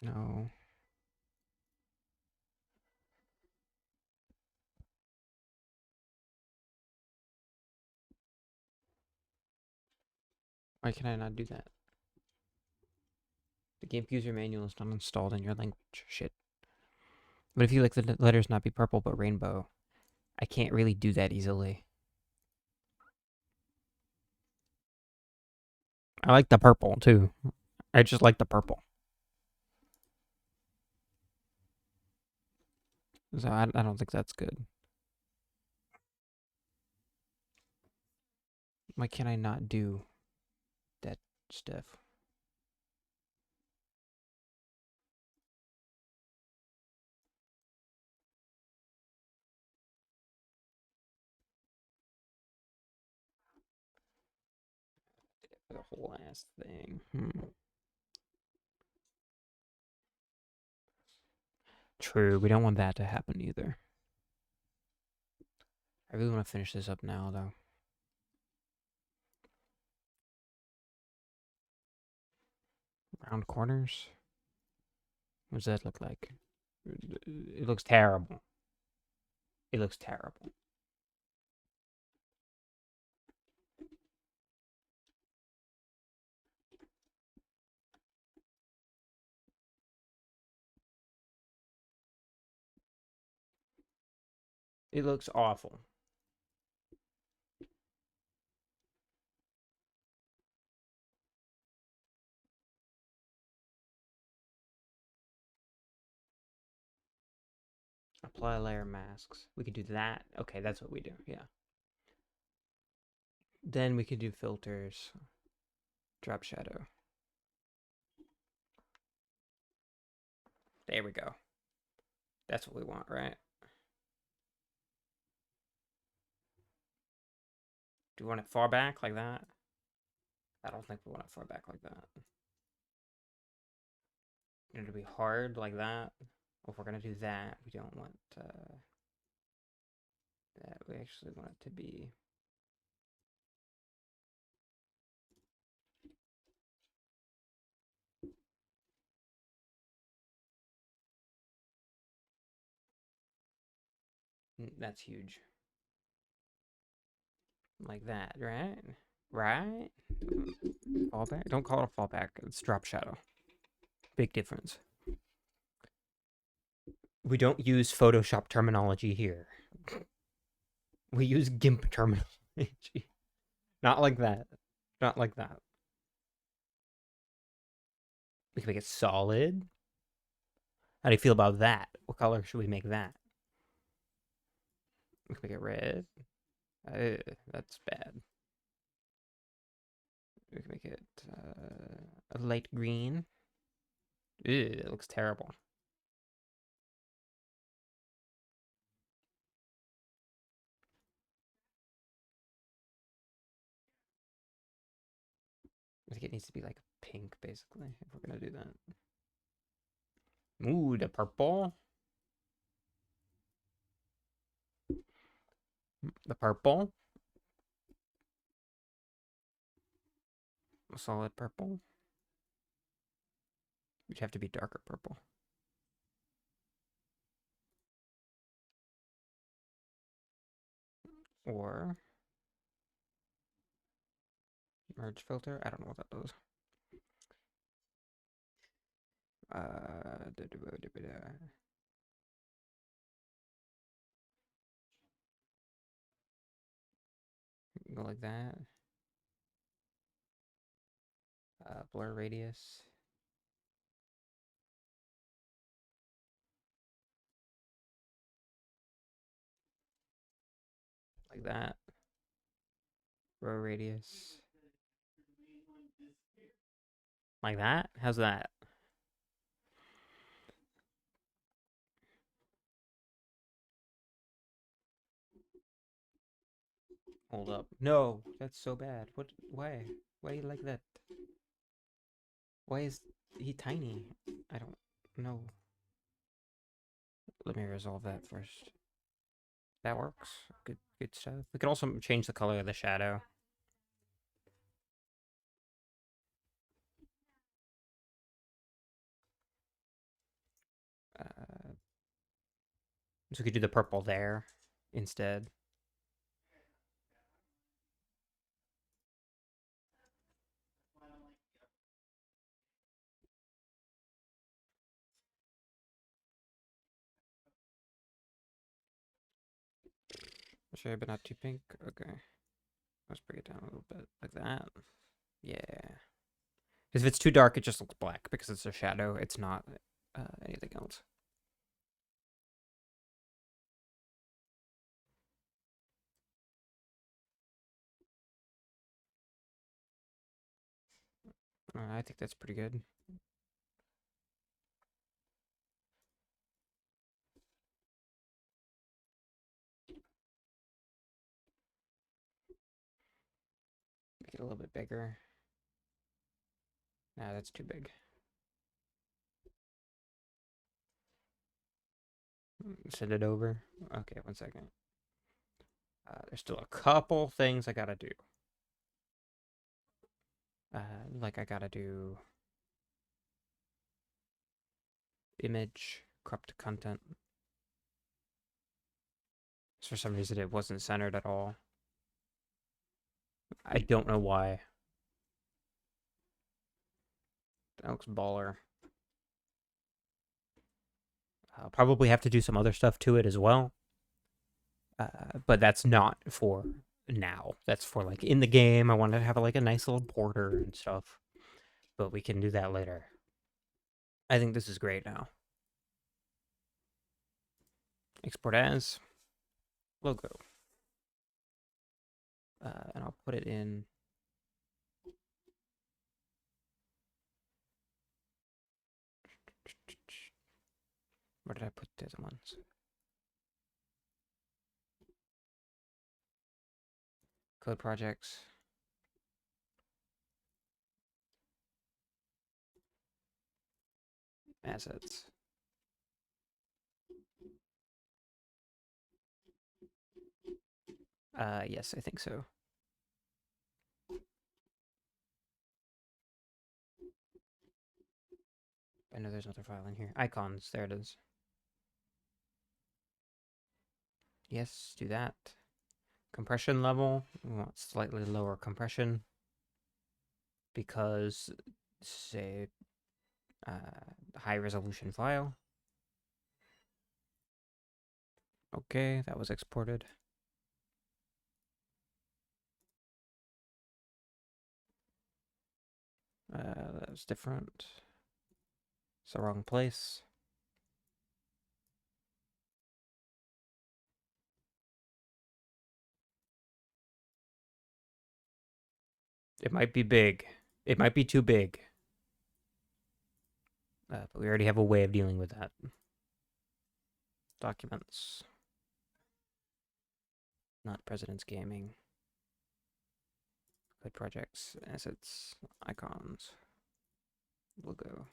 No. Why can I not do that? The game user manual is not installed in your language. Shit. But if you like the letters not be purple but rainbow, I can't really do that easily. I like the purple too. I just like the purple. So I don't think that's good. Why can't I not do that stuff? The whole ass thing. True, we don't want that to happen either. I really want to finish this up now, though. Round corners? What does that look like? It looks terrible. It looks terrible. It looks awful. Apply layer masks. We could do that. Okay, that's what we do. Yeah. Then we could do filters. Drop shadow. There we go. That's what we want, right? Do we want it far back like that? I don't think we want it far back like that. It'll be hard like that. If we're gonna do that, we don't want that. We actually want it to be. That's huge. Like that, right? Right? Fallback? Don't call it a fallback. It's drop shadow. Big difference. We don't use Photoshop terminology here. We use GIMP terminology. Not like that. Not like that. We can make it solid. How do you feel about that? What color should we make that? We can make it red. That's bad. We can make it a light green. Ew, it looks terrible. I think it needs to be like pink, basically, if we're gonna do that. Ooh, the purple. The purple. A solid purple. You'd have to be darker purple. Or merge filter. I don't know what that does. Go like that. Blur radius. Like that. Row radius. Like that? How's that? Hold up. No, that's so bad. What? Why? Why do you like that? Why is he tiny? I don't know. Let me resolve that first. That works. Good stuff. We could also change the color of the shadow. So we could do the purple there instead. Sure, but not too pink. Okay. Let's bring it down a little bit like that. Yeah. Because if it's too dark, it just looks black because it's a shadow. It's not anything else. I think that's pretty good. Make it a little bit bigger. Nah, that's too big. Send it over. Okay, 1 second. There's still a couple things I gotta do. Like I gotta do image, cropped content. For some reason, it wasn't centered at all. I don't know why. That looks baller. I'll probably have to do some other stuff to it as well. But that's not for now. That's for like in the game. I want to have like a nice little border and stuff. But we can do that later. I think this is great now. Export as logo. And I'll put it in. Where did I put the other ones? Code projects. Assets. Yes, I think so. I know there's another file in here. Icons, there it is. Yes, do that. Compression level, we want slightly lower compression because say high resolution file. Okay, that was exported. That was different. It's the wrong place. It might be big. It might be too big. But we already have a way of dealing with that. Documents. Not President's Gaming. Code projects, assets, icons, logo.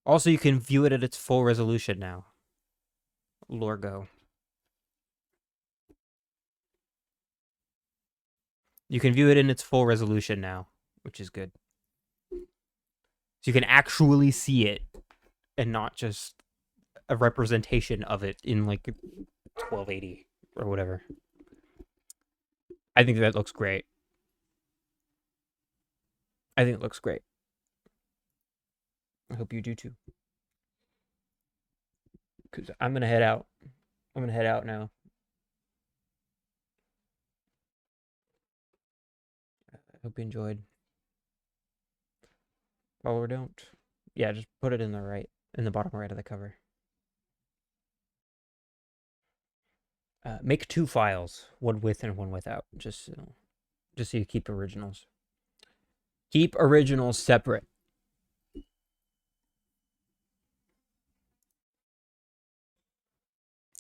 Also, you can view it at its full resolution now. Lorgo. You can view it in its full resolution now, which is good. So you can actually see it and not just a representation of it in like 1280 or whatever. I think that looks great. I think it looks great. I hope you do too. Because I'm going to head out. I'm going to head out now. I hope you enjoyed. Or don't. Yeah, just put it in the bottom right of the cover. Make 2 files, one with and one without, just so you keep originals. Keep originals separate.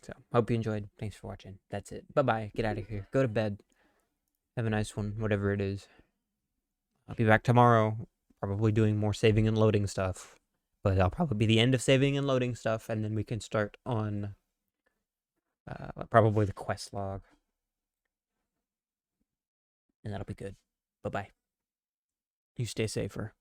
So, hope you enjoyed. Thanks for watching. That's it. Bye-bye. Get out of here. Go to bed. Have a nice one, whatever it is. I'll be back tomorrow, probably doing more saving and loading stuff. But that'll probably be the end of saving and loading stuff, and then we can start on probably the quest log. And that'll be good. Bye-bye. You stay safer.